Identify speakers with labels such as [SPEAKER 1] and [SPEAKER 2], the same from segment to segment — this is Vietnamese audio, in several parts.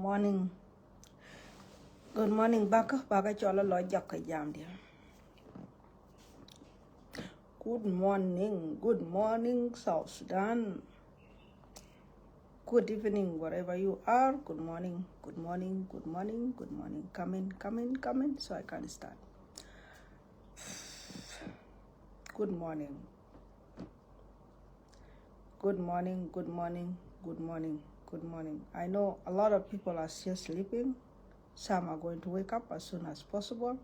[SPEAKER 1] morning. Good morning, Baka chola lo jaka jam dia. Good morning, South Sudan. Good evening, wherever you are. Good morning. Come in, so I can start. Good morning. I know a lot of people are still sleeping. Some are going to wake up as soon as possible.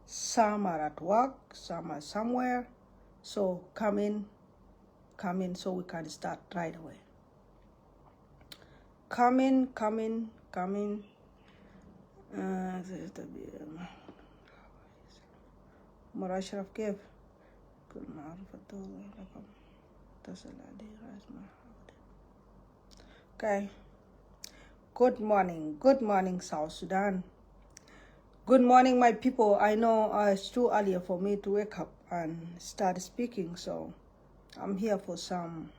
[SPEAKER 1] Some are at work, some are somewhere. So come in so we can start right away. Come in. Marashraf Kev. Okay. Good morning, South Sudan. Good morning, my people. I know it's too early for me to wake up and start speaking, so I'm here for some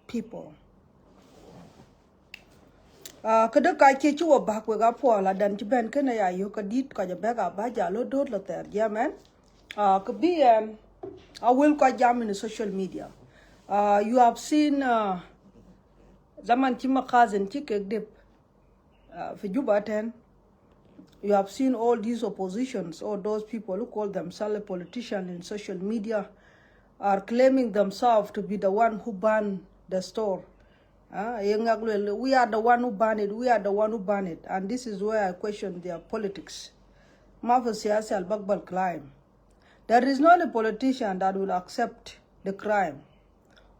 [SPEAKER 1] people. Kada kai ke chuo bak we ga po la dan ti ben kana ya yo ka dit ka ja be ga ba ja lo dot la ter ja men. Could be I will quite jam in social media. You have seen zaman chima khazen chike dip for Juba 10. You have seen all these oppositions, all those people who call themselves politicians in social media are claiming themselves to be the one who banned the store. We are the one who banned it. And this is where I question their politics. There is not a politician that will accept the crime.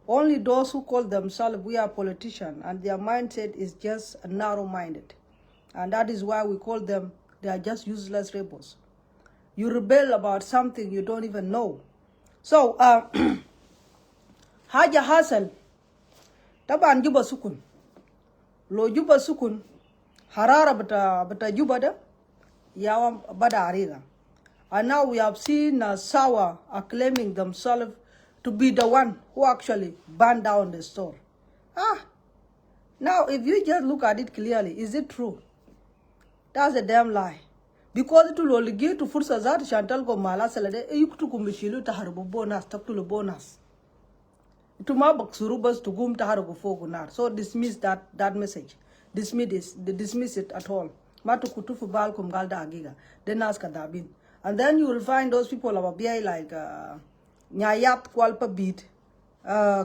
[SPEAKER 1] Only those who call themselves we are politicians and their mindset is just narrow-minded. And that is why we call them, they are just useless rebels. You rebel about something you don't even know. So, Haja Hassan, taban Juba sukun. Lo Juba sukun, harara bata Juba da, yawa bada arira. And now we have seen Sawa are claiming themselves to be the one who actually burned down the store. Now if you just look at it clearly, is it true? That's a damn lie. Because it will only give to Fursa Zat Chantal go mala salade, you to kumishilu to harbo bonus, talk to the bonus. To my surubas to gum to harbo fogunar. So dismiss that message. Dismiss it at all. Matu kutufu bal kum galda agiga. Then ask Adabin. And then you will find those people of BI like Nyayat Kwalpa beat,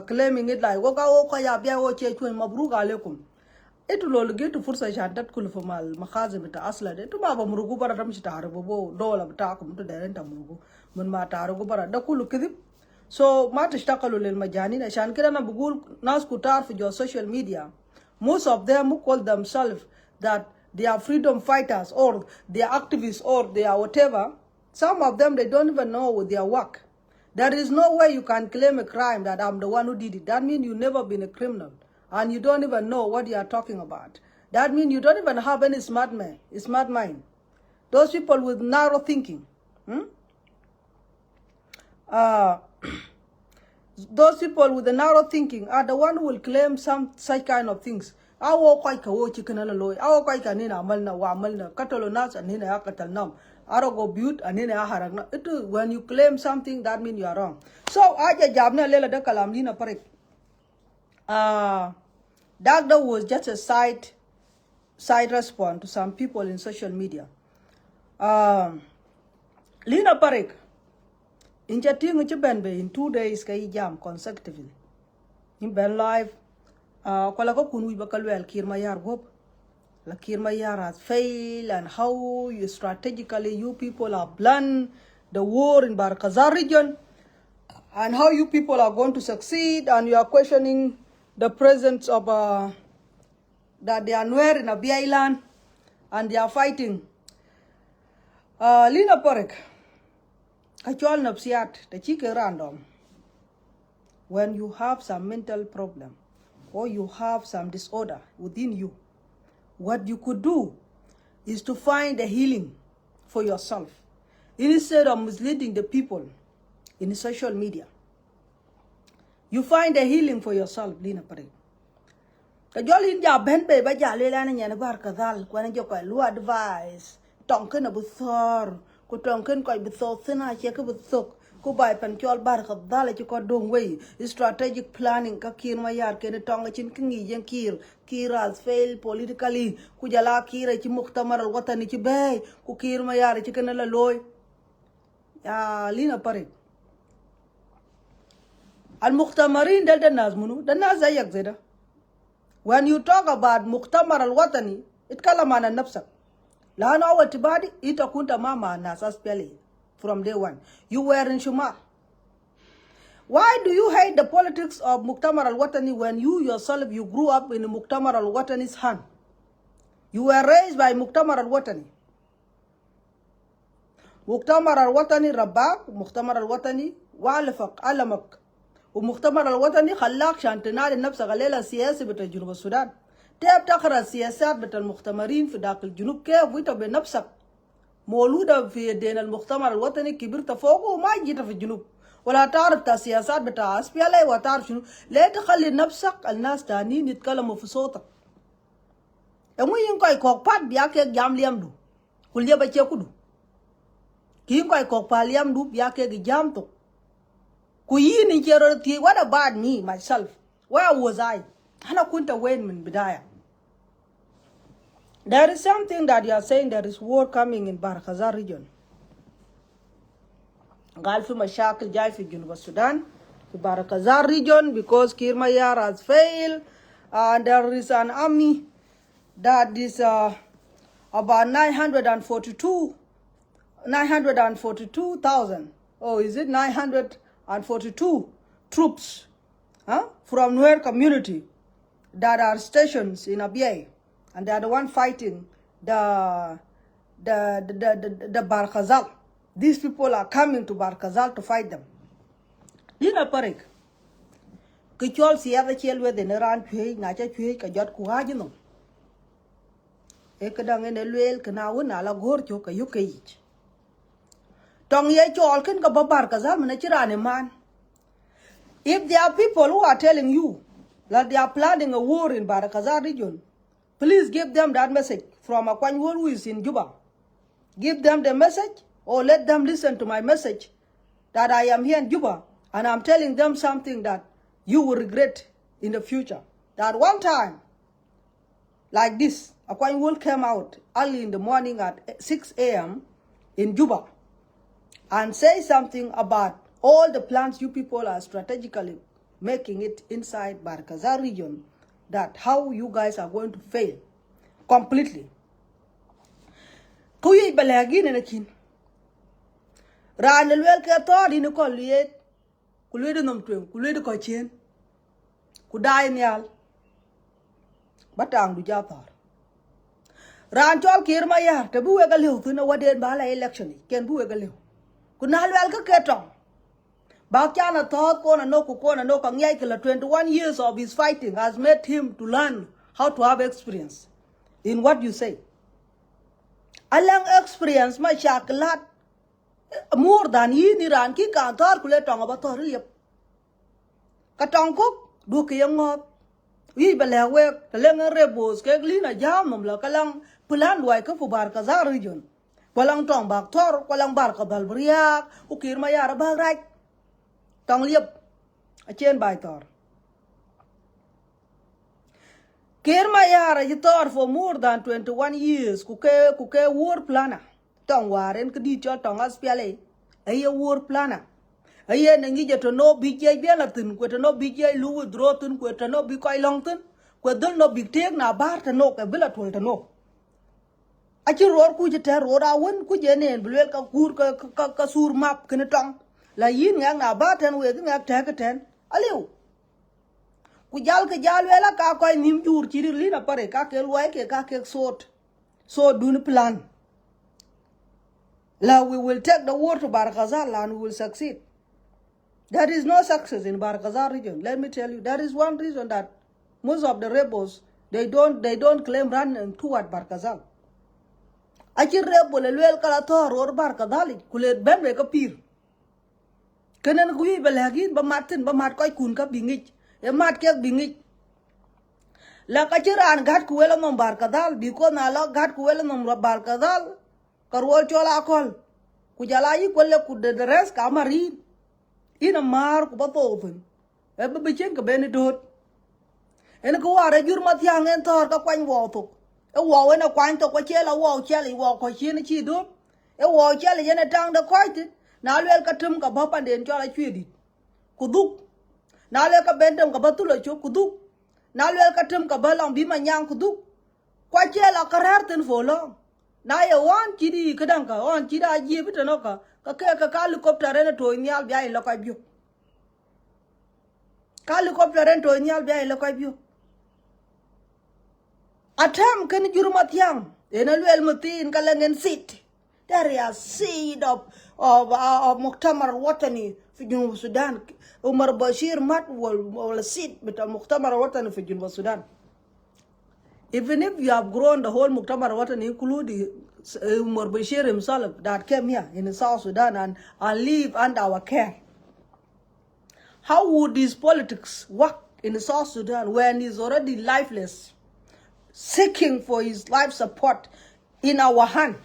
[SPEAKER 1] claiming it like Woka Oka Yabia Oche Mabruga Lekum. It will all get to Fursa Shantat Kulfumal, Mahazimita Aslade, to Baba Murugubara Ramshitarabobo, Dola Takum to the Rentamugu, Munmatarugubara, Dakulu Kidip. So Matishtakalul Majani, Shankirana Bugul Naskutar for your social media. Most of them who call themselves that they are freedom fighters or they are activists or they are whatever. Some of them, they don't even know their work. There is no way you can claim a crime that I'm the one who did it. That means you've never been a criminal. And you don't even know what you are talking about. That means you don't even have any smart mind. Those people with narrow thinking. Those people with the narrow thinking are the one who will claim some such kind of things. Awo kwai ka wo chicken loy. Awo kwai ka nina amalna wa amalna katalo nas and nina akatal nam. Arogo butte and nina haragna. When you claim something, that means you are wrong. So aja jabna lela da kalamlina parek. That was just a side response to some people in social media. Lina parek. In chatting with Benbe in 2 days kay jam consecutively. In Ben live. Kwalako kunwi bakalwel Kirmayar Gop. La Kirmayar has failed and how you strategically you people are plan the war in Barkazar region and how you people are going to succeed and you are questioning the presence of that they are nowhere in a island and they are fighting. Lina Porek. Kachol napsiat the chike random. When you have some mental problem or you have some disorder within you, what you could do is to find a healing for yourself instead of misleading the people in social media. You find a healing for yourself, Lina Pare. ka jolin ja ben be ba ja le lana nyana bar kadal kwana jo ko lu advice tonken abu thor ku tonken ko bu so sina che ko bu sok ku bai pan chol bar kadal ci ko dong we strategic planning ka kir ma yar ken tonga chin kingi jen kir has failed politically ku jala kir ci muktamar al watani ci bay ku kir ma yar ci ken la loy ya lina pare al muktamarin dal da nas munu da nas ayak zeda. When you talk about muktamar al-watani, it kalamana nafsak. Lana awatibadi ita kunta mama nasas pele from day one. You were in Shumar. Why do you hate the politics of muktamar al-watani when you yourself you grew up in muktamar al-watani's hand? You were raised by muktamar al-watani. Muktamar al-watani rabbak, muktamar al-watani walifak alamak. ومؤتمر الوطني خلاك عشان تنال نفسك الليلة السياسي بتاع جنوب السودان. تاب تقرأ السياسات بتاع المؤتمرين في داخل الجنوب كيف وانت بنفسك مولودة في دين المؤتمر الوطني كبرت فوقه وما جيت في الجنوب ولا تعرف السياسات بتاع اسبيالي وتعرف شنو. لا تخلي نفسك الناس تانيين يتكلموا في صوتك. يمو ينكو يكوك بات بياكي جام ليام دو كل يبا تشيكو دو كينكو يكوك باليام دو بياكي جام تو Kuyini cheroti. What about me, myself? Where was I? Hana kunta wen min bidaya. There is something that you are saying there is war coming in Barkhazar region. Galfi mashakil jai fi Junub Sudan, fi Barkhazar region because Kir Mayar has failed and there is an army that is about 942,000. Oh, is it 942 troops from Nuer community that are stationed in Abyei, and they are the one fighting the Barkhazal. These people are coming to Barkhazal to fight them. Dina parek. Kichol siya chelwe de neran phe ngacha phe ka jot ku hajino. Ekadang enelwel kana wona la gor cho ka yukei. Tong ye chol ken ka Barkhazal manachirane man. If there are people who are telling you that they are planning a war in Barkhazal region, please give them that message from Akuach Woldit who is in Juba. Give them the message or let them listen to my message that I am here in Juba and I'm telling them something that you will regret in the future. That one time, like this, Akuach Woldit came out early in the morning at 6 a.m. in Juba and say something about all the plans you people are strategically making it inside Barkhazal region, that how you guys are going to fail completely. Kuyi balagi na kin. Ran elwel ke to di ne ko liet. Kulwe nom twen, kulwe ko chen. Ku dai nyal. Batang du jatar. Ran chol Kir Mayar te buwe ga lew tuna waden bala election ken buwe ga lew. Ku nal wel ka ketong. Bakyana thought kona no ka nyai kila 21 years of his fighting has made him to learn how to have experience in what you say. Alang experience ma shaklat more than ni ran ki ka thor kule tong ba thor liep. Ka tong kok du ke yangot. Wi bele we teleng rebos ke lina jam nom la kalang plan wai ka fu Barkhazal region. Walang tong bak thor walang Barkhazal briak u Kir Mayar ba right. Tong liep a chen bai tor. Kir Mayar tor for more than 21 years kuke war planner. Tong waren kedi cho tong aspiale. Aye war planner. Aye nangi je to no big jay bialatin ko to no big jay lu withdraw tin ko to no big koi long tin ko dul no big tek na bar to no ka bila tol to no. Achi ror ku je ter ror awon ku je ne blwel ka kur ka sur map ken tong. La yin ngang na ba ten we ngak ta ka ten aliu ku jal wela ka koy nim jur ci li na pare ka ke loy ke ka ke sot so dun plan la we will take the war to Barkhazal and we will succeed. There is no success in Barkhazal region. Let me tell you, there is one reason that most of the rebels they don't claim run toward Barkhazal. Achi rebel lel kala to ror Barkhazal kulet ben ka pir. Kenen kuyi balagi ba matin ba mat koy kun ka bingich e mat ke bingich la kachiran gat kuwela nom barkadal because na la gat kuwela nom barkadal karwol chola kol kujala yi kwelle ku de res kamari ina mar ku batofun e be chen ka beni dot en ko ware jur matyang en tor ka kwany wo to e wo na kwany to ko chela wo chela wo ko chin chi do e wo chela yene tang de koit na lel ka tum ka bapa den chola chwedi kuduk na lel ka bendem ka batulo cho kuduk na lel ka tum ka balang bi manyang kuduk kwa chela karar ten folo na ye wan chidi kadang ka on chida ji bitano ka ka helicopter ene to nyal bia lo ka bio ka helicopter ene to nyal bia lo ka bio atam kan jurumat yang ena luel mutin kalangen sit there is seed of muktamar watani fi Junub Sudan Umar Bashir mat wal seed bit muktamar watani fi Junub Sudan. Even if you have grown the whole muktamar watani including Umar Bashir himself that came here in South Sudan and live under our care, how would these politics work in South Sudan when he's already lifeless, seeking for his life support in our hand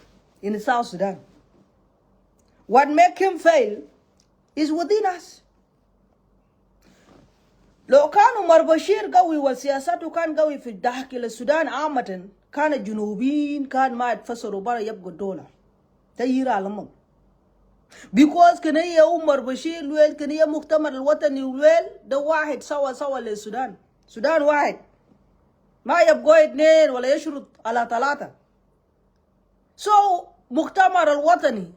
[SPEAKER 1] in South Sudan? What make him fail is within us. لو كان عمر بشير قوي وسياسته كان قوي في داخل السودان عامة كان الجنوبيين كان ما يتفسروا برا يبقوا الدولة تغيير عالمهم because كان هي عمر بشير لويل كان هي مؤتمر الوطني لويل ده واحد سوا للسودان سودان واحد ما يبقوا اثنين ولا يشرط على ثلاثة. so مؤتمر الوطني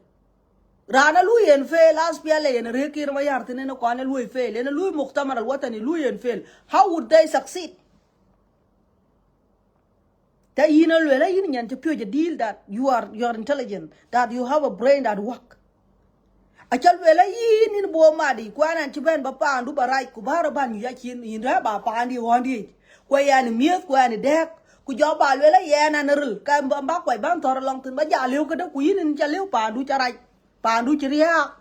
[SPEAKER 1] رانا لوي ينفيل أسبيا ينريكير ما يارتنين قانا لوي يفيل لأن لوي مؤتمر الوطني لوي ينفيل how would they succeed؟ تا ينا لوي لا ينا ينتبيو deal that you are intelligent, that you have a brain that work. أجل لوي لا ينا بو مادي كوانا انتبين بابا اندو براي كبارا بان يجاكين ينرى بابا اندي واندي كوانا ميث كوانا ديك كجوبا لوي لا ينا نرل كاين بامبا كواي بان تورا لونتن بجا ليو كده كوين انجا ليو باندو چراي pandu chiria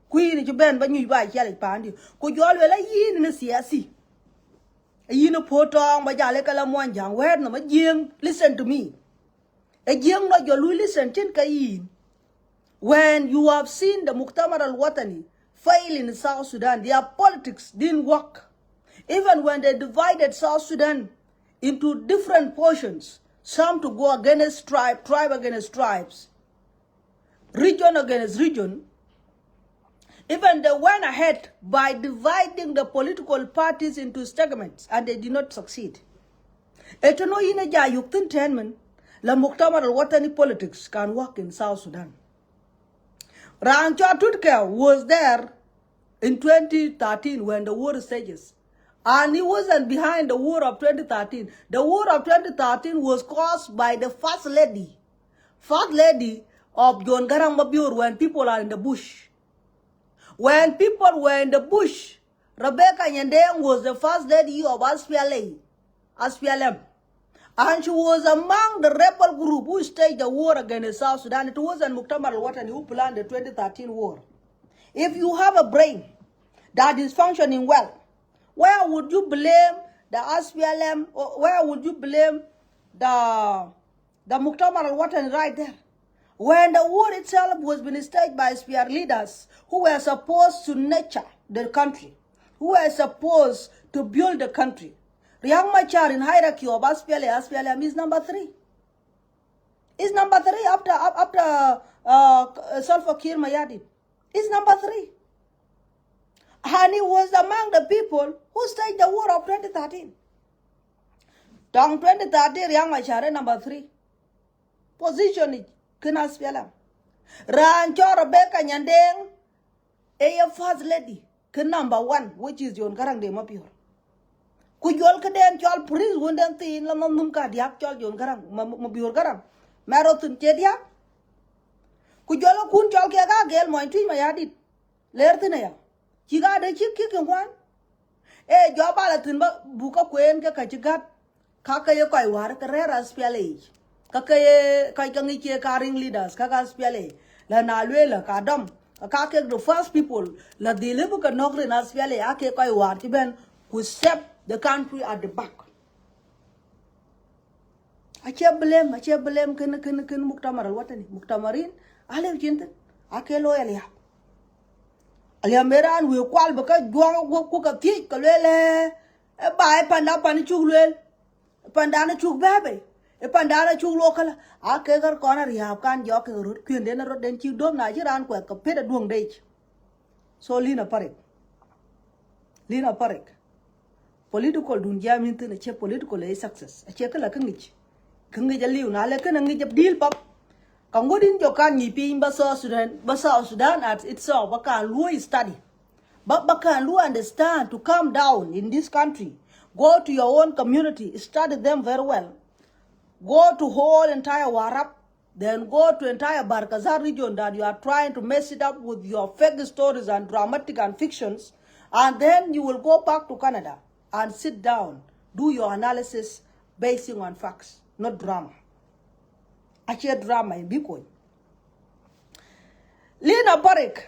[SPEAKER 1] queen chiben ba nyu ba chale pandi ko jolwe la yin ne siasi yin potong ba jale kala mon jang wer no ma jing listen to me a jing no jolu listen tin kayin when you have seen the muktamar al watani fail in South Sudan, their politics didn't work. Even when they divided South Sudan into different portions, some to go against tribe against tribes, region against region, even they went ahead by dividing the political parties into segments, and they did not succeed. Etono yine ja yuktin tenmen la muktamar al-watani politics can work in South Sudan. Rancho Tutke was there in 2013 when the war stages, and he wasn't behind the war of 2013. The war of 2013 was caused by the first lady of John Garang Mabur when people are in the bush. When people were in the bush, Rebecca Nyandeng was the first lady of SPLM. And she was among the rebel group who staged the war against South Sudan. It wasn't Muktamar al-Watani who planned the 2013 war. If you have a brain that is functioning well, where would you blame the SPLM, or where would you blame the Muktamar al-Watani right there? When the war itself was being staged by SPR leaders who were supposed to nurture the country, who were supposed to build the country. Riang Machar in hierarchy of SPLM is number 3. Is number 3 after Salva Kiir Mayardit. Is number 3. And he was among the people who staged the war of 2013. Tong 2013, Riang Machar number 3. Position it. Kena SPLM. Rancho Rebecca Nyandeng, a first lady, number 1, which is John Garang de Mapur. Kujol kaden chol prince wundan tin la mum ka diak chol John Garang Mapur Garang. Marotun chedia. Kujol kun chol ke ga gel moin tui Mayardit. Lertine ya. Chiga de chik kwan. E joba la tin ba buka kwen ke kachigat. Kakaye koi war karera SPLA. Kakaye kangi ke carrying leaders kaka SPLA la nalwe la kadam kake the first people la deliver ka nokre na SPLA ake koi war tiben who step the country at the back. ache blame ken muktamar alwatani muktamarin ale jinta ake loyal ya alia meran we kwal baka juang go ku ka ti ka lele e bai panda pan chuglel panda na chug babe e panda na chug lokala ake gar kona riap kan jo ke rut kyen den rot den chi dom na jiran ko ka peda duong dei so lina parek political dunja min tin che political e success che kala kangi jaliu na le kan ngi jab deal pap kangodin jo kan ni pin ba South Sudan at itself ba kan lu study ba kan lu understand to calm down in this country. Go to your own community, study them very well. Go to whole entire Warrap, then go to entire Barkazar region that you are trying to mess it up with your fake stories and dramatic and fictions, and then you will go back to Canada and sit down, do your analysis basing on facts, not drama. Actually, drama in Bitcoin. Lina Barik,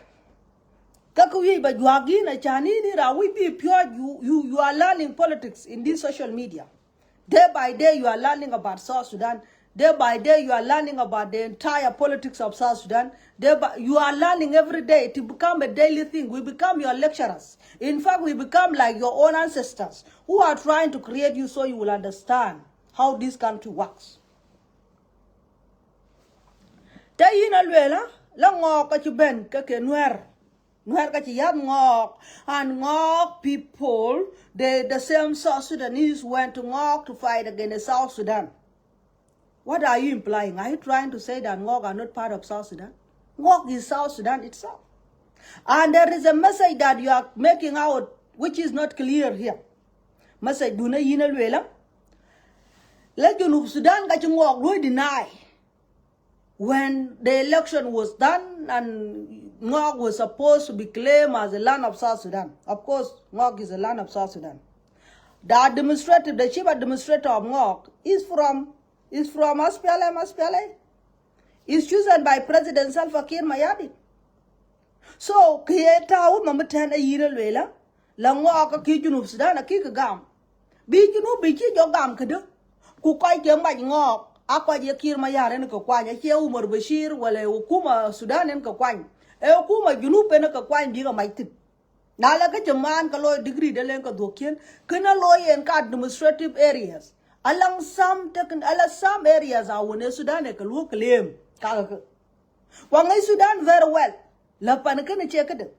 [SPEAKER 1] Kakuyi, but you are getting a Chinese, we be pure. You are learning politics in this social media. Day by day, you are learning about South Sudan. Day by day, you are learning about the entire politics of South Sudan. You are learning every day to become a daily thing. We become your lecturers. In fact, we become like your own ancestors who are trying to create you so you will understand how this country works. Tayina lwela la ngok ka ben ka ke nwer ka yam ngok and ngok people the same South Sudanese went to ngok to fight against South Sudan. What are you implying? Are you trying to say that ngok are not part of South Sudan? Ngok is South Sudan itself. And there is a message that you are making out which is not clear here. Message duna yina lwela la Junub Sudan ka ngok lo deny. When the election was done and Ngok was supposed to be claimed as the land of South Sudan. Of course, Ngok is the land of South Sudan. The chief administrator of Ngok is from SPLM. Is chosen by President Salva Kiir Mayardit. So, Kieta u mamatana yira lwela, la Ngok ki Junub Sudan ki kagam. Bi Junub bi chi jogam kada. Ku kai ke ma Ngok. Akwa je Kiir Mayardit ko kwanya che Umar Bashir wala hukuma Sudan en ko kwanya. E hukuma Junub en ko kwanya bi ga maitit. Na la ka jaman ka lo degree de len ka dokien kana lo en ka administrative areas. Along some areas are wone Sudan e ka lo claim ka. Wangai Sudan very well. La pan kana che ka de.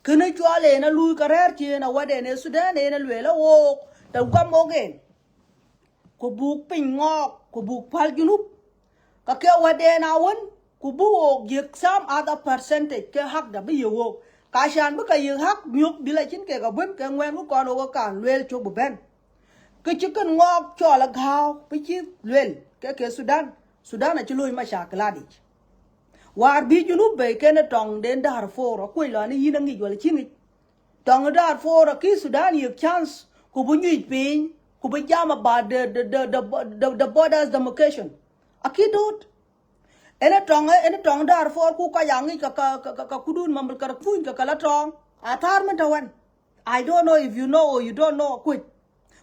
[SPEAKER 1] Kana chwale na lu ka rer che na wade ne Sudan e na lwela wo ta gwam ogen. Ko buk pin Ngok ko buk pal Junub ka ke wade na won ko bu yek some other percentage ke hak da bi yo ka shan bu ka yek hak nyuk bi la chin ke ka bun ke ngwen ko kon ko kan lwel cho bu ben ke chicken Ngok cho la gaw bi chi lwel ke Sudan a chi loy ma sha kladi war bi Junub be ke na tong den Darfur ko lo ni yin ngi wala chi ngi tong Darfur ki Sudan yek chance ko bu nyi pin Kubijama about the borders demarcation. Akidot. Ene tong Darfur ku ka yangi ka kudun mambal ka fun ka kala tong. Atar mentawan. I don't know if you know or you don't know. Quit.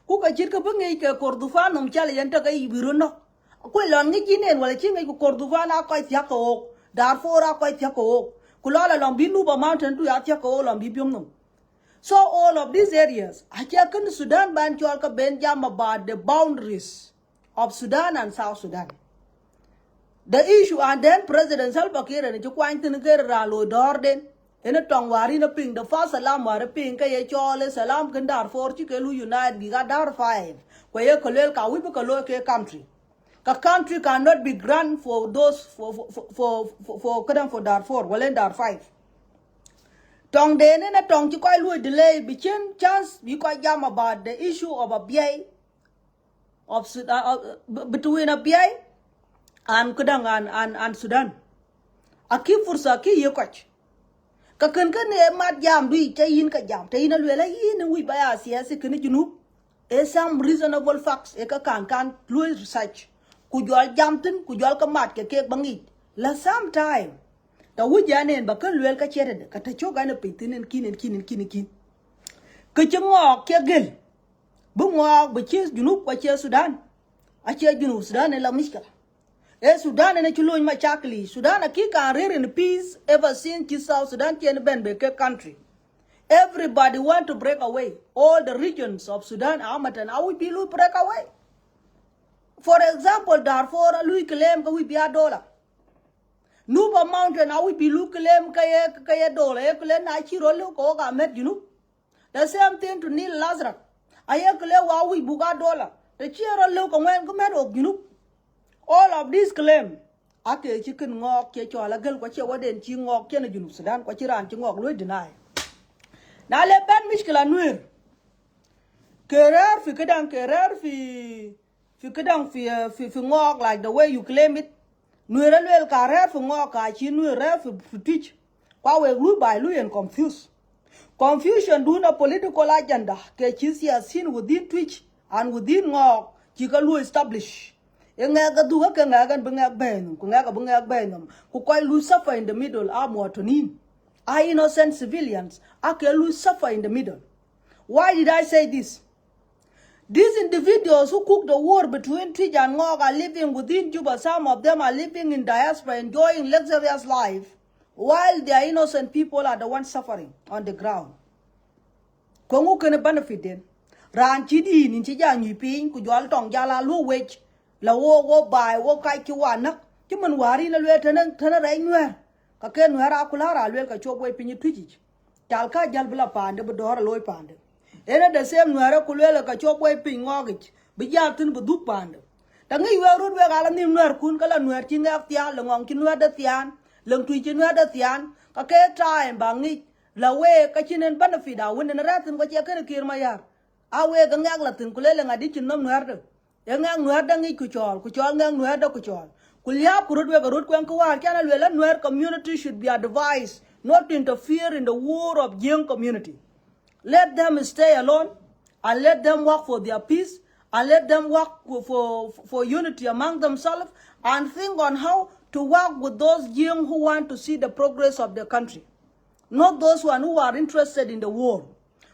[SPEAKER 1] Ku ka jit ka bengi ka Kordofan nom chale yanta ka ibiruno. Ku lon ngi jinen wala chingi ku Kordofan a ka tiaka ok. Darfur a ka tiaka ok. Kulala lombi Nuba mountain tu ya tiaka ok lombi biomnom. So all of these areas, Achakan Sudan ban cholka benjam about the boundaries of Sudan and South Sudan. The issue and then President Salva Kiir and Chukwantin Ralo Dorden in a tongue warina ping the first salam war ping kay chole salam kandar for chikelu unite gigadar 5 where kolel ka wibukalo ke country. Ka country cannot be grand for those for Darfur, well in Dar 5. Tong den na tong chi koi lui delay bichin chance we koi jam about the issue of a BI of between a BI and Kudang and Sudan. Aki fursa ki ye koch. Ka kan e mat jam dui chayin ka jam tayin alwela yin we baya siyasi kini Junub e some reasonable facts e ka kan lui research ku jol jamtin ku jol ka mat ke bangi la sometime da wujane ba kan lwel ka chere ka ta choga na pitinen kin ka ci ngok ke gel bu ngok ba ci Junub ko ci Sudan Ache Junub Sudan la mishkala. Sudan and Chulu in Machakli. Sudan a kick and rear in peace ever since South Sudan can ben beke country. Everybody want to break away. All the regions of Sudan, Amatan, I will be break away. For example, Darfur, Louis claim we be $1. Nuba Mountain, I will be claim kaya dollar. Eklen Achiro Koga met you. The same thing to Neil Lazarus. I ekle we buga $1. The cheer look and when come out, you know. All of these claim. Ake chicken ngok, kechola girl, what you wouldn't chingok, Kenajun Sudan, what you ran chingok, will deny. Now let Ben Mishkela Nuer. Kerer fi kedang fi ngok like the way you claim it. Nuer alwel karer fi ngok ka chi nuer fi teach. Kwa we lu by lu and confuse. Confusion do na political agenda ke chi has seen within Twitch and within ngok chika lu establish. Enga du ka nga gan bengak ben ku nga ka bengak ben ku koy lu suffer in the middle amotonin. Innocent civilians will suffer in the middle. Why did I say this? These individuals who cook the war between Twitch and Ngok are living within Juba. Some of them are living in diaspora, enjoying luxurious life, while their innocent people are the ones suffering on the ground. Kongu kene benefit den. Ran chidi ni chija nyipin kujwal tong jala lu wech la wo bai wo kai kiwana. Chiman wari na lwe tena rainwe. Kake nuera kulara alwel ka chokwe pinyi Twitch. Talka jalbla pande bedora loy pande. Ena the same nuera kulwela ka chokwe pin ngogich. Bijal tin buduk pande. Tangi werun we gala nim nuer kun kala nuer chingak tian lengong chinua da tian. Leng Twitch chinua da tian. Kake time bangi la we ka chinen benefit a winen ratin ko chekene kirmayar. Awe gangak latin kulela ngadi chinom nuer de. Yang nuer da ngi kuchol ngang nuer da kuchol. Kuliap kurutwe karut kwen kuwar kana lwela nuer community should be advised not to interfere in the war of young community. Let them stay alone and let them work for their peace and let them work for unity among themselves and think on how to work with those young who want to see the progress of the country. Not those who are interested in the war.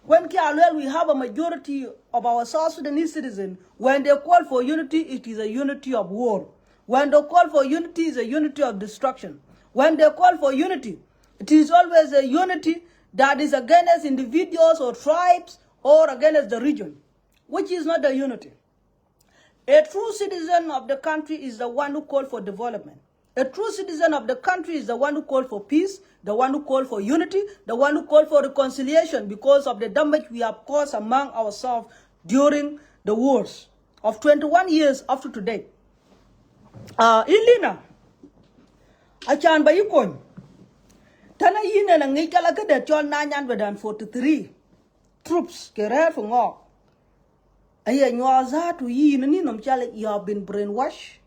[SPEAKER 1] When we have a majority of our South Sudanese citizens, when they call for unity, it is a unity of war. When they call for unity, it's a unity of destruction. When they call for unity, it is always a unity that is against individuals or tribes or against the region, which is not a unity. A true citizen of the country is the one who calls for development. A true citizen of the country is the one who calls for peace, the one who calls for unity, the one who calls for reconciliation because of the damage we have caused among ourselves during the wars of 21 years up to today. Ilina achan bayikon tana yina na ngi kala ka de chol 943 troops kerer for ngok aya nyoza to yin ni nom chale you have been brainwashed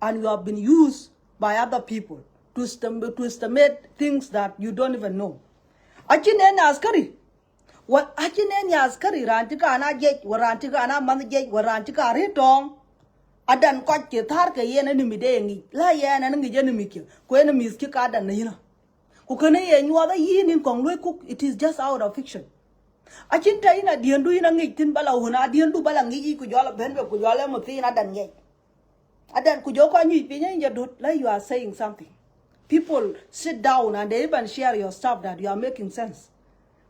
[SPEAKER 1] and you have been used by other people to estimate things that you don't even know. Achinen askari what achinen askari rantika ana jej warantika ana man jej warantika retong adan koch ke thar ke yen enemy de ngi la yen an ngi enemy ke ko enemies ki ka dan yina ku kene ye nywa da yin in kong lwe cook it is just out of fiction achin ta ina diendu ina ngi tin bala huna diendu bala ngi ku jola benbe ku jola mo tin adan ngi adan ku joko nyi pinya ya dot la you are saying something. People sit down and they even share your stuff that you are making sense.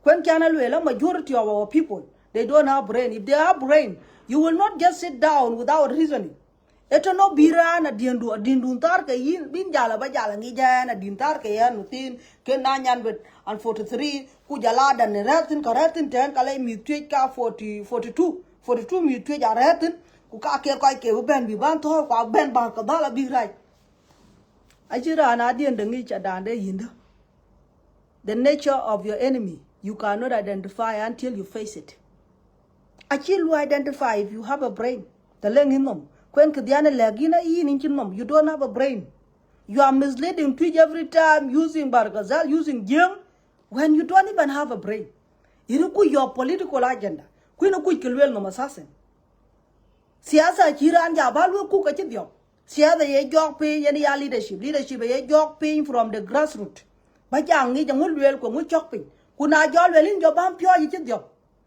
[SPEAKER 1] When the majority of our people, they don't have brain. If they have brain, you will not just sit down without reasoning. Ito no bira na dindu tar ke yin bin jala ba jala ngi jana din tar ke yan mutin ke nanyan bet and 43 ku jala dan ratin karatin ten kala mi twe ka 42 mi twe ja ratin ku ka ke ben bi ban to ka ben ba ka dala bi right ajira na dien de ngi cha dan de yin. The nature of your enemy you cannot identify until you face it. Achil you identify if you have a brain the leng hinom when Kadiana Lagina you don't have a brain. You are misleading Twitch every time using Bargazal, using Jung, when you don't even have a brain. You know your political agenda. Queen of Kilwell no assassin. Siasa Chiran Jabalu cook a chidio. Siasa a jog pay any leadership a jog paying from the grassroots. But young need a mulwell come chopping. Kuna jol well in your bump your chidio.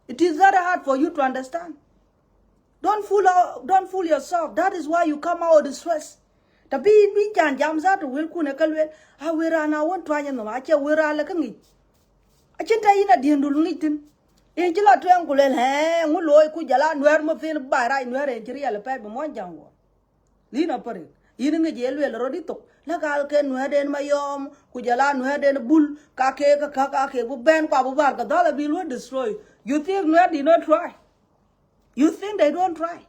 [SPEAKER 1] It is very hard for you to understand. Don't fool yourself. That is why you come out stressed. Tapi bi jan jam za to will kuna kalwe ha wera na won twanya no ache wera la kangi. Achinta ina diendul ngitin. E jila to yang kulen he nguloy ku jala nwer mo fin bara nwer en jiri ala pe mo jango. Lina pare. Yin ngi jelwe la rodito. La gal ke nwer den mayom ku jala nwer den bul ka ke bu ben kwa bu bar ka dala bi lo destroy. You think nwer did not try? You think they don't try?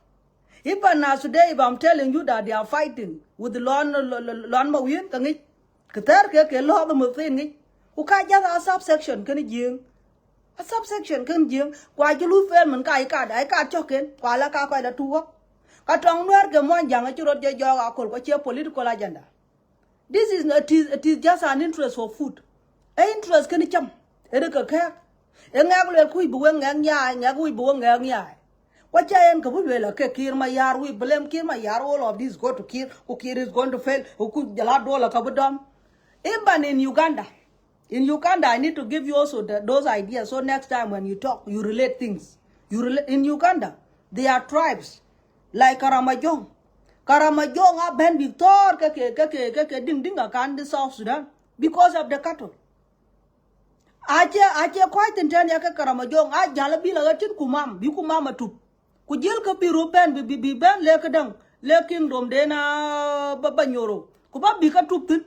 [SPEAKER 1] Even now today, if I'm telling you that they are fighting with the lawn mawin, kangi, kater ke law the muthin, who can't just a subsection, can it a subsection can jing, why you lose film and I can't chokin, while I can't quite a two work. Katong work and one young at your jog, what's your political agenda? This is not, it is just an interest for food. An interest can it jump? Erica care. And I will quit buang and ya, and we buang and ya. What giant Kabuela kill my yard, we blame kill my yard, all of these go to kill, who kill is going to fail, who could the lad dollar kabudam. Even in Uganda. In Uganda, I need to give you also those ideas. So next time when you talk, you relate things. In Uganda, there are tribes like Karamajong. Karamajong are Ben Victor, ding ding akan South Sudan because of the cattle. Ache quite intend yaka Karamajong, I jalabi lagatin kumam, bikumama tup. Kujil ka biro ben bi ben le kadang le kingdom dena babanyoro kuba bi ka tuptin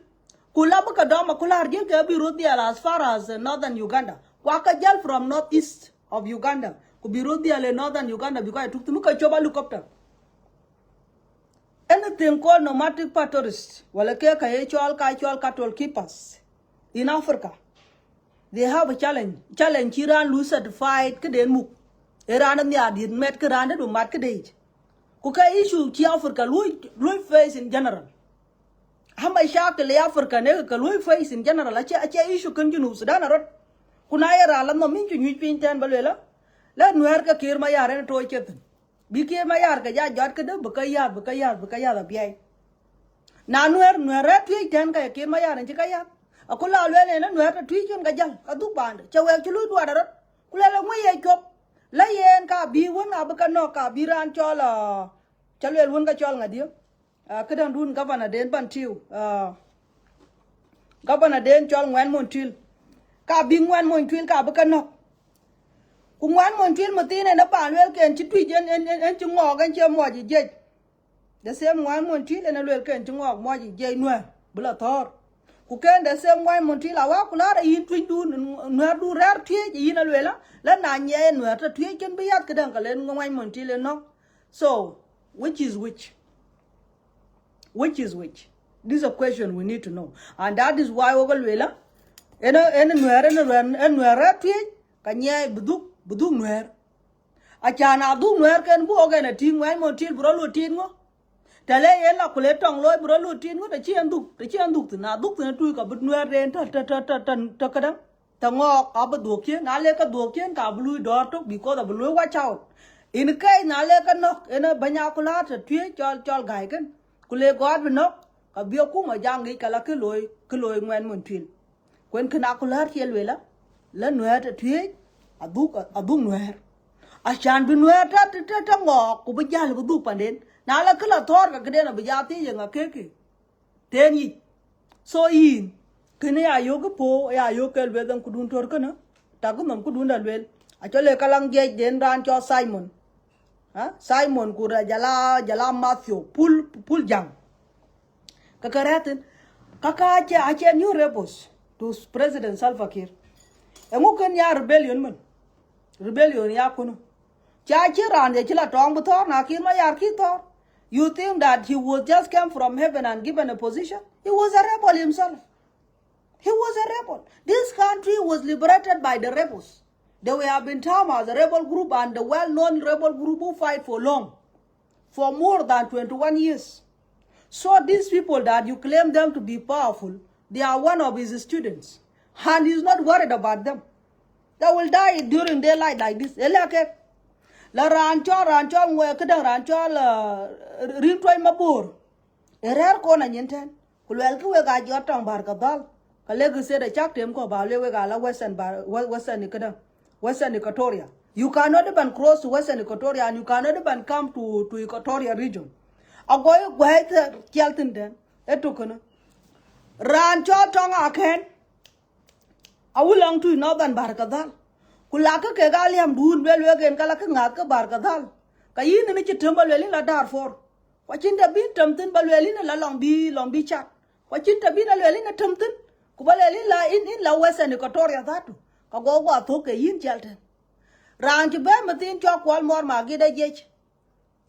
[SPEAKER 1] kula ba ka dama kula arjin ka biro dia as far as northern Uganda waka jal from northeast of Uganda ku biro dia le northern Uganda because I took to muka choba helicopter anything called nomadic pastoralists wala ke ka chol cattle keepers in Africa they have a challenge iran lose certified ka den muk Iran and the Adid met Karanda to market age. Kuka issue Chi Africa Louis face in general. How my shark lay Africa nega Louis face in general. A issue continue Sudan or Kunaya Alam no mean you pin ten balela. Let Nuerka kill my yard and toy chetan. Be kill my yard, Jadka, Bukaya, the Pi. Now Nuera tweet ten kaya kill my yard and Chikaya. A Kula and Nuera tweet and Gajal, a dupand, Chawel Chulu water. Kula way I chop. Layen ka bi won abakano ka biran chola chalwel won ka chol ngadio kadang dun governor den bantiu governor den chol ngwan montil ka bi ngwan montil ka abakano ku ngwan montil matine na panwel ken chitwi jen en chungo gan che moji je the same ngwan montil en lwel ken chungo moji je nwa bula thor ku ken the same ngwan montil awa kula yin twin dun nwa du rar tie yin lwela la na nye nwa ta tue ken bi yat kadang kalen ngwai montile no so which is which this is a question we need to know and that is why ogalwela ena nwera tue ka nye buduk nwer achana du nwer ken bu ogena ting ngwai montil bro lo tin ngo tale yen la kule tong loy bro lo tin ngo ta chien duk na tu ka bud nwer ren ta kadang Tango abadokien, Naleka dokien, Kablu daughter, because of blue watch out. In a case, Naleka knock, in a banacular, a tree, chol gaigan, Kule God will knock, a biokuma jangi kalakiloi, when muntil. When canacular hielwilla, learn a tree, a book nwer. I shan't be nwer tatango, Kubajal with dupandin, Nalakala torga cadena bajati and a cake. 10 ye. So in. Kene ayoga po ayoga wedam kudun torkana tagumam kudun alwel achole kalang jej den ran cho Simon Simon kura jala Matthew pul jang kakaratin kaka ache new rebels to President Salva Kiir emuken ya rebellion ya kuno chache ran de chila tong butor na Kiir ma yar ki tor you think that he would just come from heaven and given a position he was a rebel himself. He was a rebel. This country was liberated by the rebels. They have been termed as a rebel group and the well-known rebel group who fight for long, for more than 21 years. So these people that you claim them to be powerful, they are one of his students. And he's not worried about them. They will die during daylight like this. La rancho ngwe kadang rancho rintoy mabur. Erer ko na nyenten. Kulwel ku we ga jotong bar kadal. Kalegu said a chak tem ko ba lewe ga la western Equatoria. You cannot even cross to Western Equatoria, and you cannot even come to Equatoria region. I go to Kelton then. Etokana. Ran Chotong Aken. I will long to Northern Barkadal. Kulaka Kegaliam Dun Belwagan Kalaka Barkadal. Kayin in a Timberlin la Darfur. Watching the beat Tumpton Balwelin la Long Be chat. Watching the beat a Lelin a Tumpton. Kubalelin la in La Western Equatoria that. Kagoga took a yin Chelton. Ran to Bamatin Chok one more Magida Jech.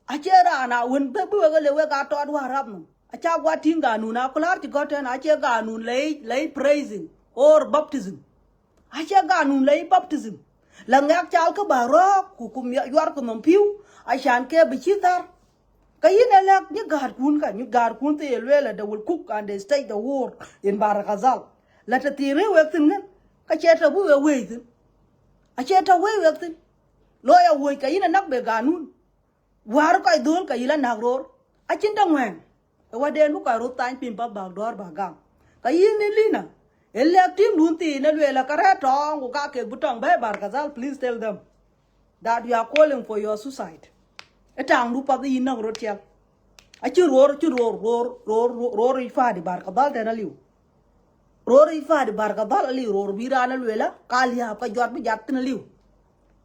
[SPEAKER 1] A cherana when Pebu got to Warrap. A chagwatinga nuna kularti gotten a chaganun lay praising or baptism. A chaganun lay baptism. Langak chalka baro, kukum yorkum pew, I shan't care bichitar. Kayina lak you guard kunte elwela they will cook and they stake the war in Barakazal. Let a theory working. Kacheta we waiting. A cheta way working. Lawyer way kayina nak beganun. Warka idul kayila nagror. A chintangwan. What they look at road time pimpa bagdor bagam. Kayin Lina. Electim Lunti in a Luela Karatong, Ukake Butong by Barkazal, please tell them that you are calling for your suicide. A town loop of the Inang Rotia. A roar, ifadi Barkabal and a liu. Roar ifadi Barkabal, liu, or Virana Luela, Kalia, Pajot, Jatin a liu.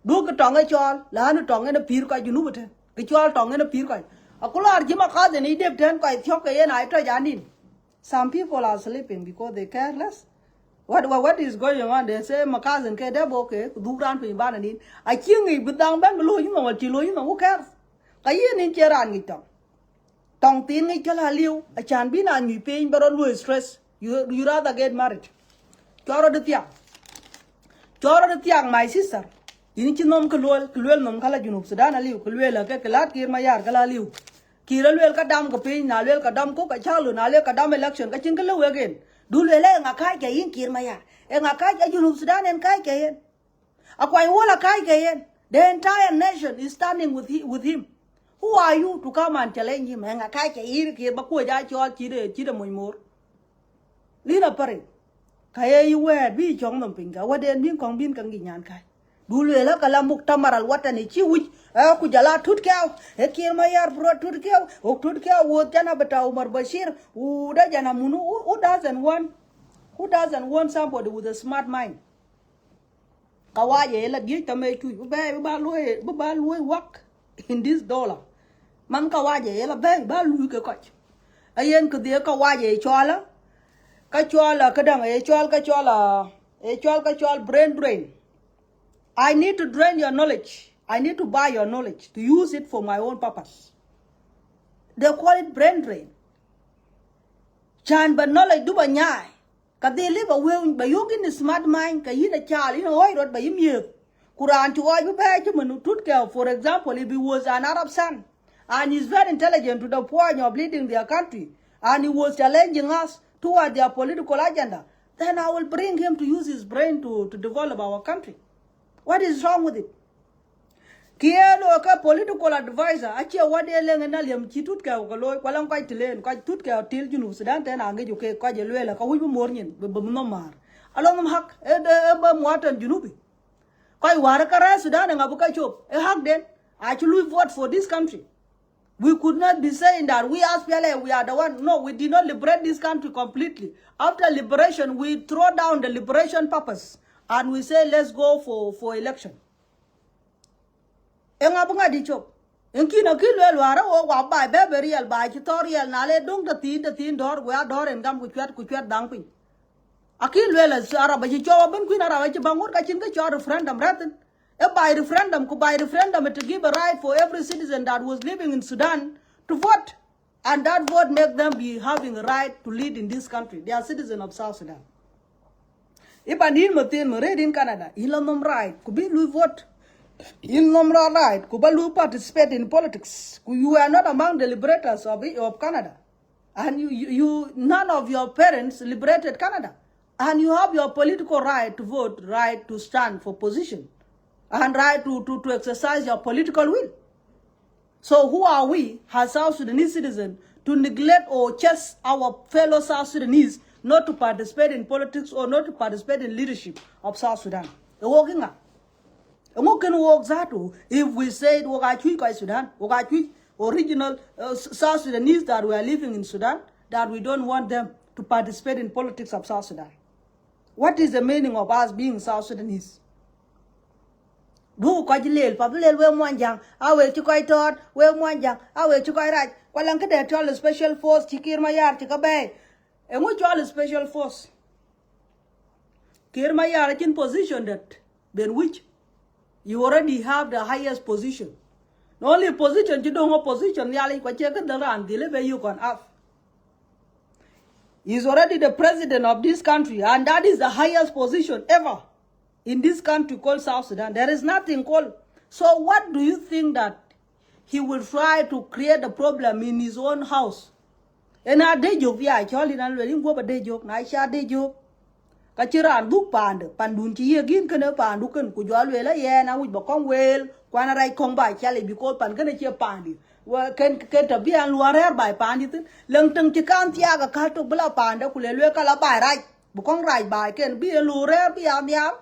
[SPEAKER 1] Look a tongue a chol, Lana tongue and a pirka, you know it. The chol tongue and a pirka. A collar Jimaka, the native ten quite choke and I try Janin. Some people are sleeping because they care less. What is going on? They say my cousin okay, do run to Bananin. I kill me but down below you know what you know, who cares? Kayin in Cherangiton. Tong tin me tell you, a chan bin and you paying but always stress. You rather get married. Choro the Tiang, my sister. You need to nom Kulwell nom Kalajun, Sudan, Aliu, Kulwell, Kekat, Kirmayar, Kalaliu. Kiralwell Kadam Kopin, Nalel Kadam Cook, a child, Nale Kadam election, Kachinkalu again. Do Lele and a kai in Kirmaya, and a kai Junub Sudan and Kai Kayen. A quite wall a Kai Kayen. The entire nation is standing with him. Who are you to come and challenge him? And a Kai Kayen, Kirbakuja, Chida Moimor. Lina Pari. Kaya you wear be Chong Pinga, what then being Kongbin Kangian Kai. Do Lele Kalamuk Tamaral, what an itchy which Kujala Tutkau, a Kirmayar brought Tutkau, or Tutkau, would Janabata Umar Bashir, who Janamunu, who doesn't want somebody with a smart mind? Kawaye, let get to make you Babalwe work in this dollar. Man Kawaye, a bag, Baluka coach. A yen could dear Kawaye, Chola, Kachola, Kadang, a chol, brain drain. I need to drain your knowledge. I need to buy your knowledge to use it for my own purpose. They call it brain drain. Chan but knowledge do banyai. Cause they live away by yoking the smart mind, kayin a child, road by him year. Quran to all you pay to Tutkel, for example, if he was an Arab son, and he's very intelligent to the point of leading their country, and he was challenging us toward their political agenda, then I will bring him to use his brain to develop our country. What is wrong with it? Kielo ka political advisor achi wade lenga na liam chi tutka ko loy kwalang kai tilen kai tutka til Junub Sudan ten ange juke ka je lela ka wi mornyen be no mar along hak e de ba mwatan Junubi kai war kara Sudan nga buka chop e hak den actually vote for this country. We could not be saying that we as PLA, we are the one. No, we did not liberate this country completely. After liberation, we throw down the liberation purpose and we say let's go for election. Engabunga di chop. Enkina kilwel wara o wa bai beberial bai tutorial nale dong the tin dor we are dor engam kuchet dangpin. Akilwel as araba ji chowa ben kuin araba ji bangur ka chin ka cho referendum ratin. By referendum to give a right for every citizen that was living in Sudan to vote. And that vote make them be having a right to lead in this country. They are citizens of South Sudan. If I need to read in Canada, he'll nom right, could be Louis vote. He'll nom right, could be participate in politics. You are not among the liberators of Canada. And you none of your parents liberated Canada. And you have your political right to vote, right to stand for position. And right to exercise your political will. So who are we as South Sudanese citizens to neglect or chase our fellow South Sudanese not to participate in politics or not to participate in leadership of South Sudan? The walking up. And can walk that if we said Sudan, original South Sudanese that were living in Sudan, that we don't want them to participate in politics of South Sudan. What is the meaning of us being South Sudanese? Do kajilel, papilel we mwanjang, awe chukoi tot, we mwanjang, awe chukoi raj, walang kade chol special force, chikir mayar, chikabay. And we chol special force. Kir mayar is in position that, then which you already have the highest position. The only position you don't have position, yali kwa cheka daran, deliver you can have. He's already the president of this country, and that is the highest position ever in this country called South Sudan. There is nothing called. So what do you think that he will try to create a problem in his own house? And I day joke, yeah, actually, I'm very good at day joke. I shall day joke. Kachiran book pand, pandunchi again can a pandukan, could you always yeah, I would become well, when I come by Charlie because Pangana pandi. Well, can a be and warrior by panditan, Langton Chikan Tiaga Kato Bella Panda, Kuleka by right, Bukong right by can be a lure, be a meow.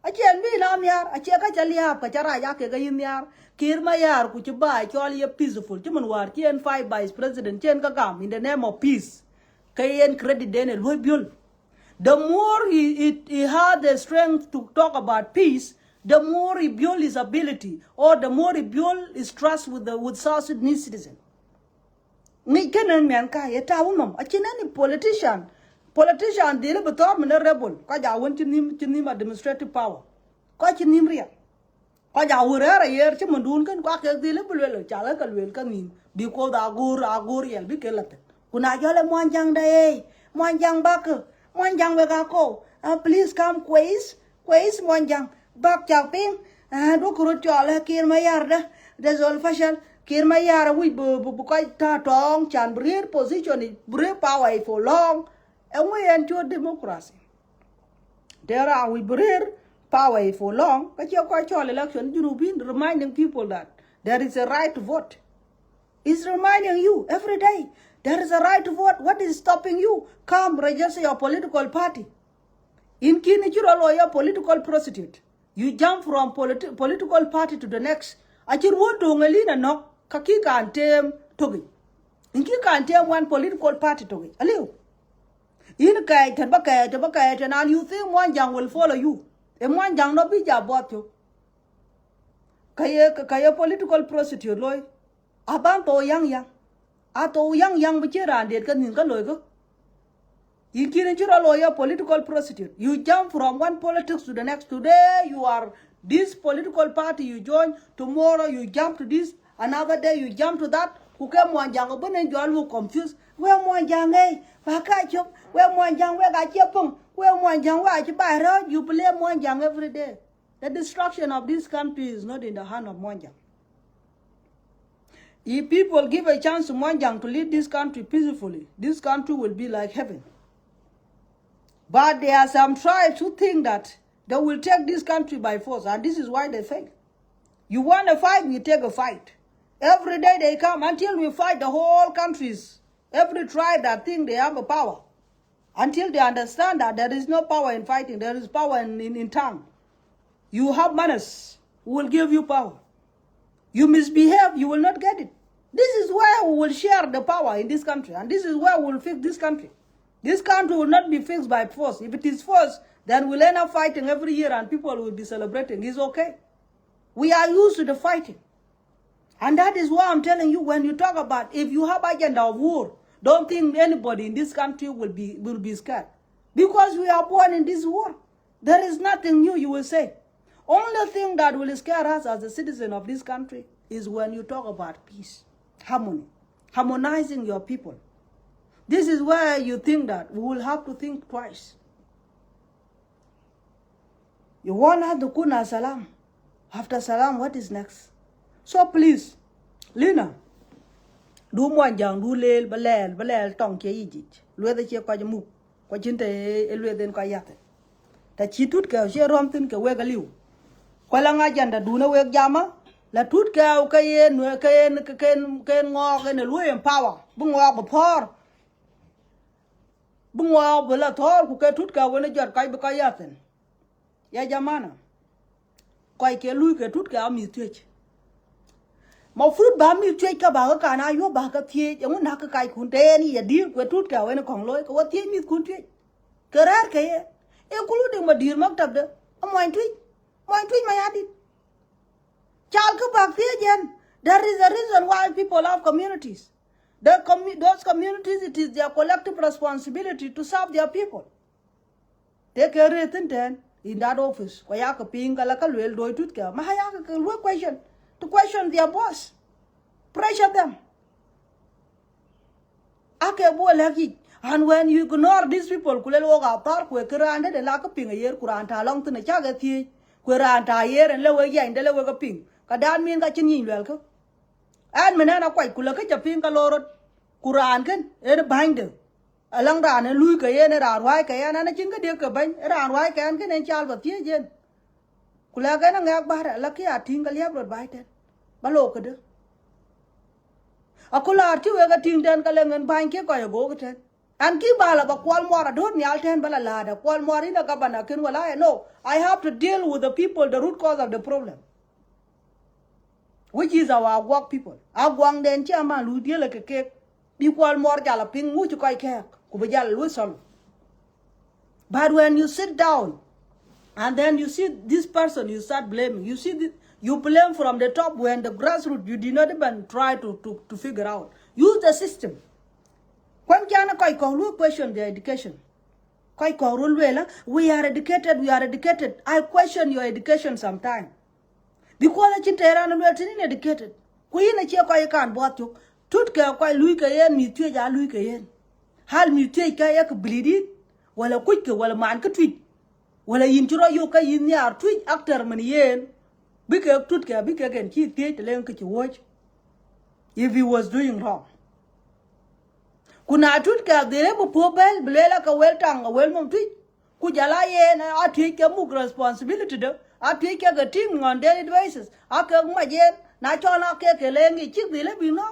[SPEAKER 1] I can't be lamyar, I check a chalia, Pachara in yar, Kirmayar, could you buy Charlie a peaceful German war, and 5 by President Chen Kagam in the name of peace. Kayan credit then and Webul. The more he had the strength to talk about peace, the more he built his ability, or the more he built his trust with South Sudanese citizens. Any politician, they never thought me a rebel, because I want to name administrative power. Quite in Nimria. Because I would have a year, Chimandun can quack a deliberate Chalaka will come in, because Agoriel, be collected. Kunajala Mwanjang Day, Mwanjang Baker. Mwanjang Wegako, please come quiz Mwanjang, back chopping, and look at y'all, Kir Mayarda, there's old fashioned Kir Mayar, we bukai tatong, chan breed position, breed power for long, and we ensure democracy. There are we breed power for long, but you're quite all election, you know, been reminding people that there is a right to vote. It's reminding you every day. There is a right to vote. What is stopping you? Come register your political party. In Kinichura lawyer, political prostitute. You jump from political party to the next. I can want to ngalina no kakika and tem togi. In Kika and tem one political party togi. Aliu. In Kai Tabaka, and you think one young will follow you. And one young no be bought you. Kaya political prostitute loy. Abanto young. Ato young Bichera and it can logo. You can't a lawyer, political prostitute. You jump from one politics to the next. Today you are this political party you join. Tomorrow you jump to this. Another day you jump to that. Who came one young open and you all who confused. Where one young eh? Bakachop. Where one young where I chopum. Where one young where I buy road. You blame one young every day. The destruction of this country is not in the hand of one young. If people give a chance to Mwanjang to lead this country peacefully, this country will be like heaven. But there are some tribes who think that they will take this country by force, and this is why they fail. You want a fight, you take a fight. Every day they come until we fight the whole countries. Every tribe that think they have a power. Until they understand that there is no power in fighting, there is power in tongue. You have manners, who will give you power. You misbehave, you will not get it. This is where we will share the power in this country. And this is where we will fix this country. This country will not be fixed by force. If it is force, then we'll end up fighting every year and people will be celebrating. It's okay. We are used to the fighting. And that is why I'm telling you, when you talk about, if you have agenda of war, don't think anybody in this country will be scared. Because we are born in this war. There is nothing new you will say. Only thing that will scare us as a citizen of this country is when you talk about peace, harmony, harmonizing your people. This is where you think that we will have to think twice. You want to do kuna salam. After salam, what is next? So please, Lina, do Mwanjang, do lel, balel, tong ke yijit. Lwede che kwa jamu, kwa jinte elweden kwa yate. Ta chitut ke she romtin ke wega liu. Kwa lang agenda duna weg jama, la tut ke kayen ngok en lwe empower. Bungwa bapor. Bungwa bela thor ku ke tut ke wena jot kai ba yaten. Ya jamana. Koi ke lui ke tut ke ami tuech. Ma fruit ba mi tuech ka ba ka na yo ba ka tie yang na ka kai kun te ni ya dir ke tut ka wen kong loy ko tie mi kun tuech. Kerar ke ye. E kulu de ma dir mak tab de. Moin tuech. Moin tuech ma ya dit. Chal ka ba tie jen. There is a reason why people have communities. Those communities, it is their collective responsibility to serve their people. Take care of it in that office. Kwayaka ping kalaka luel doi tut kya. Mahayaka kalwa question to question their boss. Pressure them. Ake bo lagi. And when you ignore these people, kulel woga tar kwe kiranda de laka ping a year kuranta long to the chaga thi. Kuranta year and lewe ya in the lewe ping. Kadan mean ka chinin welcome. And menana quite kulaka japin kalorot. Quran kan er binder alang ran lui ka yen ran wai ka yan na chin ka de ka ban ran wai ka an kan en chal ba tie jen kula ga na ngak ba la ki a ting ka liap rot bai ten ba lo ka de akula ti we ga ting den ka le ngen ban ke ko yo go ten an ki ba la ba kwal mo ra dot ni al ten ba la da kwal mo ri na ka bana ken wala no I have to deal with the people, the root cause of the problem, which is our Akuach people. Akuach den chama lu deal like ke equal more jala ping much koi kek kubajal lusol. But when you sit down and then you see this person, you start blaming. You see you blame from the top when the grassroots you did not even try to figure out. Use the system. When kiana koi ko question their education. Koi ko rule we are educated. I question your education sometime. Because the chintera and we are educated. Queen a chia koi can bot you. Tut ka kwai lui ka yen mi tue ja lui ka yen hal mi tue ka ya ka bleedit wala kuit ka wala man ka tweet wala yin churo yo ka yin ya tweet actor man yen bi ka tut ka bi ka gen chi tie te len ka chi watch if he was doing wrong kuna tut ka de le po bel blela ka wel tang wel mom tweet ku jala yen a tie ka mu responsibility de a tie ka ga team on daily basis a ka ma yen na cho na ke len gi chi de le bi no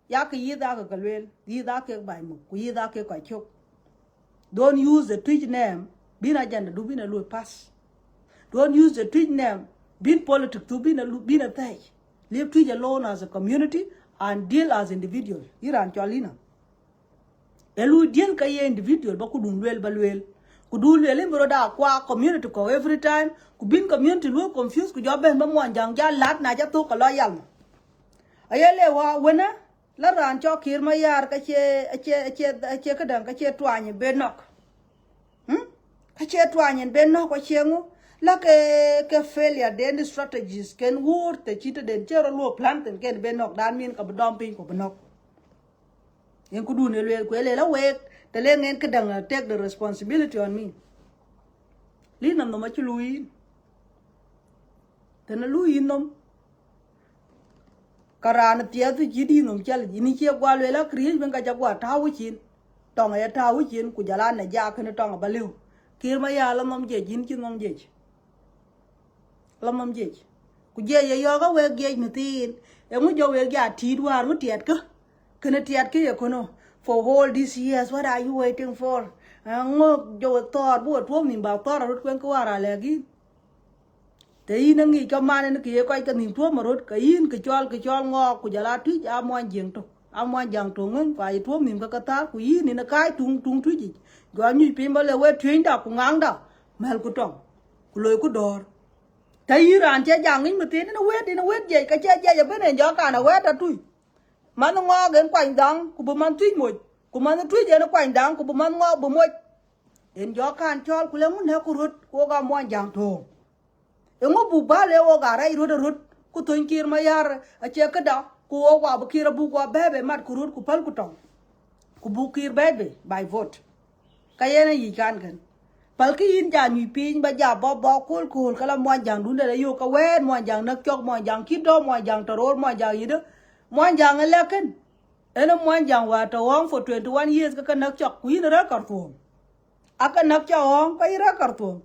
[SPEAKER 1] yak yida ka galwel yida ke bai mu ku yida ke kwa chok. Don't use the Twitch name bin agenda do bin a lu pass. Don't use the Twitch name bin politics to bin a thai. Leave Twitch alone as a community and deal as individual. Iran cholina elu deal ka ye individual ba ku dun wel balwel ku dun wel broda kwa community ko every time ku bin community lu confuse ku joben ba mo jang ja lat na ja to ka lo yal ayele wa wena la ran cho kir ma yar ka che ka dang ka che twany be nok ka che twany be nok ko chengu la ke failure den strategies ken word te chita den chero lo plan ten ken be nok dan min ka dom pin ko be nok en ku du ne le ko le la we te le ngen ka dang take the responsibility on me li nam no ma chi lui te na lui nom karana tia tu jidi nom chal ini che gwa le la kriye ben ka jagwa tawu chin tong ya tawu chin ku jala na ja kan tong baliu kir ma ya la nom je jin chin nom je la nom je ku je ye yo ga we ge mitin e mu jo we ga ti dwar mu tiet ka kana tiet ke ye kono for all these years what are you waiting for ngo jo tor bu tuom nim ba tor rut kwen ko ara le gi te yin ngi cho man ne ki ko ka nim tuom rut ka yin ke chol ngo ku jala tu a mo jing to a mo jang to ngun fa i tuom nim ka ta ku yin ni na kai tung tu ji go nyu pin ba le we twin da ku ngang da mel ku tong ku loy ku dor te iran che jang ni mitin na we je ka che be ne jo ka na we ta tu man ngo gen kwang dang ku bu man tu mo ku man tu je na kwang dang ku bu man ngo bu mo en jo kan chol ku le mun ne ku rut ko ga mo jang to ngo bu ba le o ga rai rut ku ton kir ma yar a che ka da ku o wa bu kir bu ko bebe mat ku rut ku pal ku tong ku bu kir bebe by vote ka yene yi kan pal ki yin ja nyu pin ba ja bo kul kala mo jang dun de yo ka wen mo jang nak chok mo jang ki do mo jang to ro mo jang yi de mo jang le ken eno mo jang wa to won for 21 years ka nak chok ku yin ra kar tu aka nak chok ka ira kar tu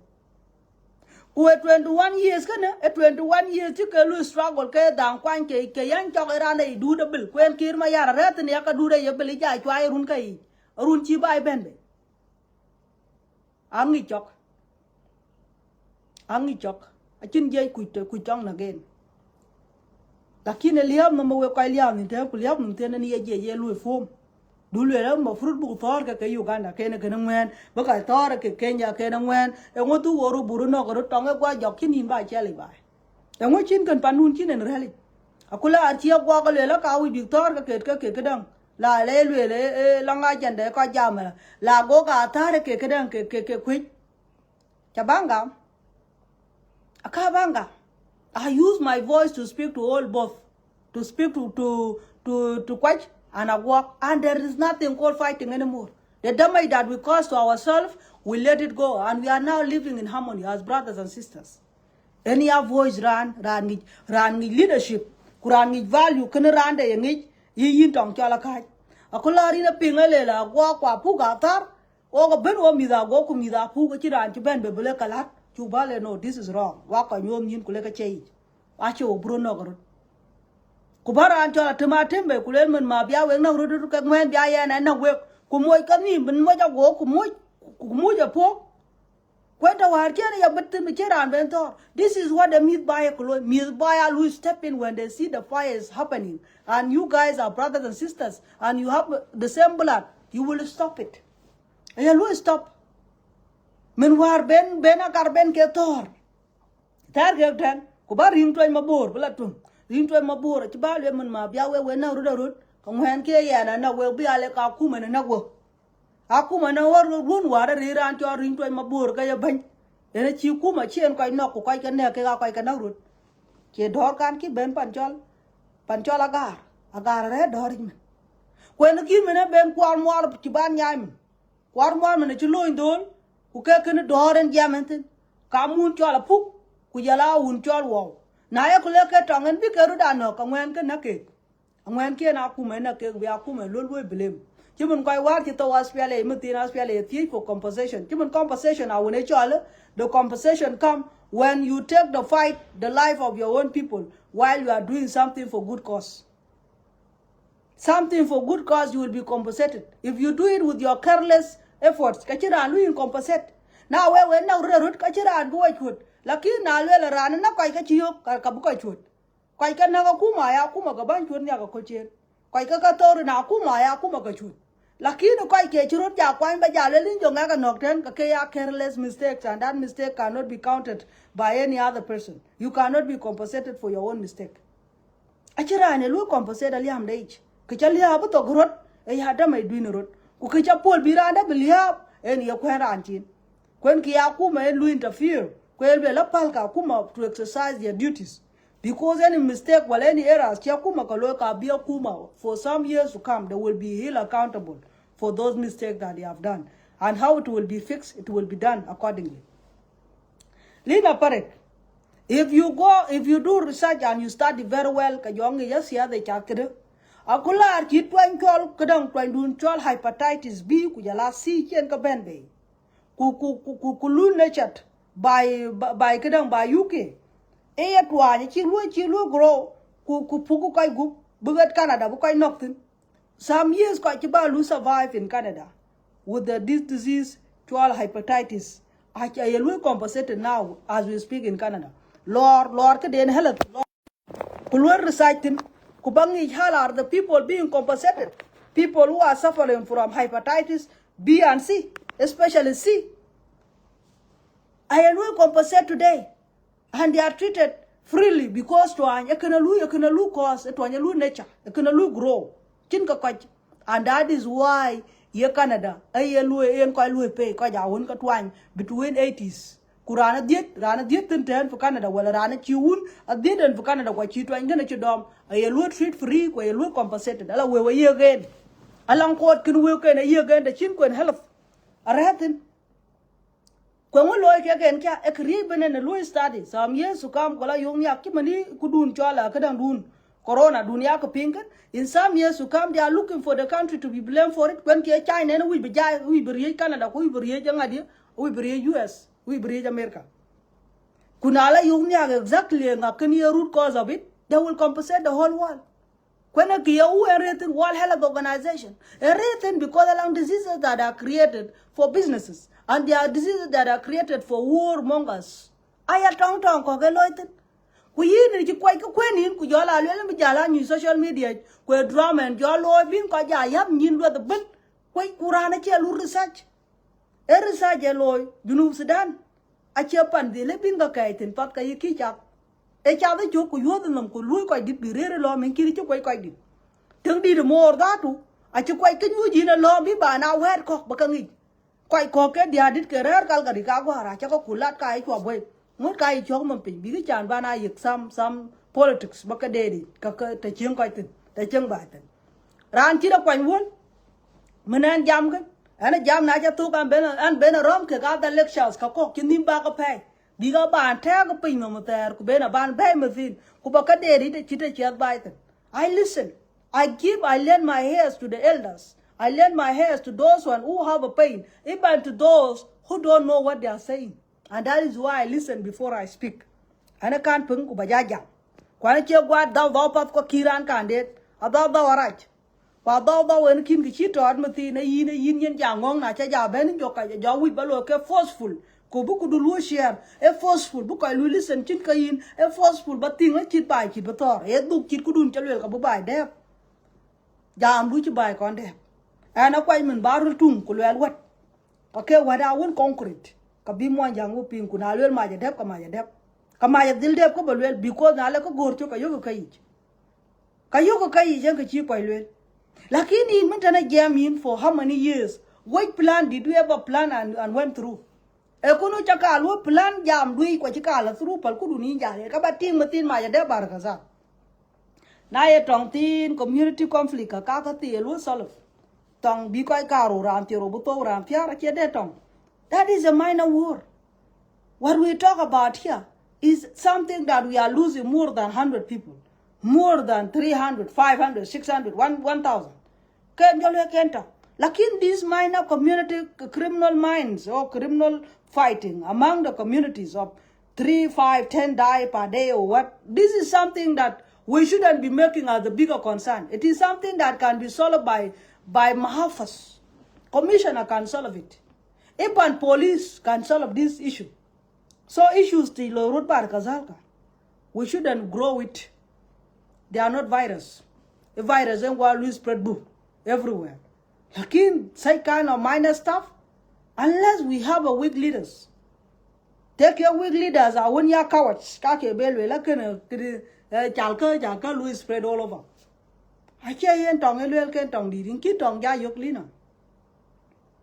[SPEAKER 1] ku 21 years kana 21 years ti ke lu struggle ke dang kwan ke yan chok era nei du de bil kwen kir ma yara ret ne ka du de ye bil ja chwa run kai run chi bai ben be am ngi chok Angi chok. Achin jay kuchong again. Lakini liam no we kwa liam ni te liam no te ni ye lu form. Dulu era ma fruit bu thor ke Uganda ke ne ngwen ba ka thor ke Kenya ke ngwen e ngotu woru buru no ko tonge kwa jok kin ba chele ba. E ngo chin kan panun chin en rally. Akula archia kwa ko le la ka wi Victor ke dang. La le la nga jande ko jamala. La go ka thar ke dang ke kwit. Chabanga. Akabanga. I use my voice to speak to all both, to speak to Quach and Akuach, and there is nothing called fighting anymore. The damage that we caused to ourselves, we let it go, and we are now living in harmony as brothers and sisters. Any voice ran leadership, kuran value, can ran the yangi, yin tong chalakai. Akulari na pingalela, Akuach wa pugatar, or ben o mida go kumida pugachiran to ben bebele kalat. Chubale no, this is wrong. Waka nyom yin kuleka change. Acho Bruno garut. Kubara anchola tematembe kulemen mabia we na rudu ka ngwen bia ya na we kumoy kani bin moja go kumoy po. Kwenta war kene ya betim chera bentor. This is what the myth by will step in when they see the fire is happening. And you guys are brothers and sisters and you have the same blood. You will stop it. And you will stop. Men war ben akar ben ke tor tar ke tan ko bar ring toy mabor balatum ring toy mabor ti ba le men ma bia we na rud ko hen ke ya na we bi ale ka ku men na go akuma na war run war ri ran to ring toy mabor ka ya ban ene chi ku ma chen ko no ko ka ne ke ka ka na rud ke dor kan ki ben panchol agar re dor men ko en ki men ben kwar mwar ti ban nyai men kwar mwar men ti lo indol Uke kene doren jamenten kamun chola puk kujala un chol wo na ya kule ke tongen bi keru dano ka ngwen ke nake ngwen ke na ku me nake bi akume lolwe blem chimun kwai war ti to aspiale mutina aspiale ti for compensation chimun compensation a wone chol the compensation come when you take the fight the life of your own people while you are doing something for good cause you will be compensated if you do it with your careless efforts kachira lu in compensate na we na rut kachira go chut lakini na le ran na kai ka chiyo ka bu ka chut kai ka na kuma ya kuma ga ban chut nya ka kochen kai ka tor na kuma ya kuma ka chut lakini kai ke churut ja kwan ba ja le lin jo nga ka nokten ka ke ya careless mistakes and that mistake cannot be counted by any other person you cannot be compensated for your own mistake achira ne lu compensate ali am dai ke chali ha bu to grot e ya da mai duin rot Ukicha Paul Biranda Biliab and Yakwantin. When Kiakuma and Lu interfere, Kwelbe La Palka Kuma to exercise their duties. Because any mistake while any errors, Kiakuma Kaloka Biakuma, for some years to come, they will be held accountable for those mistakes that they have done. And how it will be fixed, it will be done accordingly. Lina Parek, if you do research and you study very well, Kayongi, yes, here they chakre. Akular ki twain chol kadang twain dun chol hepatitis B kujala C chen ka ben be ku lu nechat by kadang by UK e ya twa chi lu grow ku puku kai gu bugat Canada bu kai noktin some years ko chi ba lu survive in Canada with this disease chol hepatitis I will compensated now as we speak in Canada lord ka den health kulwer researching Kubangi Hala are the people being compensated. People who are suffering from hepatitis B and C, especially C. I will compensate today. And they are treated freely because to an ekanalu cause, to an nature, ekanalu grow. And that is why Canada, pay between 80s. Kurana diet ten for Canada, well rana chiun, a didn't for Canada, what you trying to dom, a lu treat free, where you look compensated. Allow we were here again. Along court can work in a year again, the chinko and health. A ratin. When we look again, a Caribbean and a Louis study, some years to come, Kola Yonya, Kimani, Kudun Chola, Kadandun, Corona, Dunyaka Pinker. In some years to come, they are looking for the country to be blamed for it. When China and we be Canada, we be US. We bridge America. Kunala Yumia exactly a root cause of it, they will compensate the whole world. When a Kia written World Health Organization, written because along diseases that are created for businesses, and there are diseases that are created for warmongers, aya tong tong ko ke loitin ku yin ni ji kwai ko kwenin ku jola le mi jala ni social media ku drama en jo lo bin ko ja yap nyin do the ben kwai kurana che lu research e research e loy Junub Sudan a che pan de le bin ga kai tin pat ka yiki chap e cha de jo ku yo de nam ku lu ko dit bi re lo men kiri che kwai kwai dit từng đi được mua đó tu à chứ quay cái như gì nó lo biết bà nào hết có bà cần quay có cái dia đít cái rác cal cái cá qua ra cho có củ lát cái chua bơi muốn cái cho mình bị cái chán ba này giật some politics bà cái đề đi cái tài chiến quay tin tài chiến bài tin ran chỉ là quay muốn mình ăn jam cái anh jam này cho tôi anh bên rom cái cái lectures cái có cái nim ba cái pay đi cái bàn theo cái pin mà một tờ cái bên bàn pay mà tin cái bà cái đề đi chỉ để chơi bài tin I listen. I lend my ears to the elders. I lend my ears to those who have a pain, even to those who don't know what they are saying. And that is why I listen before I speak. And I can't pung kubajaja. Kwana che gwa daw pat ko kiran kandet. Daw arach. Pa daw en kin ki chito admati na yin yen jangong na cha ja ben jo ka ja wi balo ke forceful. Ko bu ku du share e forceful bu ka lu listen chin ka yin e forceful ba ting a chit bai chit ba tor e du chit ku dun chalwel ka bu bai de jam lu ci bay kon de ana koy min barul tum ku lel wat okay wada won concrete ka bi mo jangu pin ku na lel ma ja def ka ma ja def ka ma ja dil def ko ba lel because na le ko gor to ka yogo kai je ka ci koy lel lakini min tana jam in for how many years what plan did you ever plan and went through e ko no chaka lu plan jam dui ko ci kala through pal ku duni jale ka ba ting matin ma ja def bar ka sa na ye tong tin community conflict ka ti lu solve tong bi ko ka ro ran ti ro bu to ran pya ra che de tong that is a minor war. What we talk about here is something that we are losing more than 100 people, more than 300, 500, 600, 1,000 ken jole ken ta lakin these minor community criminal minds or criminal fighting among the communities of 3, 5, 10 die per day or what, this is something that we shouldn't be making as a bigger concern. It is something that can be solved by Mahafas. Commissioner can solve it. Even police can solve this issue. So issues still root bar kazalka. We shouldn't grow it. They are not virus. A virus and will spread book everywhere. Lakin such kind of minor stuff, unless we have a weak leaders. Take your weak leaders are when you're cowards. Kake belwe lakin chalka Louis spread all over. I yen tong elwel ken tong di rin ki tong ja yok lina.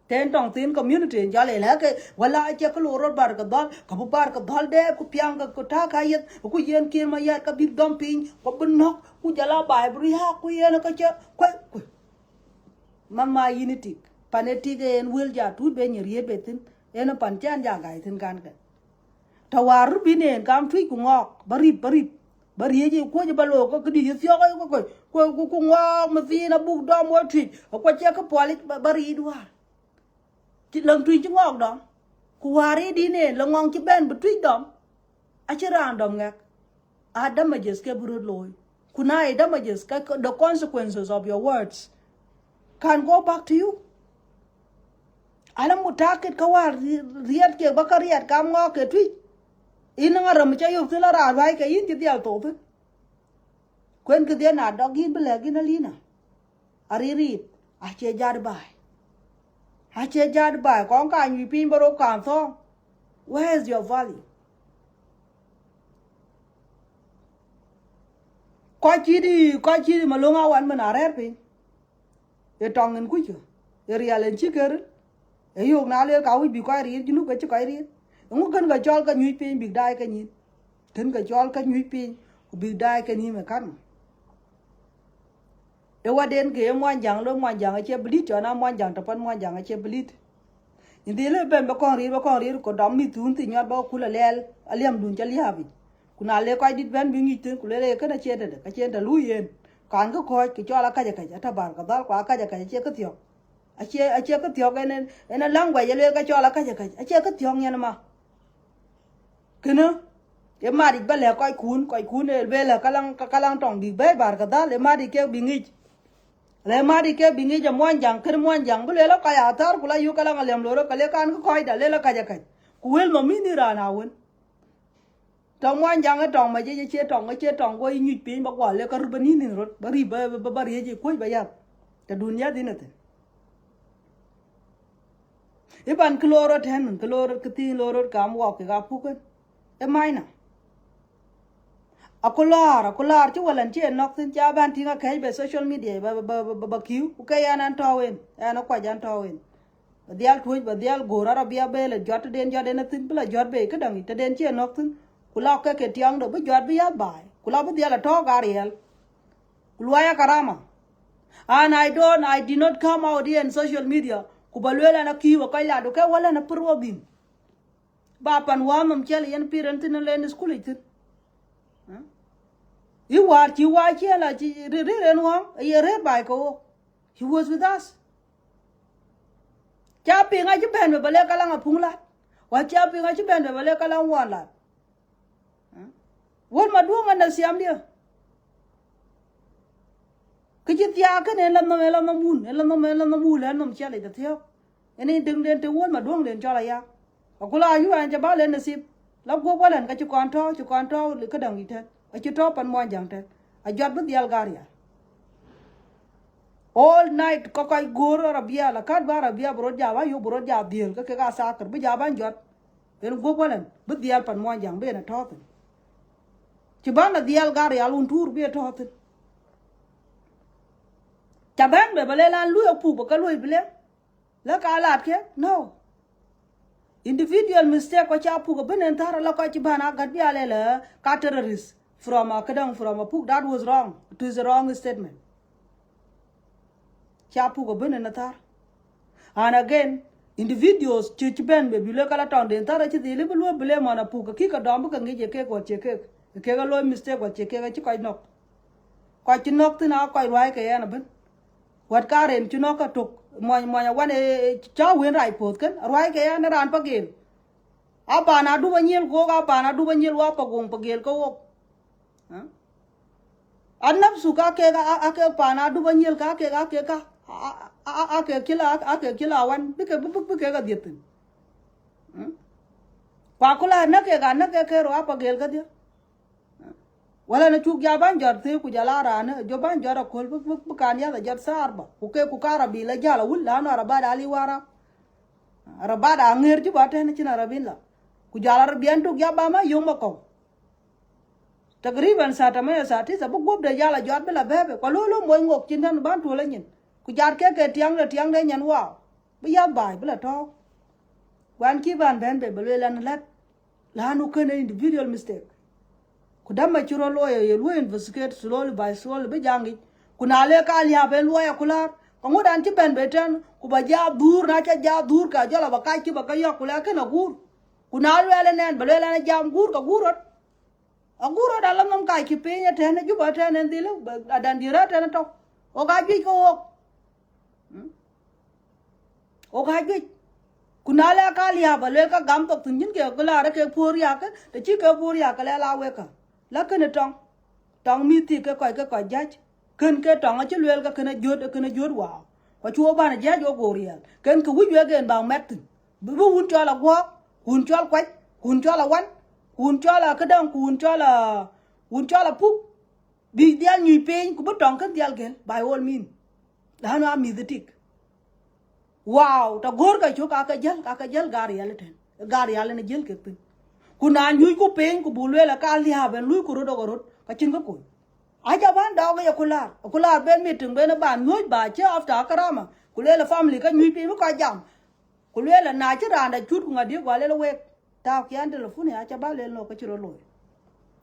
[SPEAKER 1] Ten tong tin community en jale la ke wala che ko rod bar ka dal ka bu bar ka dal de ku pyang ka ko ta ka yet ku yen kin ma yat ka big dumping ko bin nok ku jala bai bri ha ku yen ka che ko mama unity panetic en wil ja tu be nyir ye betin en pan chan ja gai tin kan ka tawar bi ne kam thui ku ngok bari je ko je balo ko di yo ko ngok ma fi na bu dom wo thui ko che ka poli bari dua chỉ lần truy chúng ngọc đó, kuari đi nè, lần ngon chỉ bên bật truy đó, à chỉ ra đom ngạc, à damages cái bự lôi, kunai damages cái the consequences of your words can go back to you. Alam mutakit kawar riat ke bakar riat kam ngok ke truy, ina ngaram chay yuk tila ra vai ke in chỉ dial tổ thế, quen cái dia nạt đó gin bela gin alina, aririt, à chỉ jar bài. Hache jad by konka nyi pin baro kan thong. Where is your value? Kwa chidi malunga wan manarer pin. E tongen kucho. E rialen chiker. E yok na le ka wi bi kwa ri jinu ka chkai ri. Ngu kan ga chol ka nyi pin big dai ka nyi. Kan ga chol ka nyi pin big dai ka nyi me kan. E waden ke mo jang lo mo jang che blit cho na mo jang tapan mo jang che blit indi le ben ba kon ri ko dam mi tun ti nya ba kula lel aliam dun chali habi kuna le ko dit ben bi ngi tin kula le kana che de ka che da lu yen kan ko ke cho la ka ja ta bar ka dal ko ka ja che ka tyo a che ka tyo ke ne lang wa ye le ka cho la ka ja a che ka tyo nya ma kena e ma di ba le ko kun e be le ka lang tong di be bar ka dal le ma di ke bi ngi le mari ke bingi ja monjang ker monjang bule lo kaya tar kula yu kala ngalem loro kale kan ko koida le la kaja kai kuel no mini rana won trong ngoan giang cái trong mà chế trong quay như pin bác quả lê cái rùa ní rồi bà rì gì quay bây giờ cái dunia đi nữa iban chloro ten chloro kiti loro kam wa ke ga puken e maina akular chu walan che nok tin cha ban tinga kai be social media ba kiu ku kai anan tawen ana kwa jan tawen dial thuj ba dial gora rabia be le jot den tin bla jot be ka dang te den che nok tin kula ke tiang do ba jot bi ya bai kula ba dial to gariel kulwaya karama and I did not come out here in social media kubalwela na kiwa kai la do ka wala na probim ba pan wa mam chele yen parent na len school it you war chi wa chela chi re no ye re bai ko he was with us cha pinga chi ben be bale kala nga pungla wa cha pinga chi ben be bale kala wan la won ma duanga na siam dia cái chiếc tia cái này làm nó mun lên nó chia lại được theo nên đừng đến từ uốn mà đuông đến cho lại ya và cô la yêu anh cho bác lên là xịp lắm cô qua lần cái chú con trâu cái đồng gì thế cái chú trâu pan mua chẳng thế à giọt bớt dial garia all night có cái goro rabia là cắt ba rabia bro java yo bro java dial cái gà sa cờ bây giờ ban giọt đến cô qua lần bớt dial pan mua chẳng bên là thọ thôi chỉ bán là dial garia luôn tour bên thọ thôi chả bán be bale lan lu pu ba ka lu bile la ka lat ke no individual mistake ko cha pu ko benen tar la ko ci bana gat bi ale la ka terrorist from a kadang from a pu that was wrong, it is a wrong statement cha pu ko benen tar and again individuals ci ben be bile kala ton den tar ci dile lu bile mana pu ko ki ka dom ko ngi je ke ko che ke ga lo mistake ko che ke ga ci ko ci nok tina ko wai ke ya na ben wat karen chuno ka tuk moya wane cha wen rai pot kan roi ke na ran pagel apa na du banyel go apa na du banyel wa pagong pagel ko annab suka ke ga ake pa na du banyel ka ke ka ake kila wan bike ga diet pa kula na ke ro pagel ga dia wala na chuk ya ban jar the ku jala rana jo ban jara khol bu kan ya jar sar ba ku ke ku kara bi la jala wulla na raba da ali wara raba da ngir ju ba ta na china rabin la ku jala bian tu ya ba ma yong ma ko takriban sa ta me sa ti sa bu gob da jala jot be la be ko lo moy ngok chin dan ban tu la nyin ku jar ke tiang de nyan wa bu ya bai bu la to wan ki ban ben be be lan la nu ke individual mistake kudama churo lawyer ye lu investigate slowly by slowly be jangi kuna le ka liya be lawyer kula ko ngodan ti ben beten ku ba ja dur na cha ja dur ka jala ba ka ki ba ka ya kula ke na gur kuna le nen be le na jam gur ka gurot a gurot alam nam ka ki pe nya tene ju ba tene ndile adan dira tene to o ga ji ko o ga ji kuna le ka liya ba le ka gam to tunjin ke kula ra ke phur ya ke te chi ke phur ya ka le la we ka la kene tong mi ti ke ko jaj ken ke tong a chi lwel ka kene jod wa ko chuo ba na jaj o gorial ken ku wi gen ba met bu hun cho la gwa hun cho kwaj hun cho la wan hun cho la ka dang hun cho la pu bi dial nyi pen ku bu tong kan dial gen by all mean da na mi the tik wow ta gor ka chu ka jal garial ne jel ke pin kuna nyuy ko pen ko bulwe la ka li ha ben lui ko rodo gorot ka chin ko aja ban daw ga kular ben meeting ben ban nyuy ba che after karama kule la family ka nyuy pen ko jam kule la na che randa chut ko ngadi ko le we ta kyan telephone aja ba le no ka chiro lo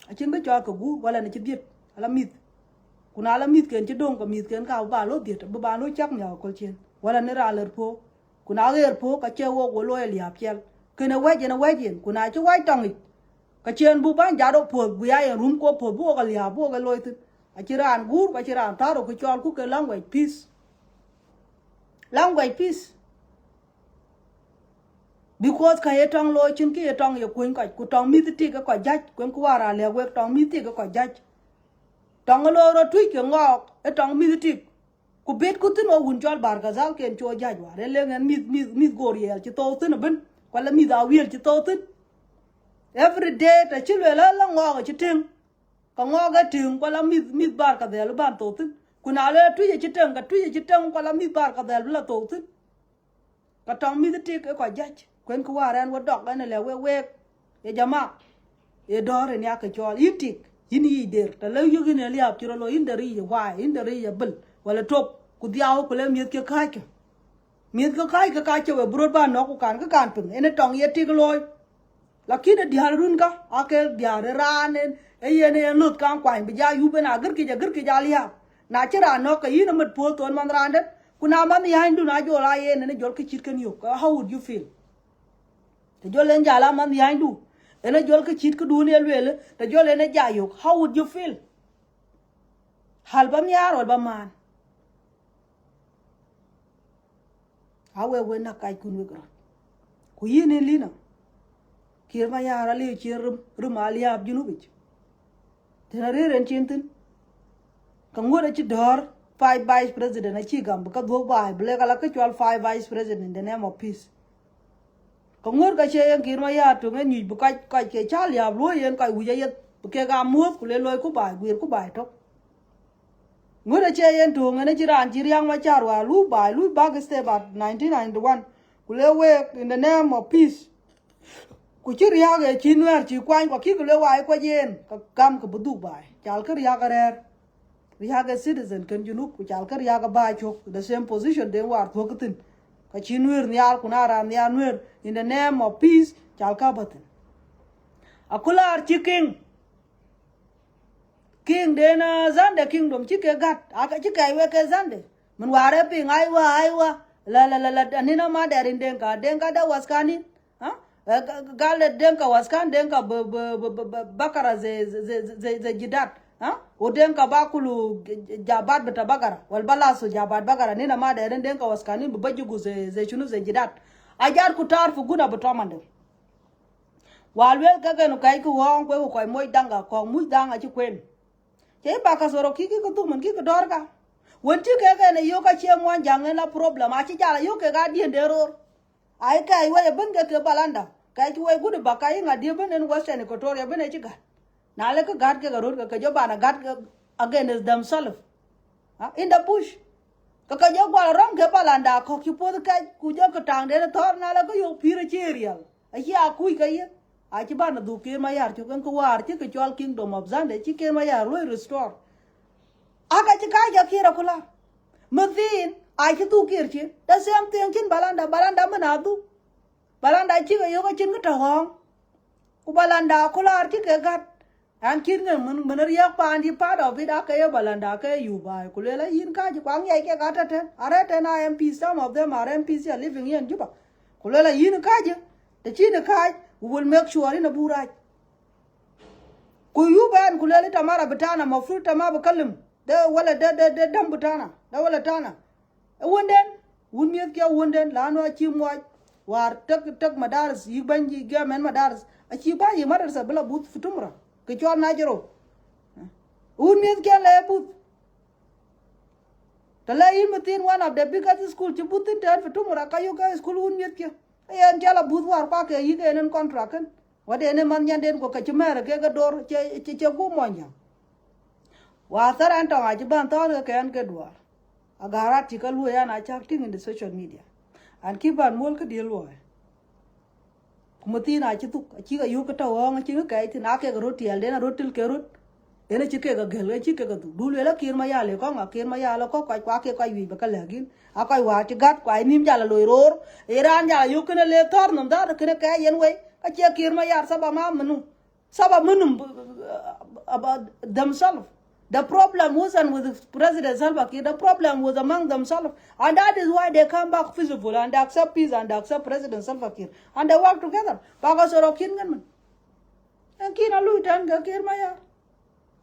[SPEAKER 1] a chin ko cho ko gu wala na chi diet ala mit kuna la mit ken chi dong ko mit ken ka ba lo diet ba lo chak nya ko chen wala ne ra ler po kuna ler po ka che wo ko lo li ha piel kena wajen kuna chu wai tong ka chen bu ban ja do po bu ya rum ko po bu ga ya bu ga loy tu a chiran gur ka chiran taro ku chol ku ke language peace because ka etong loy chin ki etong ye kuin ka ku tong mi ti ka ko jaj kun ku wara le we tong mi ti ka ko jaj tong lo ro tu ke ngok etong mi ti ku bet ku tin o un chol bar ga zal ken cho jaj wa le ngen mi goriel chi to tin ben wala mi da wiel chi to tin every day ta chilwe la ngo ga chiting ka ngo ga ting ko la mit bar ka del ban to tin kuna le tuye chiteng ka tuye chiteng ko la mit bar ka del la to tin ka tong mi ti ko jach kwen ko waren wo dok ne le we e jama e dore nya ka chol yitik yini der ta le yugi ne liap chiro lo indari ye wa indari ye bel wala top ku diaw ko le miet ke ka ke miet ko kai ka che we bro ba no ku kan ka kan pung ene tong ye tik loy lakini diar run ka ake diar ranen e ye ne lut kan kwai bi ja yu bena gir ki ja liap na chira no ka yin mat po ton man rande kuna man ya hindu na jo la ye ne jol ke chit ken yo how would you feel te jol en jala man ya hindu ene jol ke chit ku dun el wele te jol ene ja yo how would you feel hal bam yar wal bam man awe we na kai kun we gro ku yin en lina kir ma yara le chirum rum aliab junu bich te na re ren chintin ka ngore chi dor 5 vice president a chi gam ka do bai ble kala ka chwal 5 vice president in the name of peace ka ngor ka che en kir ma ya to ngen ni bu ka che cha liab lo yen ka wu ye ke ga muot ku le loy ku bai gwir ku bai to ngore che yen to ngen chi ran chi riang ma char wa lu bai lu ba ke step at 1991 ku le we in the name of peace ku chi ria ge chi nwer chi kwan ko ki ku le wa ko yen ka gam ka bu du bai chal ka ria ga rer we have a citizen can you know which alkar yaga ba chok the same position they were thokutin ka chinwer nyal kunara nyanwer in the name of peace chalka batin akular chiking king dena zande kingdom chike gat aka chike we ke zande mun ware ping aiwa la anina ma darin denka da waskani ha gale denka waskan denka bakara ze jidat ha odenka bakulu jabat beta bagara wal balaso jabat bagara nina ma da denka waskani bajugu ze chunu ze jidat ajar kutar fu guna betomande walwel kaga no kai ku won ko moy danga ko muy danga ci kwen ke ba ka soro kiki ko tuman kiki dorga wonti ke ne yo ka che mo jangen la problem a ci jala yo ke ga di deror ai kai we ben ke balanda kai ci we gudu ba kai nga di ben en western equatoria ben e ci ga na le ka gat ke garor ka jo bana gat against themselves in the bush ka jo gwa rom ke balanda ko ki pod ka ku jo ka tang de thor na le ko yo pire cherial a ya ku ka ye a ci bana du ke ma yar ci kan ko war ci ke chol kingdom of zande ci ke ma yar lo restore aga ci ka ja kira kula mudin a ci tu kir ci da same thing kin balanda mana du balanda ci ga yo ka cin ka ta hong ku balanda kula ci ke gat an kin ngan mun riya pa andi part of it aka ye balanda ka you ba ku le la yin ka ji kwang ye ke gata ten are ten MP some of them are MPs are living here in Juba ku le la yin ka ji te chi de ka we will make sure in a burai ku yu ban ku le tamara bitana mafruta tama bakalim da wala da dam bitana da wala tana wonden wun miet ke wonden la no chi mo war tak madaris yi banji gamen madaris a chi ba yi madarsa bla but futumra ke chon na jero un miet ke le but tala yi mutin one of the biggest school chi butin ter futumra kayo ka school un miet ke en jala but war pa ke yi ke en contract kan wade ne man nyanden ko ka chimere ke ga dor che go monja wa taran to a ji ban to ke en ke dwar agara tikal wo ya na chatting in the social media and keep on mol ke deal wo mutina ci tuk ci ga yu ka taw ci ga kay ti na ke roti al dena rotil ke rot ene ci ke ga gel ci ke ga du dul la kir ma yale ko nga kir ma yale ko kwa ke wi ba ka lagin akoy wa ci gat kwa nim jala loy ror iran jala yu kene le tor num da kene kay yen we ka ci kir ma yar saba ma menu saba menum about themselves. The problem wasn't with President Salva Kiir. The problem was among themselves. And that is why they come back peaceful and they accept peace and they accept President Salva Kiir. And they work together. Baga soro kin ganman. En kina lui tan ga Kiir Mayar.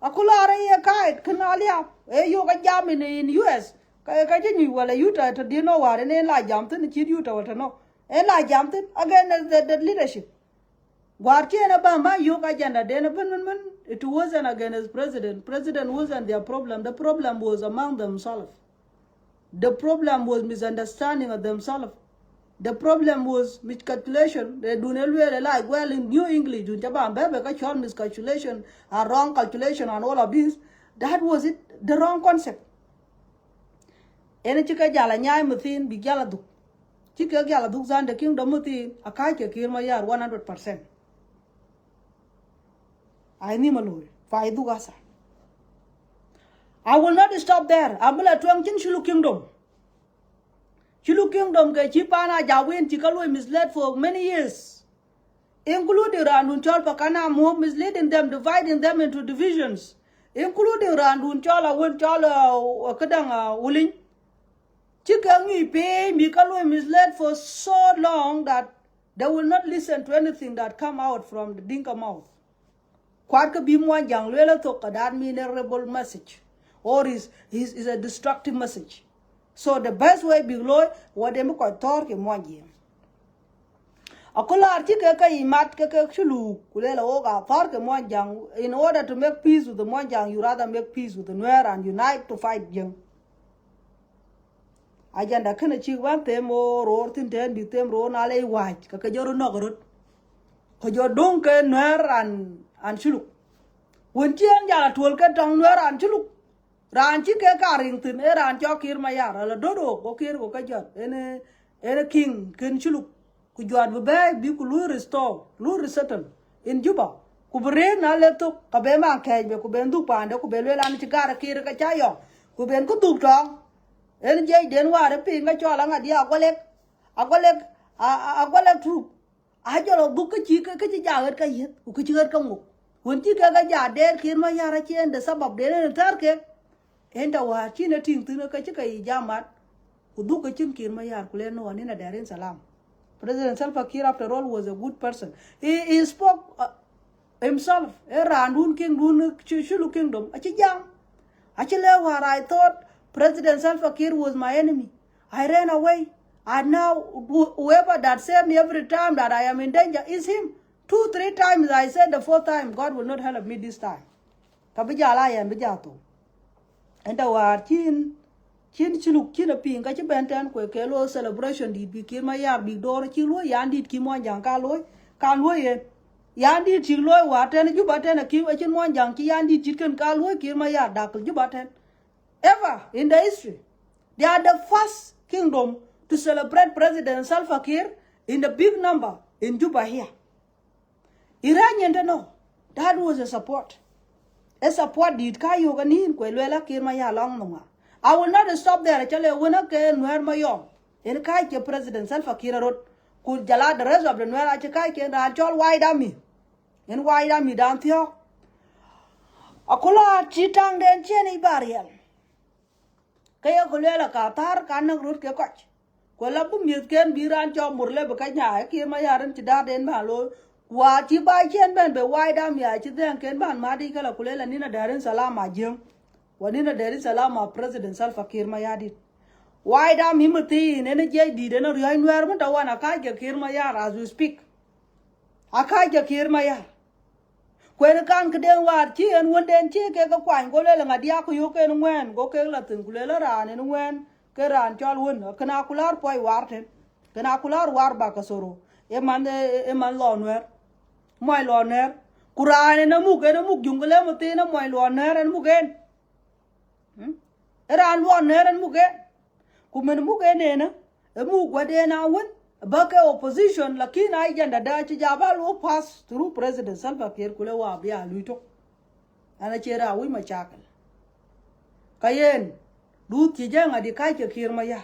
[SPEAKER 1] Akula are ye kait kina alia. E yo ka jam in US. Ka jini wala yuta to dino war en la jam tin chid yuta wata no. En la jam tin again the leadership. Warchi and Obama yoga agenda then it wasn't against president. President wasn't their problem. The problem was among themselves. The problem was misunderstanding of themselves. The problem was miscalculation. They do not really like, well, in New English, miscalculation and wrong calculation and all of this. That was it, the wrong concept. Ene chika jala nyai muthin bi jala duk. Chika jala duk zan the kingdom muthin akai ke kir mayar 100%. I ni maloi fa idu gasa. I will not stop there. Abula tuang chin Shulu kingdom. Shulu kingdom ke chipana jawin chikaloi misled for many years. Including Randun Chol Pakana Mo misleading them, dividing them into divisions. Including Randun Chola Wun Chola Kadang Wuling. Chikangi pay Mikalo misled for so long that they will not listen to anything that come out from the Dinka mouth. Quadka Bimwa Yang Lela Toka, that mean a rebel message. Or is a destructive message. So the best way below what they call talk in 1 year. Akola artika imat kaka chulu kulela oga talk in 1 young. In order to make peace with the Monjang, you rather make peace with the Nuer and unite to fight young. Agenda can achieve one them or tin ten be them ron ale white, Kakajoro Nogorot. Kajo Dunke, Nuer and Chulu. When Chianja to look at Nuer and Chulu. Ranchi ke Carrington, Ran Chokir Mayar, a dodo, Okir, Okajat, any king, Ken Chulu, could you advise Bikulu restore, Lu resettle in Juba? Kubere Naleto, Kabema Kaj, Kubendu Panda, Kubelu and Chigara Kirakachayo, Kuben Kutukong, and Jay Denwa, paying a cholang at the Agolek troop. I got a book of chica Kajaga Kayet, who could you come? When Chikaga dead, Kirmayarachi and the suburb there in Turkey. Enta wa china ting tuna ka chika jamat udu ka chin kir mayar kuleno anina darin salam. President Salva Kiir after all was a good person. He spoke himself. Randun king dun Shulu kingdom. Achi jam. Achi lewa I thought President Salva Kiir was my enemy. I ran away. And now whoever that saved me every time that I am in danger is him. 2-3 times I said the 4th time God will not help me this time. Kabijala and bijato. And our chin chiluk chin a pink, a benton, quekelo celebration did be kill my yard, big door, chilo, yandid kimon yang kaloy, kanwoy, yandid chilo, waten, you button, a kill, a chin one yankee, yandid chicken kaloy, kill my yard, dackle, you button. Ever in the history, they are the first kingdom to celebrate President Salva Kiir in the big number in Juba here. Iranian to know that was a support. A support did Kayo Ganin, Quelela Kirmaya long no. I will not stop there. Actually, when I can wear my young. In Kaike President Salva Kiir wrote, could jala the rest of the Nuera Chikaike and Rachel White Army. In White Army down here. Akola Chitang den Chenny Barial. Kaya Kulela Katar, Kanak Root Kakach. Kualapu Milken, Biran Chom Murle Bacana, Kirmayaran Chidad and Malo. What you buy can be wide army, I then can ban Madikala Kulela Nina Darin Salama Jim. What in a Darin Salama President Salva Kiir Mayadit. Wide army Mati in any jay did and a environment I want a Kaja Kirmayar as we speak. A Kaja Kirmayar. When a can cadem war chi and one then check a quine, go and a diaco you can win, go Latin Kulela and when Keran Chalwin, a canacular poi warten, canacular war bacasoro, a man lawnware. My loner, Kuran and a mug jungle, my loner and mugen. Around one and mugen. Kuman mugen, a mug what they now win. A bucket opposition, Lakin and the Dutch Jabal pass through President Salva Kiir Kulewa Bia Luto. And a chera we machakel. Kayen, do Kijang at the Kaja Kirmaya.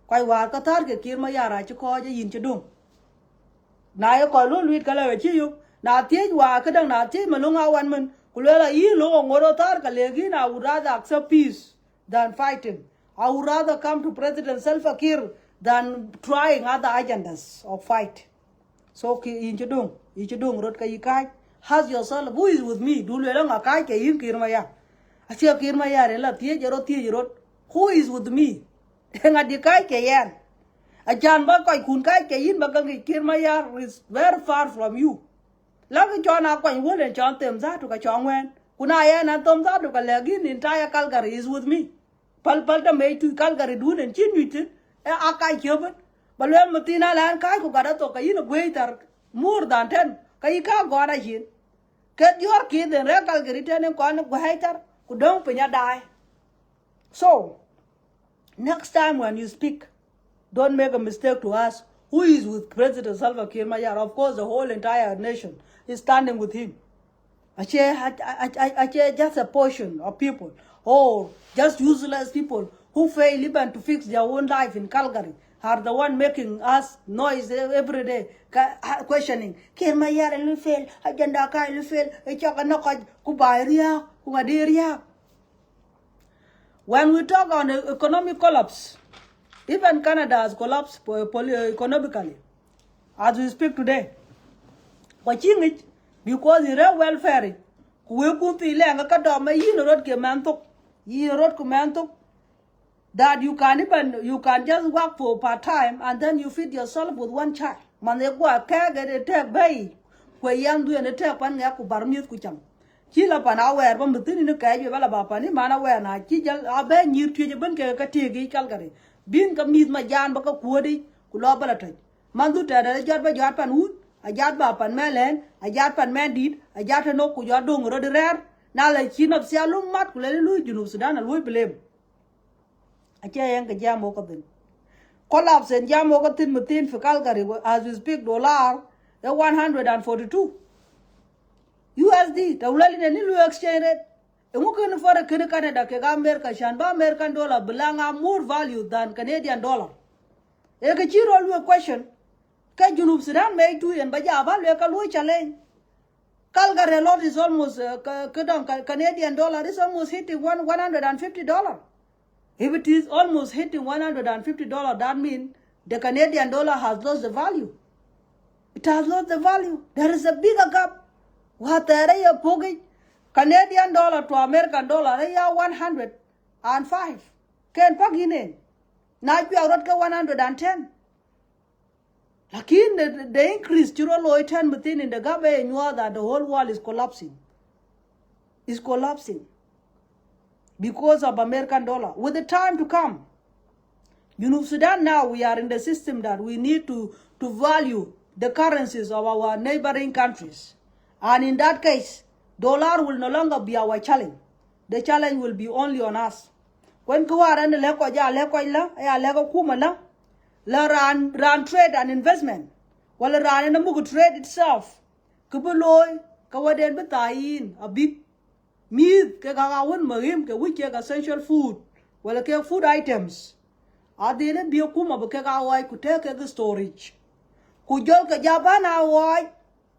[SPEAKER 1] Quite walk a target Kirmaya, I to call you in Chedum. Now I call Louis Calachi. Na tiej wa kadang na tiej malunga one man kulela yi lo ngorotar kalegi I would rather accept peace than fighting. I would rather come to President Salva Kiir than trying other agendas of fight. So in chudung rot kai has yourself who is with me do le nga kai ke yin kirmaya. Asia kirmaya la tiej rot who is with me. Nga di kai ke yan. Ajan ba kai kun kai ke yin ba gangi kirmaya is very far from you. Lagi John Akuach Woldit John Temza to Kachongwen. Kunaya and Tomza to Kalagin, entire Calgary is with me. Palpalta made to Calgary Dun and Chinuitin, Akai Cuban. Balwel Mutina land kai ku gadato kayin waiter more than 10. Kayika goda hin. Get your kid and regal return and con waiter who don't pin die. So next time when you speak, don't make a mistake to ask who is with President Salva Kiir Mayar. Of course, the whole entire nation is standing with him. Just a portion of people, or just useless people who fail even to fix their own life in Calgary, are the one making us noise every day, questioning. Kiir Mayar will fail, agenda ka will fail, when we talk on economic collapse, even Canada has collapsed economically, as we speak today. Watching it, because the real welfare, we could be lang a kadama, you road commando, that you can just work for part-time and then you feed yourself with one child. Man, they go a keg and a take bay, where young do and a take one yaku barmith kucham. Chila panawer, but within the cage, Valabapani, Manawer, Chijal, Abe, you to the bunker, Katigi, Calgary. Being a meet my jan baka kudi, Kulabalataj. Manduta, a jar by Japan wood, a jar by Pan Melan, a jar pan mandit, a jar no kuyadong road rare. Now like chin of Sialum mat, Kulelu, Junub Sudan, and we believe. A jayang a jam okatin. Collapse and jam okatin within for Calgary as we speak dollar, the 142. USD, the Ulali exchange rate. And we can afford a Canada, America, Shanba, American dollar belong more value than Canadian dollar. A Kachiro question. Kajunub Sudan made two and Bajaba, Lekalu challenge. Calgary lot is almost Canadian dollar is almost hitting $150. If it is almost hitting $150, that means the Canadian dollar has lost the value. It has lost the value. There is a bigger gap. What are pocket? Canadian dollar to American dollar, they are 105. Can pag in. Now we are at 110. Lakin the increase to 10 within in the government, you know that the whole world is collapsing. Is collapsing because of American dollar. With the time to come, Junub Sudan now we are in the system that we need to value the currencies of our neighboring countries. And in that case, dollar will no longer be our challenge. The challenge will be only on us. When Kuwaran the leko ja leko ila, ya leko kumala, la ran trade and investment. Wala ran in the mugu trade itself. Kubuloy, kawaden betayin, a big meat, kagawan marim, ke which essential food, wala ke food items. Are they be a kuma bakagawai could take a storage. Kujol kajabana wai,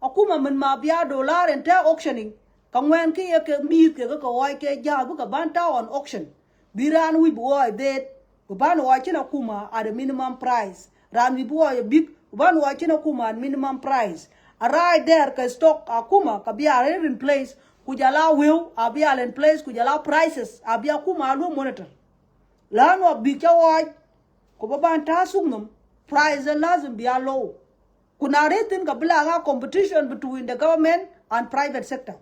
[SPEAKER 1] akuma man mabia dollar and tell auctioning. Kangwen ke meat ke kawai ke jabu ka banta on auction. Biran we boy dead. Kuban watching a kuma at a minimum price. Ran we boy a big one watching a kuma at minimum price. A right there can stock a kuma kabia in place. Kujala will abia in place kujala prices abia kuma alu monitor. Lano bika white. Kubaban tasumum price and lazim be low. Kunaritin kabila competition between the government and private sector.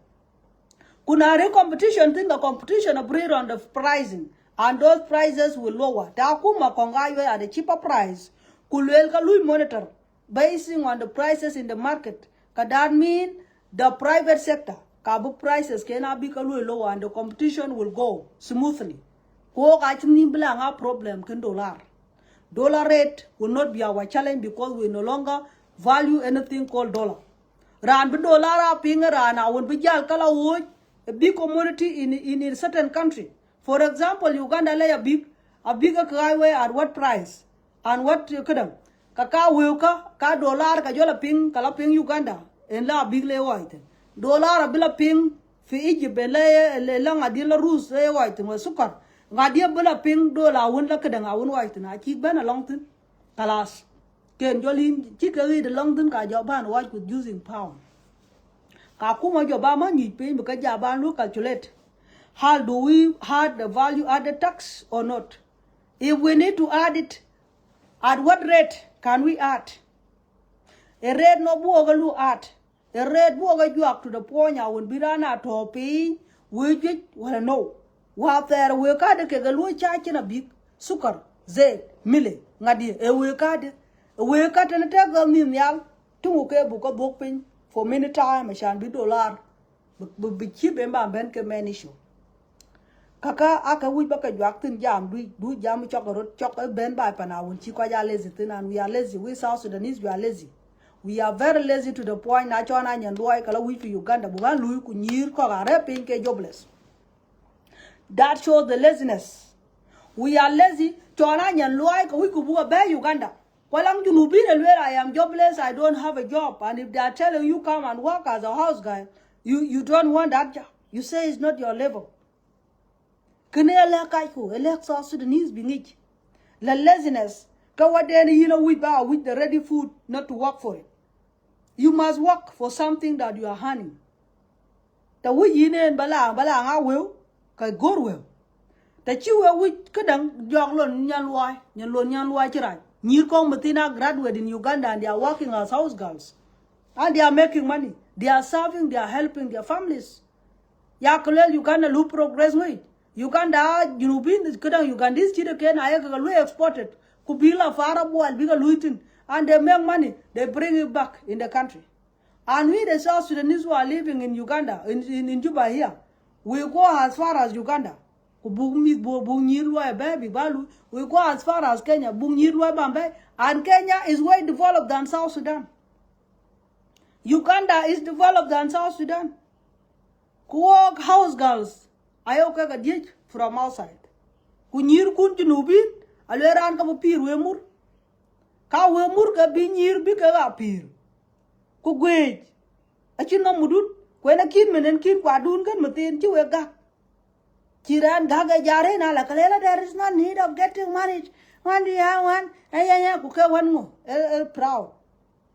[SPEAKER 1] Kunare competition think a competition abroad on the pricing and those prices will lower. Takuma kongayo at a cheaper price. Kulwelka lui monitor basing on the prices in the market. Can that mean the private sector kabu prices cannot be lower and the competition will go smoothly. Ko kachini bilanga problem kin dollar. Dollar rate will not be our challenge because we no longer value anything called dollar. Ran bi dollar pinga ran awon bijal kala wood. A big community in a certain country. For example, Uganda lay a bigger highway at what price? And what you could have. Kaka wilka, ka dollar, kajola ping, kalaping Uganda, and la big lay white. Dollar a bila ping, fi Egypt, and lay long a dealer roos lay white, and was sukkar. Gadia bila ping, dollar, won't look at a white, and I keep ben a long thing. Kalas. Ken Jolin, chickary the London kajoban white with using pound. Kakuma Jobama need pay because Jaban will calculate. How do we add the value added tax or not? If we need to add it, at what rate can we add? A rate no bogalu add. A rate boga you up to the point I will be run out of pay, which well no. What there will card a kegalu charge in a big sukkar, zed, mille, ngadi, a will card. we cut and take them in yal to okay book a book pin for many time I shan't be dollar but be cheap and ban man issue. Kaka aka we baka juactin jam do jam chocolate ben by pana when chikoya lazy thin and we are lazy. We South Sudanese we are lazy. We are very lazy to the point na chona and loy kala we for Uganda bugan lui kunyir kogare pink jobless. That shows the laziness. We are lazy chona and loy we could be Uganda. While I'm where I am jobless, I don't have a job. And if they are telling you come and work as a house guy, you don't want that job. You say it's not your level. Can you elect South Sudanese being the laziness? With the ready food not to work for it. You must work for something that you are earning. The way you need bala will, go well. That you will with Kadang Joglon Yanloi Chirai. Nirkong Matina graduate in Uganda and they are working as house girls. And they are making money. They are serving, they are helping their families. Yakulel Uganda look progress way. Uganda, you know, being this Ugandese chicken, I have exported. Kubila, Farabo, and bigger Luitin. And they make money. They bring it back in the country. And we, the South Sudanese who are living in Uganda, in Juba here, we go as far as Uganda. We go as far as Kenya. And Kenya is way developed than South Sudan. Uganda is developed than South Sudan. Kuok house girls. Ayoka ga diet from outside. Kunyir kun junubin. Aleran ka pir wemur. Ka wemur ka binyir bi ka pir. Ku gwej. Achin no mudut. Kwena kin menen kin kwadun kan matin chi wega. Chiran gaga jare na la kalela there is no need of getting married. One day one. Aya kuke one mo. Proud.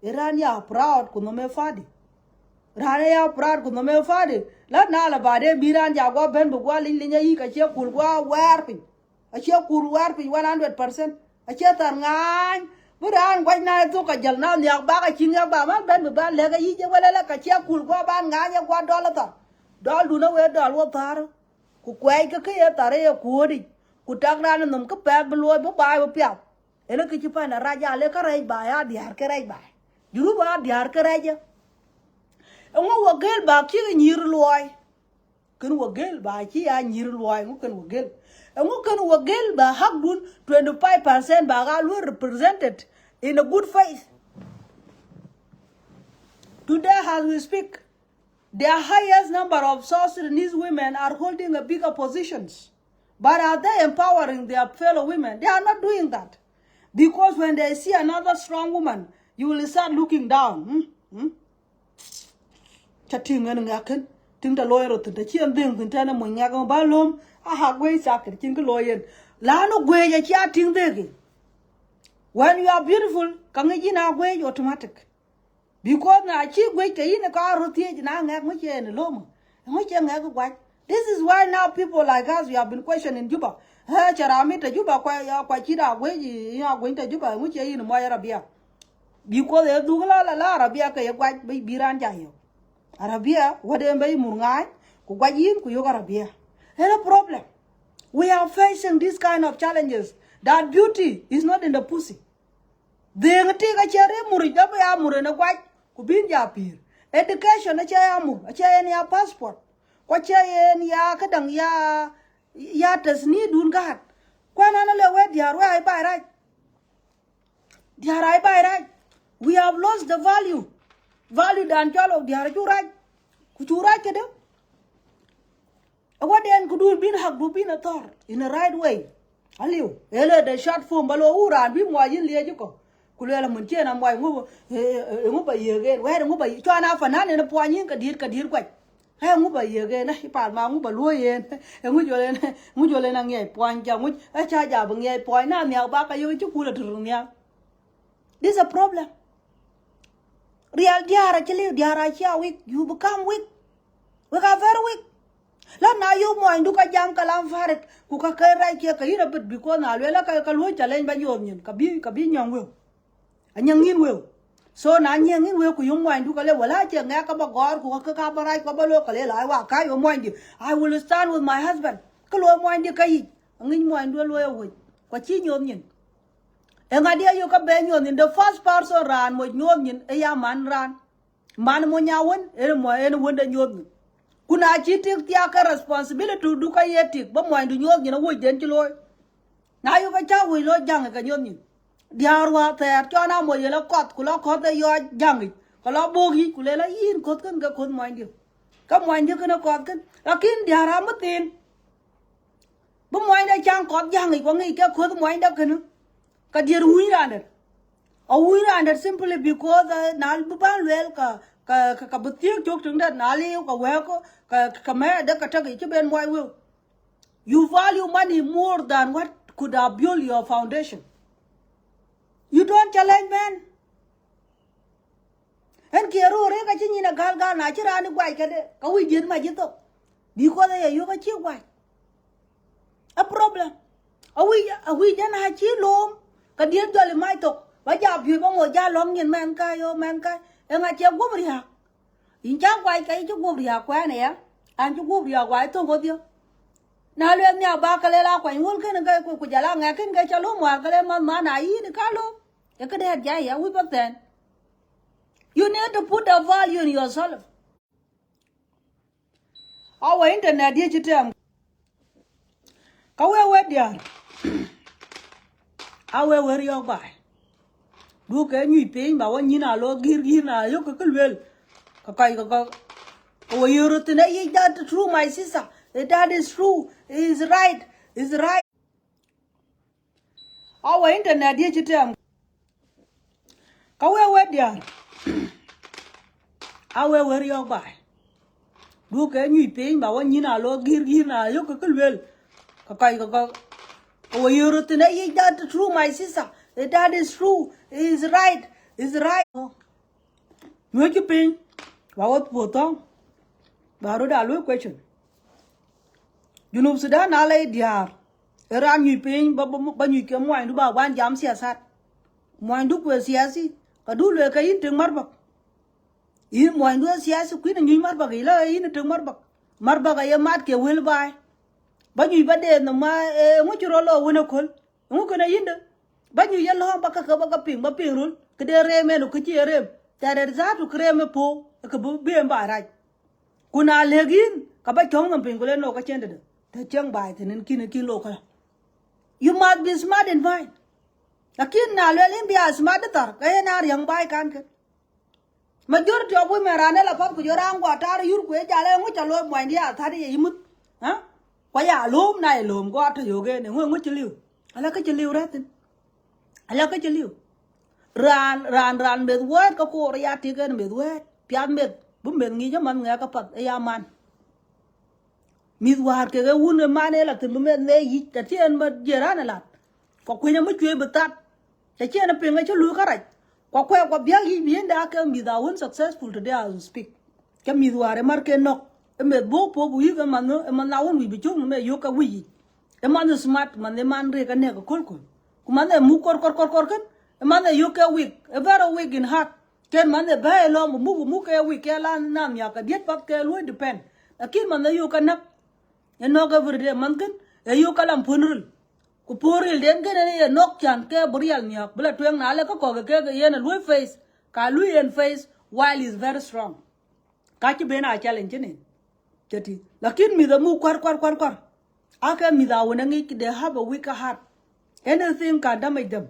[SPEAKER 1] Iran ya proud kuno me fadi. Rana ya proud kuno me fadi. La na la bade biran ya go ben bu gwa linya yi ka che kul gwa warping. A che kul warping 100%. A che tar ngan. Buran gwai na to ka jal na nyak ba ka chinga ba man ben bu ban le ga yi je wala la ka che kul gwa ban nga ya gwa dollar ta. Dol du na we dol wo tar. Ku kwai ka ke ya tare ya ku di. Ku tak na num ka pe bu lo bu ba bu pya. Ene ki chi pa na raja le ka rai ba ya diar ke rai ba. Juru ba diar ke rai ja. Ngo wagel ba ki nyir loy. Ken wagel ba ki ya nyir loy ngo ken wagel. Ngo ken wagel ba hak dun 25% ba ga lu represented in a good faith. Today as we speak, the highest number of South Sudanese women are holding a bigger positions. But are they empowering their fellow women? They are not doing that. Because when they see another strong woman, you will start looking down. Chatting and ngaken, think the lawyer to the chin thing, and tell them when yago balum, I have way socket, think a lawyer. Lano way a chatting there. When you are beautiful, come in our way automatic. Because now I keep waiting in a car rotate and I have much in a loma. And what young white. This is why now people like us, we have been questioning Juba. Hey, Charamita Juba, quite chida, way you are going to Juba, which are in Moyarabia. Because they do la Arabia, a white baby ranjayo. Arabia, what they may mungai, Kuwayin, Kuyogarabia. And a problem. We are facing this kind of challenges. That beauty is not in the pussy. They take a cherry muridaba murena white, Kubin yapir. Education, a chayamu, a chay in your passport. What chay in ya kadang ya tasni dungat. Kwanana where they are right by right. They are right by right. We have lost the value. Value than jollof, they are right. Could you right them? What then could do been have been a thought in the right way? Aliu, ele the short form below Ura and be more in Liajuko. Kulella Munchen and why move again. Where move by China for none in a poignant Kadir quite. I move by again, he part my move a lawyer, and Mujolan and point young, which a charge up and point now, now back a you to cool to Rumia. This is a problem. Real dear, actually, dear, I shall weak. You become weak. We are very weak. Let now you mind do a young calam faret, who can right here, Kaira, but because I will like a calway challenge by union, Cabin young will. And young in will. So now young in will, you mind do a level like a neck of a god who can come right of a local. I walk, I will mind you. I will stand with my husband. Calo mind you, Kai. And then mind do a lawyer with. What in union? Engadia you ka benyon in the first person ran mo nyon e ya man ran. Man mo nyawen e mo wonda nyon. Kuna chitik tia ka responsibility du ka yetik ba mo ndu nyon ni wo den ti loy. Na you ka cha wi lo jang ka nyon ni. Diarwa ter cho na mo yela kot kula kot e yo jang. Kala bogi kulela yin kot kan ka kot mo ndu. Ka mo ndu kana kot kan. Lakin diara matin. Ba mo nda chang kot jang ko ngi ka kot mo nda kan. Ka dir huirander a huirander simply because nal buban wel ka butik chok chung dat nali ka we ko ka me da ka tagi che ben moy will. You value money more than what could have built your foundation. You don't challenge man. En kero re ka chin na gal na chira ni gwai ka de ka wi jin ma jito because you ka chi gwai a problem a wi jan ha chi lom ka diet jole mai tok ba ja phi ba ngo ja long nyen man ka yo man ka e nga che gum ria in ja kwai kai chu gum ria kwa ne ya an chu gum ria kwai to go dio na le nya ba ka le la kwai ngul ken ga ku ja la nga ken ga cha lo ma ka le ma na yi ni ka lo e ka de ja ya wi ba ten you need to put a value in yourself. Our internet dia chitem ka we dia awe wer yo bai du ke nyi pin ba wa nyina lo gir na yo ka kulwel ka kai ka o yoro tene yi that true my sister that is true is right our internet dia chitem ka we dia awe wer yo bai du ke nyi pin ba wa nyina lo gir na yo ka kulwel ka kai ka oh, you're that true, my sister. That is true. Is right. Nuôi chụp pin. Vào phổ thông. Và rồi đã lối question. South Sudan là lấy diar. Iran nuôi pin. Ba nuôi cái ngoài nó bảo quan giám siya sát. Ngoài nó quên siya si. Cả đủ lối cái in trường marbak. In ngoài nó siya si quý nó nuôi marbak. Ila in trường marbak. Marbak ay mát cái will buy. Banyu bade no ma ngo churo lo wona kol ngo kana yinde banyu yello baka ka baka ping ba ping rul kede reme no kici rem tare za tu kreme po ka bu be mbaraj kuna legin ka ba chong ngam ping gole no ka chende de te chang bai tenen kin lo kala you must be smart and fine lakin na le lim bia smart tar ka na yang bai kan ke majority of women rane la pap ku jorang kwa tar yur ku jale ngo chalo mo ndia thari yimut ha kwa ya lom này lom qua thời yoga này ngồi chơi liu, ala cái chơi liu ra tin, ala cái chơi liu, ran biệt quét có cô ra thì cái biệt quét, pian biệt, bún biệt nghĩ cho mình nghe cái phật ay man, mít quạt cái un man này là từ bún biệt này gì, cái chuyện mà giờ ra này là, có quên nhá mới chơi bật tát, cái chuyện nó phiền cái chỗ lúa cái này, có quên có biết gì biết đã cái mít đào un successful today I will speak, cái mít quạt mà cái nóc me bo po bu yiga man nawon wi bichung me yoka wi man smart man man re kan ne ko kol man mu kor kan man yoka wi a very weak in heart ken man ba lo mu ke wi ke lan nam ya ka diet pat ke lo depend lakin man yoka nak en no ga verde man kan yoka lam punrul ku poril den ken ne nok chan ke burial nya bla twen na le ko ke yen lo face ka lu en face while is very strong ka ci bena challenge ne jadi lakin mi da mu kwar aka mi da wona ngi they have a weaker heart anything can damage them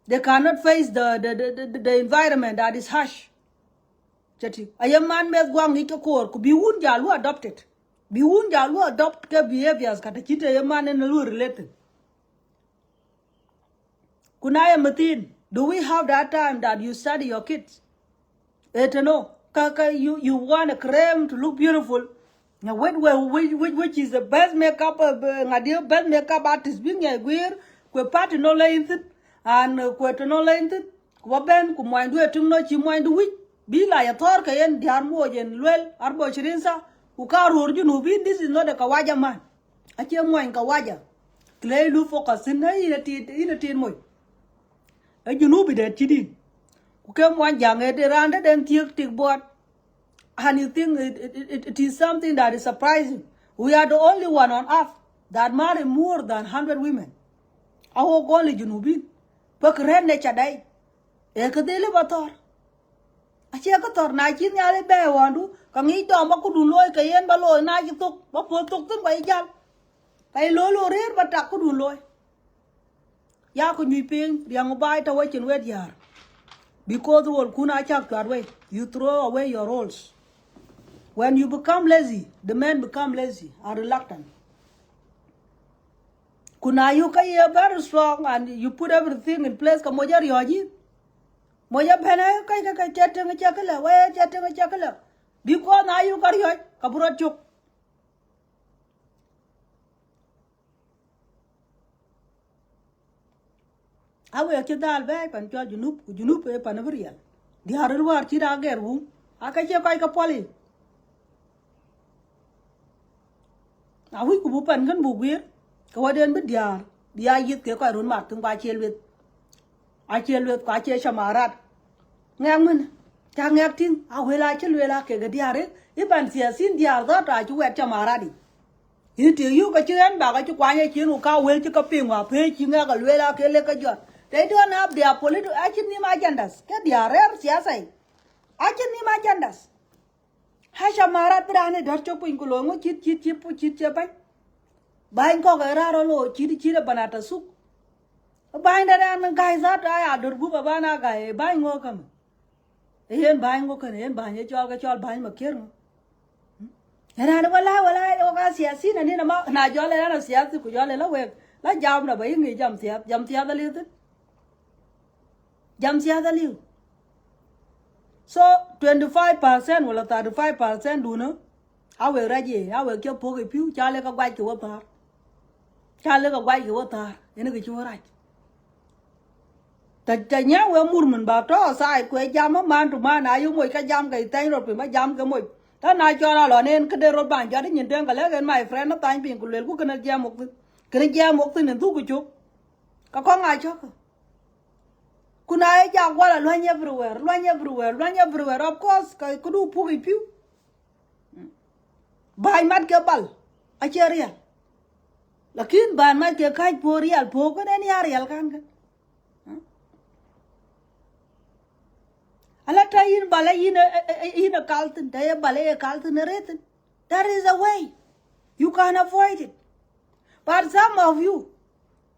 [SPEAKER 1] they cannot face the environment that is harsh jadi ayam man me gwang ngi ko bi wun jalu adopted bi wun jalu adopt ke behaviors kata chite ayam man en lu related kunaya matin do we have that time that you study your kids no Kaka, you want a cream to look beautiful. Now, which is the best makeup? Best makeup artist being a queer, que party no length, and que no length. Quaben, who mind do a too much, you mind do it. Be like a torque and the armo and well, arbo chirinsa, who can't hold you. This is not a kawaja man. I can't mind kawaja. Clay look focus in a tin moy. And you know be that chidin. Who came one young at the round and tick board. And you think it is something that is surprising. We are the only one on earth that marry more than 100 women. Our only Junubin. Kwa kren ne chadai. E kadele bator. Ache ka tor na chin ya le be wandu. Ka ngi do ma ku dun loy ka yen ba loy na ji tuk. Ba pol tuk tin ba ijal. Kai lo rer ba tak ku dun loy. Ya ku nyi ping riang bai ta wa chin wet yar. Because all kuna chak way. You throw away your roles. When you become lazy, the men become lazy and reluctant. Kuna you are very strong and you put everything in place. Kamoja rioji. Moja pena kai chatting a chakala, why chatting a chakala? Because now you got your kabura chuk. I will get that back and judge Junup a panavarian. The hard war chirager womb. I can check like a poly. Now we could open gun book weird. Go ahead with yar. The eye yet get quite remarked to buy chill with. I chill with Kache Shamarat. Nangman, Tang acting, I will like a diare. If I'm seen the other, I to wear Chamaradi. Until you got your hand back at your quiet, you know, cow will take a ping or pay, you never will like a jot. They don't have their political action in agendas. Get the rare CSI. Action in agendas. Hashamarat Brane, Dutch Pinkulongo, chip. Buying cock a raro, chitty banata soup. A binder and guys that I adore Bubana guy, buying welcome. Again buying woken in, buying a child buying McKirn. And I never lie, I seen and in a mouth, and I jolly and a siat to Kujala way. Like Jamna by me, jump the other little. Jump the other little. So 25% will 35% do no. I will ready, I will kill Poky Pew, Charlie a white to water. Charlie a white to water, and if you were right. The Tanya will movement about all side, quay jam a man to man, I you make a jam gay thing or my jam come with. Then I got on in Cadero Bank, Jardin and Tangle, and my friend of time being could look at a jam of the and Tukuchu. Kakong I choke. Could I jam while I run everywhere, of course, I could do Poky Pew. By Mat Gabal, a cherry. Lakin by Mat Kite poor real poke and any ariel can. I let in ballet in a Carlton, they a ballet a Carlton written. That is a way. You can't avoid it. But some of you,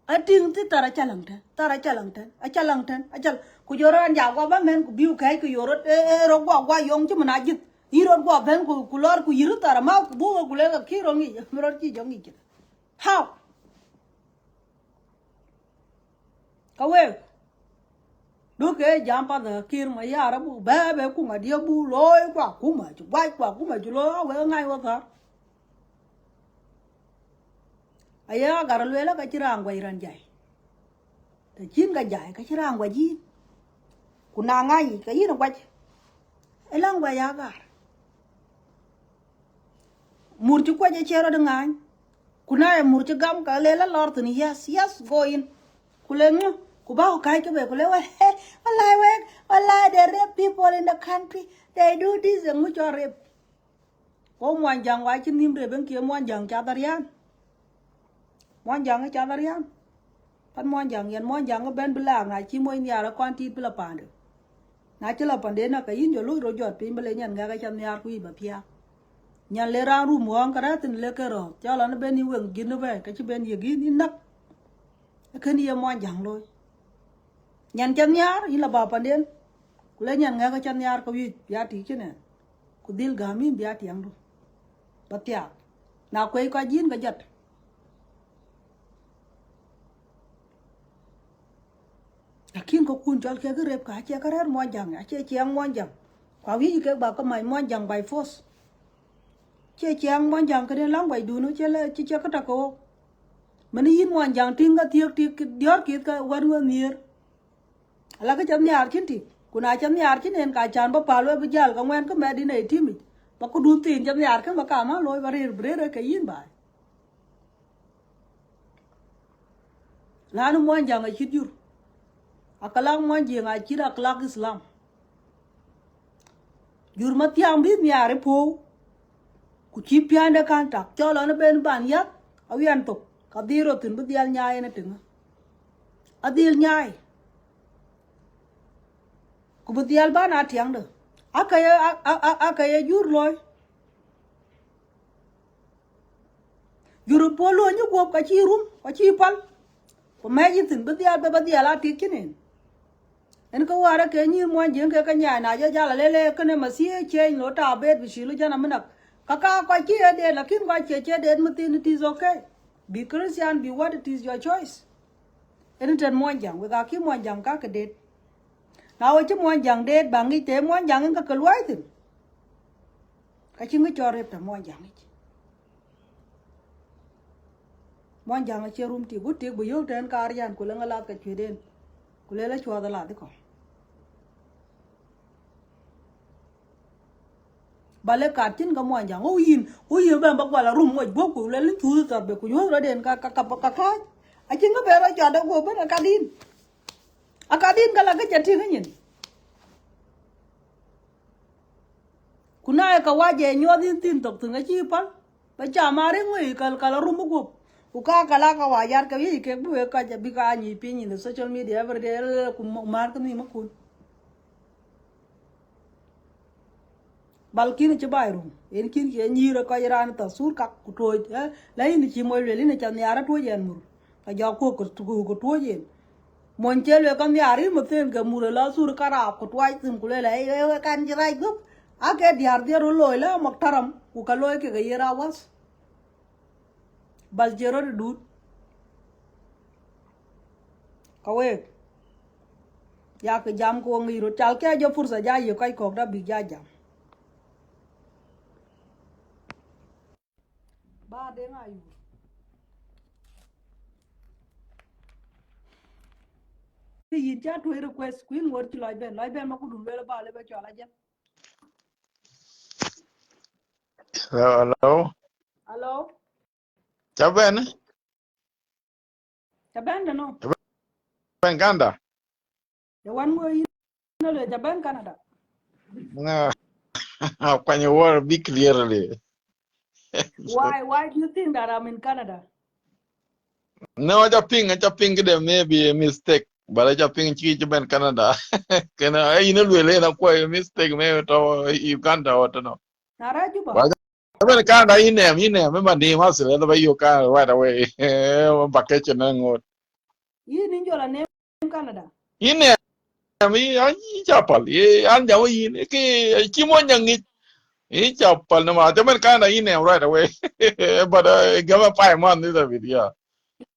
[SPEAKER 1] I think the Tarachalangton, a Chalangton, could your and Java man could be okay to your Rogwa young Jimanajit. You don't go up and could Kulor could you a mouth, Boo, could let a kid on me, Muraki young. How? Away. Look jump on the kir my yarabu, baby, kuma, dear boo, loy, kuma, white, kuma, julo, well, I was her. Aya got a lela Kachirang way ranjay. The Jinga Jai, Kachirang way ye. Kunangai, Kayina watch. A long way I got. Murchuquaja chair of the nine. Kunaya Murchagam, Kalela Lorton, yes, go in. Kulenga. Kubao kai to be kulewa wallahi they rape people in the country, they do this and much rape. Ko mwan jang wa chin nim re ben kia mwan jang cha tarian. Mwan jang cha tarian. Pan mwan jang yan mwan jang ben bela nga chi moy nya ra kwan ti bela pande. Na chela pande na ka yin jo lu ro jot pin bele nyan nga ka chan yar ku ba pia. Nyan le ra ru mo ka ra tin le ka ro. Cha la na ben ni wen gin no be ka chi ben ye gin ni nak. Ka ni ye mwan jang loy. Nyan chan yar ila ba pandien kule nyan nga ka chan yar ko wi ya ti chene ku dil gamin biya ti angdu batya na kwai ka jin ga jat lakin ko kun chal ke rep ka che ka rer mo jang a che chiang mo jang kwa wi ke ba ka mai mo jang by force che chiang mo jang ka den lang bai du no che le che ka ta ko mani yin mo jang ting ga tiek dior kit ka wan wan nier ala ka cham yar chinti kuna cham yar chinen ka chan ba palwe bijal ka ngwen ka medi nei timi ba ku du tin cham yar ka ba ka ma loy ba rir bre ka yin ba lanu mo jang a chidjur akalang mo jang a chira klak islam jur matiam bi miare po ku chi piande kan tak cholo na ben ban yak awian tok ka diro tin bu dial nyaay na tinga adil nyaay ku butial ba na tiang de akaya jur loy juru polo nyu go ka chi rum ka chi pal ko me yin tin butial a ti kinen en ko wara ke ni mo jeng ke ka nya na ja la le ke ne ma si che no ta bet bi shilu jana minak kaka ka chi de la kin ka che de mutin it is okay be Christian be what it is your choice en ten mo jang we ga ki mo jang ka ke det na o chi mo jang det ba ngi te mo jang ka lwai tin ka chi ngi cho rep ta mo jang mon jang che rum ti gut ti bu yo ten kar yan ku la ngala ka chi den ku le la chwa da la de ko bale ka tin ga mon jang o yin ba ba la rum mo go ku le lu chu ta be ku yo ra den ka a chi nga be ra cha da go ba ka din ka la ka cha ti nyin kuna ka waje nyo din tin tok tin ga chi pa ba cha ma re ngui ka la rum go uka kala ka wajar ka yi ke bu ka bi ka ni pin in the social media every day ku mar ka ni makun balkin ci bayru en kin ke ni ra ka ran ta sur ka ku to la ni ci moy le ni cha ni ara to yen mur ka ja ko to yen mon che le ka ni ari mo ten ka mur la sur ka ra ku to ai tin ku le e kan ji rai gup a ke diar de ro lo la maktaram ku ka lo ke ga yera was bal jero du kawe ya ke jam ko ngi ro chal ke jo fursa ja yo kai ko da bi ja jam ba de nga yu ti yin cha to request queen wor ti lai ben ma ku dun le ba le ba cha la ja
[SPEAKER 2] Hello.
[SPEAKER 1] hello
[SPEAKER 2] Chaben.
[SPEAKER 1] ta ben no
[SPEAKER 2] Chaben Ganda.
[SPEAKER 1] the one mo yin no le ja ben canada
[SPEAKER 2] No. When you were be clearly.
[SPEAKER 1] why do you think that I'm in Canada?
[SPEAKER 2] No, I just ping there may be a mistake. But I just ping chi Chaben Canada. Can I know really na quite a mistake maybe to Uganda or no.
[SPEAKER 1] Nara juba
[SPEAKER 2] Well, Chaben Canada in them, remember name us the way you can right away. Vacation and what.
[SPEAKER 1] yin in jola name Canada
[SPEAKER 2] In them, I chapel. And the way Kimon chapel no matter Canada in them right away. But give a 5 months is a video.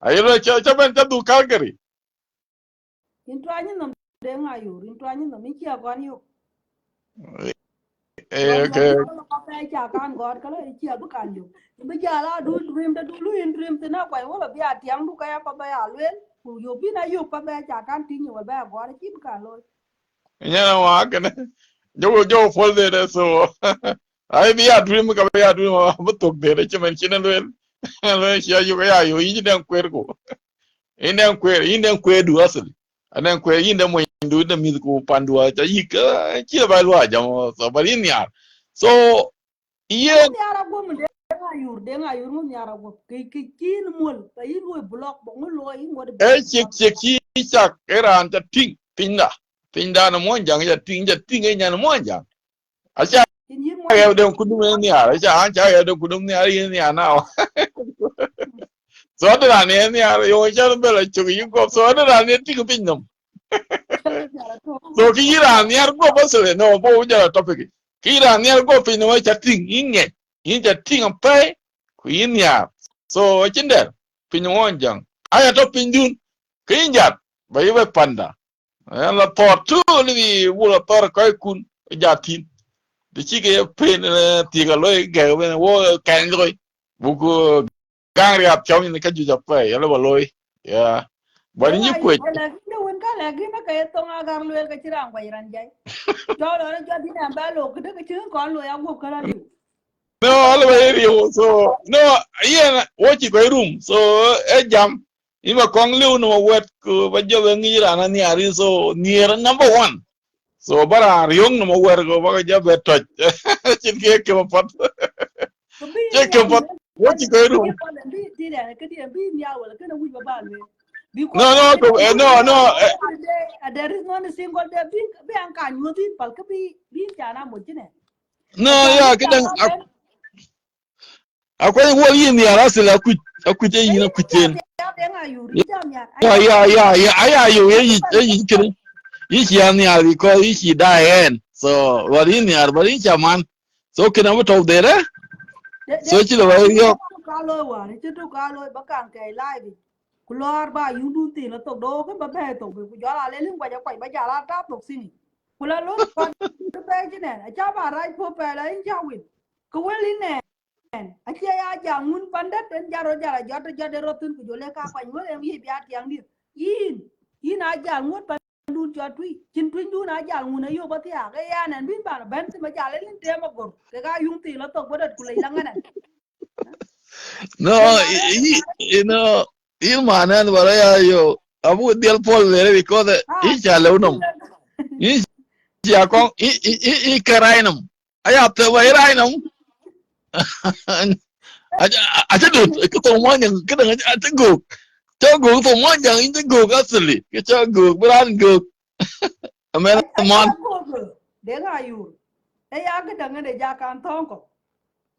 [SPEAKER 2] Ayun chaban ta du Calgary.
[SPEAKER 1] in twanyi no de nga yu in twanyi no mi chia kwan yu yo
[SPEAKER 2] Okay.
[SPEAKER 1] bi ko ko pe cha kan god kala chia bu kan yu bi ja la du dream da du lu in dream te na kwa wala bi atiang du ka ya pa ba ya lwen ku yo bi na yu pa ba cha kan tin yu ba god chi bu kan lo
[SPEAKER 2] Nyana wa kana. Jo fol de so. Ai bi a dream ka bi a dream bu tok de chimen chinan wel. Lo sia yu ya yu yi dan kwer ko. Inden kwer du asal. Anan kwer yin da mo ndu da mi ko pandua cha yi ka chi ba lo jam so bari ni ar. So
[SPEAKER 1] amu
[SPEAKER 2] yen
[SPEAKER 1] ni ara go mu de nga yu mu ni ara go ki kin mol ta yi lo block bo lo yi mo de bi
[SPEAKER 2] e
[SPEAKER 1] ati
[SPEAKER 2] chek chek chi chak era anta ting pinda. Pinda na mo jang ya ting e nyana mo jang. Acha
[SPEAKER 1] in yin mo
[SPEAKER 2] ya de kudum ni ara cha an cha ya de kudum ni ara ni ana. So da ni ara yo cha bela chu yi go so da ni ting pinnum. So ki ira ni ar go basle no bo ja topic. Ki ira ni ar go pinnum cha ting inge. In cha ting ampai ku yin ya. So chinder pinnum mo jang. Aya to pindun. Ki injat bayi panda. La tor tu ni wula tor kai kun jatin de chi ke pen ti ga loy ga ben wo kan loy bu ko gang ria chong ni ka ju ja pa ya lo loy ya ba
[SPEAKER 1] Deng
[SPEAKER 2] ni
[SPEAKER 1] ayu
[SPEAKER 2] ku
[SPEAKER 1] lagi de wen ka lagi na kay tong agar luel ka cirang ba iran jay. Jolo na jadi na balo kede ke cirang kon lo ya go kala liu.
[SPEAKER 2] no
[SPEAKER 1] Aka
[SPEAKER 2] ala
[SPEAKER 1] ba
[SPEAKER 2] ba
[SPEAKER 1] ya
[SPEAKER 2] eri so no yeah wo chi ko room so e jam ima kong liu no wet ko ba jo ngi ra na ni ari so near number 1 so bara ryong no wer go ba ja beto chin ke ma pat
[SPEAKER 1] ko bi
[SPEAKER 2] che
[SPEAKER 1] ni
[SPEAKER 2] ke
[SPEAKER 1] amu
[SPEAKER 2] pat wo chi ko
[SPEAKER 1] ke
[SPEAKER 2] room
[SPEAKER 1] ko le bi ti le ke ti bi ni awol ke na wi ba ba luel. Because there is not a single day be anka nyuti palka bi jana mojine.
[SPEAKER 2] No, yeah, kidan akwai wo yin ya rasila ku je yin ku ten. Yeah, aya yo yi kidan. Yi ya ni ari ko yi da en. So, wali ni ar bari chaman. So kidan mu to dere. So chi lo yo.
[SPEAKER 1] Kalo wa, ni tu kalo bakang kai live. Kulor ba yudu ti na to do ke ba be to ku jala le ling ba ja kwai ba jala ta to sini. Kula lo pa pe jine, a cha ba rai po pe la in cha win. Ku weli ne. A che ya ja mun pandat en jaro jara jota jode rotun ku jole ka kwa ngol em yi biat yang dir. Yin a ja ngut pa dun cho tui. Chin tui dun a ja ngun ayo ba ti a ke ya nan bin ba ben ti ma ja le ling te ma gor. Ke ga yung ti la to bodat ku le langanan.
[SPEAKER 2] No, you know, il manan bara yo. Abu dial pol le because i cha lo nom. I cha kon I karainam. Aya te wa irainam. Acha dut ke to mo yang ke dang acha go. Cho go to mo yang in go asli. Ke cho go bran go. Amen mon.
[SPEAKER 1] Deng ayu. Ya ke dang de ja kan thong ko.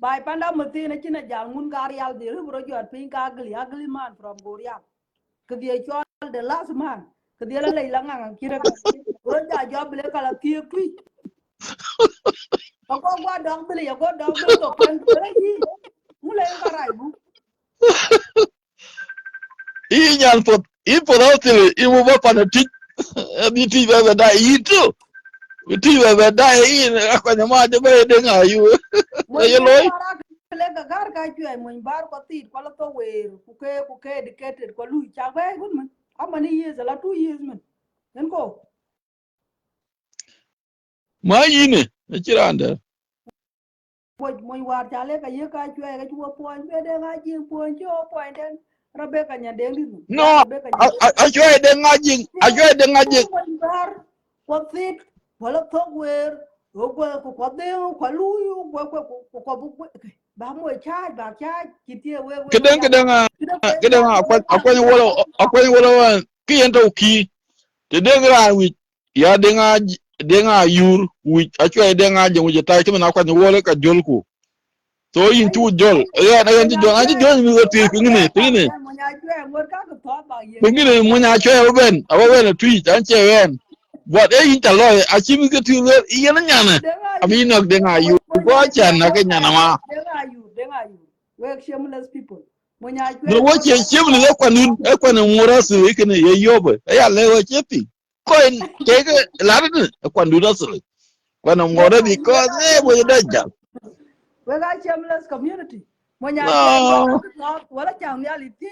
[SPEAKER 1] Bai panda mati na china jal ngun garial de ru bro jot pin ka ugly man from Goria. Ke dia chol the last man. Ke dia la lang ang kira ka. Bro ja job le kala tie tui. Ako gwa dog bili ya go dog bili to pan bele yi. Mule ka rai bu.
[SPEAKER 2] I nyan pot I pot hotel I mo ba pana tik. Di ti ba da I tu. Ti ba da I akwa ma de ba de ngayu. Ayo loy.
[SPEAKER 1] Le ga gar ka ju ai mun bar ko ti ko la to we ku ke dedicated ko lu cha ba gun man. How many years? La 2 years man. Then go.
[SPEAKER 2] Ma yine. Chiranda.
[SPEAKER 1] Moi war chale ka ye ka chue ka chuo point be de ga ji point cho point den rabe ka nya de li
[SPEAKER 2] No, I try the ngajing. I try the ngajing.
[SPEAKER 1] bar ko fit wala to wer ko de ko lu ko bu ba mo cha ki tie we
[SPEAKER 2] Kedang akwa wala ki ento ki. Te dengra wi ya denga yur wi achwa denga je wi ta ti na kwa ni wala ka jolku. So yin tu jol. Ya na yanti jol mi wote ngine tine. Ngine mo nya chwa ben awen twi an che wen. What yin ta loy achimi ke tu le yin nyana. Ami nok denga yur ko cha na ke nyana ma.
[SPEAKER 1] Denga yur. We shameless people.
[SPEAKER 2] No what you shimmy equan moras weekend ye yoba. I lay what chippy. Coin take a ladder upon do not when I'm more because they were that job.
[SPEAKER 1] We got shameless community. When you
[SPEAKER 2] No,
[SPEAKER 1] what a young reality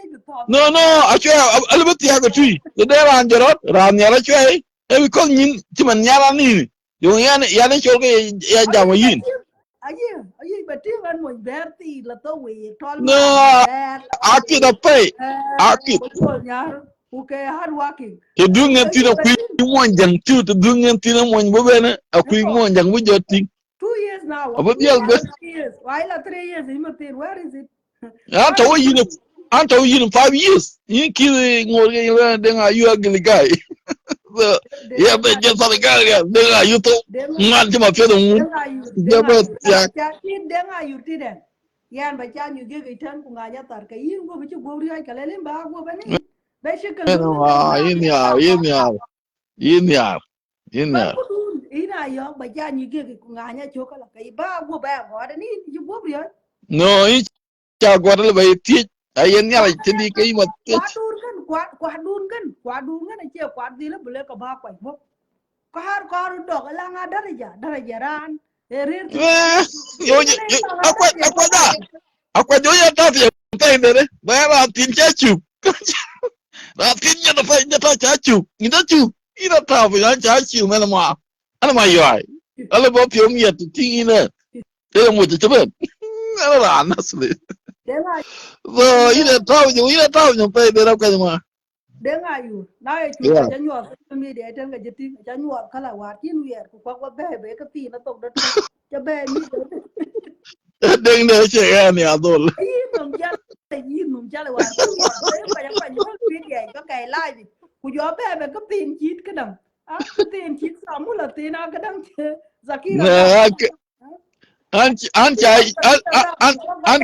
[SPEAKER 2] no, actually, a little bit the tree. The day on the road, ran the other way. And we call him Timan Yarani. You yana choke Yamayin.
[SPEAKER 1] Aye, but even when Bertie, Latowe,
[SPEAKER 2] No,
[SPEAKER 1] Tolma,
[SPEAKER 2] I keep a pay. I keep.
[SPEAKER 1] Okay, hard working.
[SPEAKER 2] To do nothing of Queen one young two to do nothing one woman, a Queen one young with your thing.
[SPEAKER 1] 2 years now.
[SPEAKER 2] About the other
[SPEAKER 1] 3 years. Why 3 years? Where is it?
[SPEAKER 2] I told you in 5 years. You killing more than you ugly guy. Yeah, but just for the guy, then are you told not to my feeling.
[SPEAKER 1] You didn't. Yan ba chan you give it ku nganya tar ka yin go bichu go ri ay kalelen ba go bani basically
[SPEAKER 2] In
[SPEAKER 1] ina yo ba chan you give ku nganya chokala kai ba go ba go da ni you go ri
[SPEAKER 2] no, each child got a little bit. I ain't like to be came at
[SPEAKER 1] kwadun kan che kwad di la bele ka ba kwa bo kar do la nga daraja ran erir ti
[SPEAKER 2] Aqua joya taffy, painted, but I'm tin chachu. Tin ya the fight the chachu. You don't you eat a taffy, I chachu, man. And my eye. All about your me at the thing in it. Tell them what it's about. Honestly. So, you pay the rock.
[SPEAKER 1] Denga yu na e chu ka janyo mi de ten ga jiti janyo kala wa tin wi ku ko be ka ti na tok da tu ja be mi
[SPEAKER 2] Deng de che ya ni adol.
[SPEAKER 1] yi num chale war ko ko ko nyol pin ko kay live ku jo be ko tin chit kadam ko tin chit samula tin kadam zakira da
[SPEAKER 2] an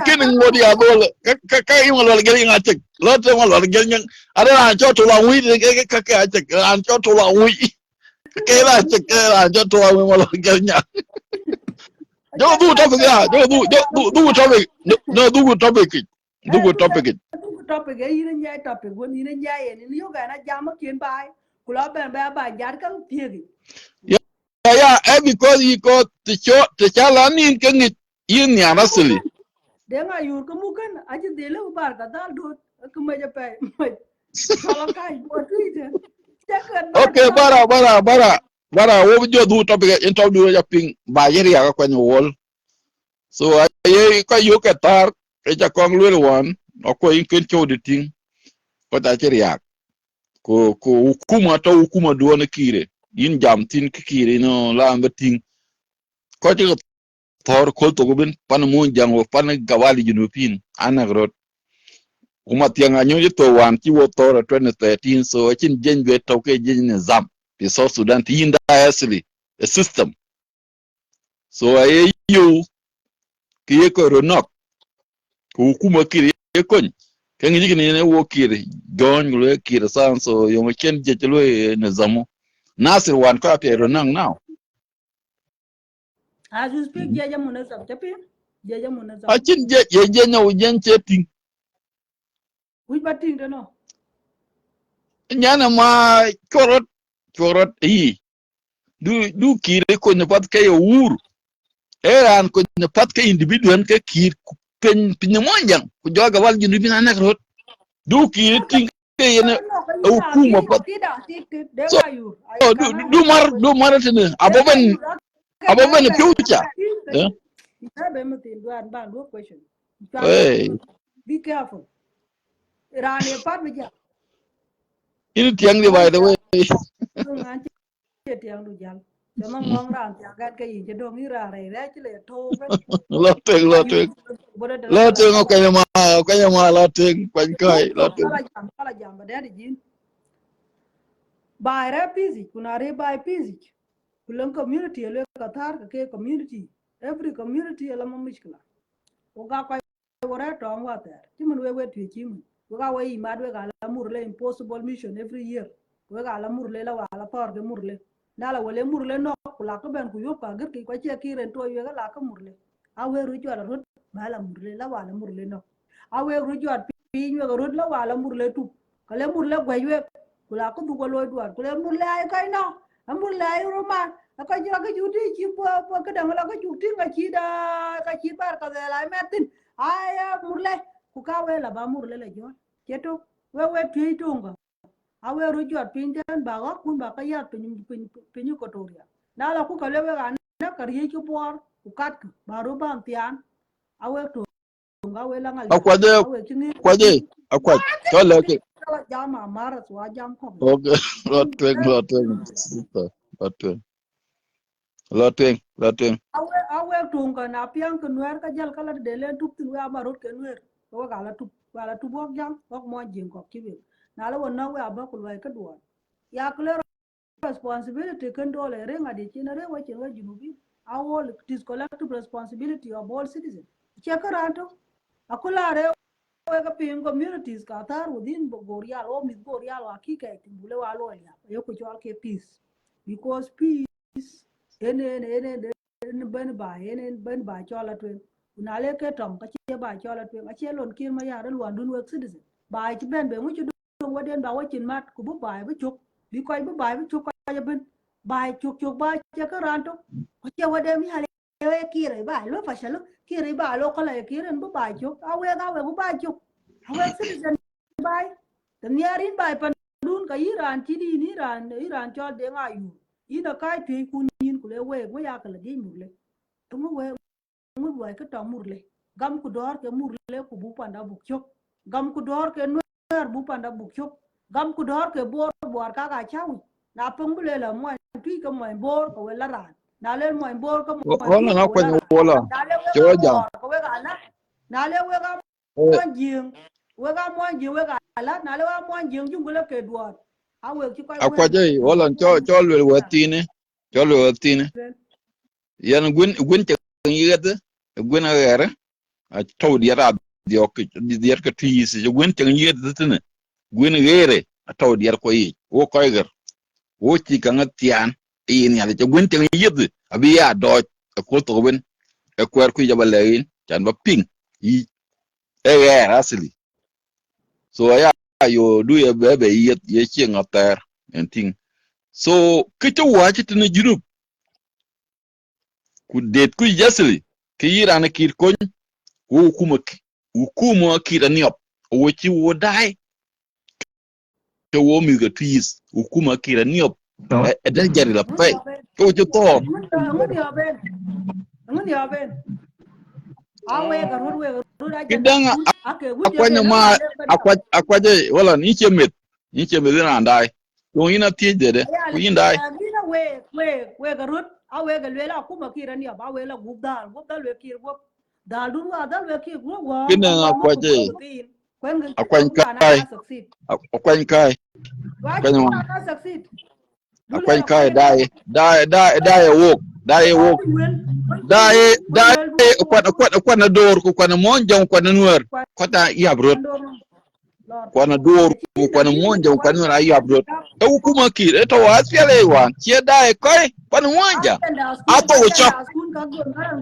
[SPEAKER 2] kinin ngodi abol ka imol wal gel ngachek lo te mol wal gel nyang ada an cho to la wi ka achek an cho to la wi ke la achek an cho to la wi mol gel nyang do du topic ya do topic no du topic
[SPEAKER 1] topic ina nyai topic won ina nyai ni yo ga na jam kin bai kula ben ba jar kan tiegi
[SPEAKER 2] ya because you got the chalanin kan yin ya rasuli
[SPEAKER 1] de nga yur ko mukan aji de le bar ka dal do ko ma ja pe sala kai bo tuite
[SPEAKER 2] okay bara wo jo du topic interview ya ping ba yeri ya ko ni wol so ay ko yu ka tar e ja kong lwel wan ko in ken cho de ting ko ta cheri ya ko hukuma do na kire yin jam tin kire no la ngating ko ti tor ko to go ben pan mo jango pan gawali junupin anagrot kuma tianga nyo to wan ti wo tor 2013 so chin jenbe to ke jen zam the South Sudan ti inda asli a system so ay you ki ko ronok ko hukuma kire kon kan yigi ne wo kire gon lo kire san so yo chen je lo ne zamu nasir wan ko te ronang now
[SPEAKER 1] as you speak jaja munazam tapi jaja munazam
[SPEAKER 2] a chin je nyaw jen cheting
[SPEAKER 1] which batting no
[SPEAKER 2] nyana ma chorot yi du kire ko ne pat kay wur eran ko ne pat kay individual ke kir pen pinmonjang ku joga wal jindu bina nak rot du kire ting ke ne hukuma pat so du mar tene aboben future
[SPEAKER 1] be careful rani pat bija
[SPEAKER 2] ini tiang di by the way
[SPEAKER 1] tiang du jang chama ngong ran tiang gat ke yin do mi ra re re chile to
[SPEAKER 2] lo teng okay ma lo teng pan kai lo teng
[SPEAKER 1] kala jam ba de jin ba re busy kuna re ba busy kulan community le ka thar ke community every community la ma mishkila o ga ko wora to wa ter timun we tu chimun we ga we ma we ga la mur le impossible mission every year we ga la mur le la wa la tor ke mur le na la wele mur le no kula ko ben ku yo ka gir ki ko che ki ren to we ga la ka mur le a we ru jwa rut ba la mur le la wa la mur le no a we ru jwa pi we ga rut la wa la mur le tu ka le mur le gwe we kula ko du ko lo duar kula mur le ay kai no mur le ay ro ma ka jira ka juti chi po ka dang la ka juti ka chi da ka chi par ka la metin aya murle ku ka we la ba murle le jo keto we pi tunga a we ru jot pin den ba ga kun ba ka ya pin ko toria na la ku ka le we ga na ka ri ki por ku kat ba ru ban tian a we tunga we la ngal
[SPEAKER 2] kwaje to le ke
[SPEAKER 1] jam amara so jam ko
[SPEAKER 2] okay lo teng
[SPEAKER 1] awe tunga na piang ko nwer ka jal kala de le tup tu wa barot ke nwer ko ga la tup wok jam wok mo jing ko kibe na la wona we aba ko wa ka duwa ya ko responsibility kan dole re ngadi chin re wa chin wa junubi all it is collective responsibility of all citizens che karanto akula re we ka pin communities ka tar within gorial o mit gorial wa ki ka timbule wa lo ya yo ko chol ke peace because peace ene ben ba chola twen una le ke tong ka che ba chola twen a che lon kin ma ya ran wan dun wek citizen ba chi ben be mu chu dun wa den ba wa chin mat ku bu ba bu chuk bi ko bu ba bu chuk ka ben ba chuk ba che ka ran to ko che wa den mi ha le ki re ba lo fa shalo ki re ba lo kala ki ren bu ba chuk a we bu ba chuk a we citizen ba tan yarin ba pan dun ka iran chi di ni iran cho de nga yu ina kai tui kun yin kule we ya kala di murle tumu we ka to murle gam ku dor ke murle ku bu panda bu chok gam ku dor ke nuer bu panda bu chok gam ku dor ke bor ka ga chawi na pungule la mo tui ka mo bor ko we la ran na le mo bor ko mo
[SPEAKER 2] wala na kwa wala
[SPEAKER 1] na le we
[SPEAKER 2] cho jam
[SPEAKER 1] ko we ga na le we ga mo jing wega mon ji wega ala na le wa mon ji jungule ke duot a we ki koy wer
[SPEAKER 2] Akwaje wala cho lwe watine cho lwe watine yan gwen te yede gwen agere a taw diara diok diar ka tisi je gwen te yede tene gwen gere a taw diar ko yi wo koyger wo ci ka ngatian yin ya je gwen te yede abi ya do ko to ben e kwer ku jabalein chan ba ping yi asili so ya yo du ye bebe yet ye ci ngater en ting so kito wachi tene jurup ku det ku jasili ki yirana kir kony wo hukuma kira niop wo ci wo dai to wo mi ga twis hukuma kira niop e da jari la pay ko ci to
[SPEAKER 1] ngun yo ben awe ga ru da janda
[SPEAKER 2] kidanga
[SPEAKER 1] ake wuje ke
[SPEAKER 2] akwanya
[SPEAKER 1] na
[SPEAKER 2] ma
[SPEAKER 1] ma le ka da
[SPEAKER 2] akwaje wala ni chemet na ndai ko ina tie de
[SPEAKER 1] ya
[SPEAKER 2] ku
[SPEAKER 1] le
[SPEAKER 2] indai
[SPEAKER 1] ni na we ga ru awe ga le la kuma kira ni ba we la gubda le kir go dal dun wa dal we kir go wa kan
[SPEAKER 2] kidanga
[SPEAKER 1] wa ma ku
[SPEAKER 2] akwaje
[SPEAKER 1] ko tin kwen ga ki
[SPEAKER 2] akwany
[SPEAKER 1] wa na
[SPEAKER 2] kai
[SPEAKER 1] ka succeed
[SPEAKER 2] akwany kai
[SPEAKER 1] wa ki
[SPEAKER 2] akwanya ma
[SPEAKER 1] wa ka succeed dule
[SPEAKER 2] akwany
[SPEAKER 1] la
[SPEAKER 2] kai
[SPEAKER 1] kwanya na
[SPEAKER 2] dai wok dai kwana dor ku kwana monjang kwana nuer kota yabrot kwana dor ku kwana monjang kwana nuer yabrot e hukuma kir e to wasfele wan che dai koi kwana monjang ato chok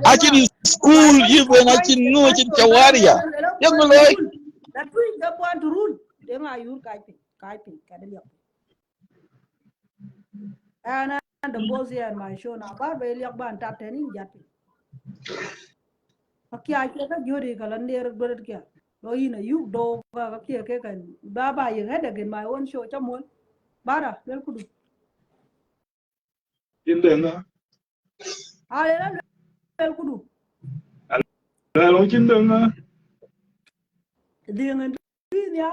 [SPEAKER 2] achin school even achin no achin chawaria yang loy
[SPEAKER 1] and the boss here in my show now bar be liak ban tap ten in jati akya ke ka jori ka lander goret kya lo ina yuk do ka kya ke kan ba yin hada gen my own show chamon bara lel kudu
[SPEAKER 3] Chindenga.
[SPEAKER 1] ale la lel kudu
[SPEAKER 3] Hello, chindenga.
[SPEAKER 1] dingen ya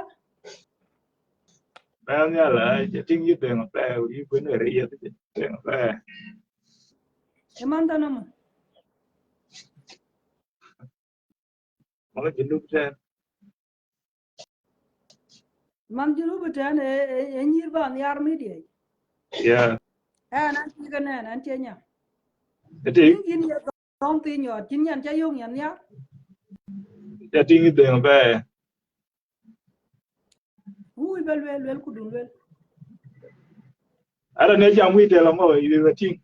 [SPEAKER 3] Well, yeah, like, think you doing a play, you going to read it. Doing a play.
[SPEAKER 1] e man tanam
[SPEAKER 3] Well, you look at
[SPEAKER 1] man julu betan e nyir ban yar media
[SPEAKER 3] yeah.
[SPEAKER 1] nan ti kan nan ti nya
[SPEAKER 3] I think
[SPEAKER 1] yin ya dong ti nyot chin nyan cha yung yan ya
[SPEAKER 3] you doing a play.
[SPEAKER 1] ui bel wel kudu wel
[SPEAKER 3] I don't know, I'm with them. You were think.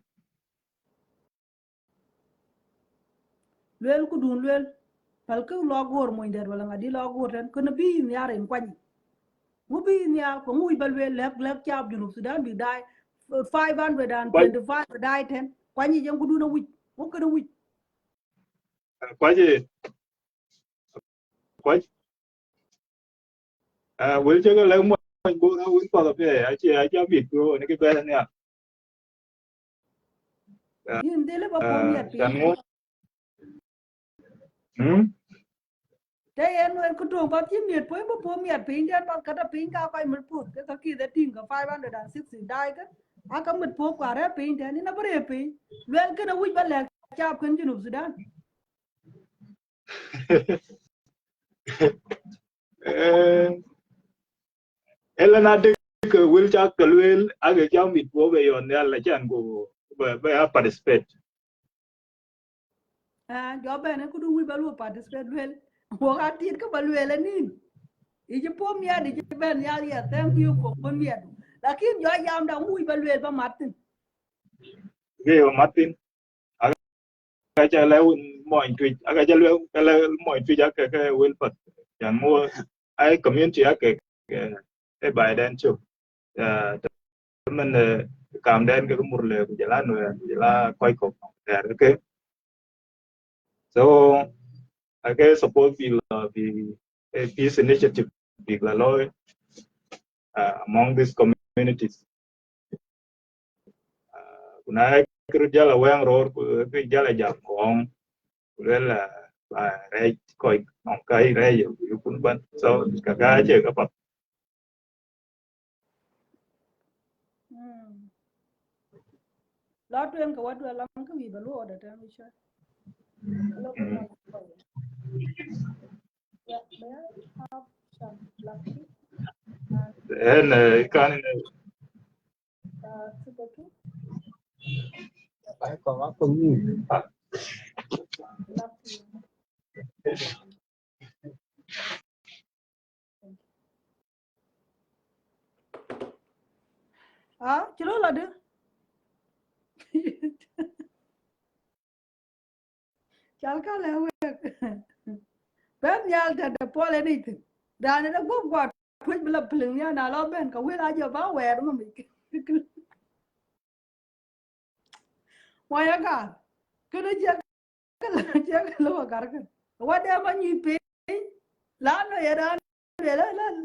[SPEAKER 1] wel kudu wel pal ke lo gor mo nder wala ngadi lo gor tan ko bi nyar en kwani mu bi nyar ko mu bel wel lek chab junu sudan bi dai 525 dai ten kwani jeng kudu na wich mo ko na wich
[SPEAKER 3] Quite. We'll check a little more. Go out with the pay. I just meet you and get better now.
[SPEAKER 1] yin dele ba pom yat pi
[SPEAKER 3] Can more.
[SPEAKER 1] te en wer ko to ba ti miet po ba pom yat pi den ba kata pi ka kai mit put ke ka ki de ting ka 560 dai ka aka mit po kwa re pi den ni na bre pi wel ke na wich ba lek chab kan junu sudan
[SPEAKER 3] Elena de will check the will. I get young meet over on the other chan go. But I participate.
[SPEAKER 1] jo bene kudu wi ba lu participate wel wo ga ti ka ba wel ni iji pom ya di ben ya ya thank you for pom ya lakin jo yam da wi ba wel ba martin
[SPEAKER 3] Okay, Martin. I got a more tweet. I got a more tweet. I will put and more. I community. I by then too. Mình cảm đến cái mùa lễ của là người là quay cục okay. So I guess suppose the peace initiative big la loy among these communities. Kuna kiri jala wang road kiri jala jam kong là rai koi nong kai rai yu kun ban so kaga che ka pat
[SPEAKER 1] lo tuen ka wadwa lam ka wi ba lu order tan wi sha lo ko mo ya be
[SPEAKER 3] en kan
[SPEAKER 4] phải còn có công gì
[SPEAKER 1] chứ đó là đứa chal ka le we ben nyal te de pole ni te da ne go go twit bla pling ya na lo ben ka we la jo ba we mo mi wa ya ga ke ne je ka lo gar ka wa de ma ni pe la no ya da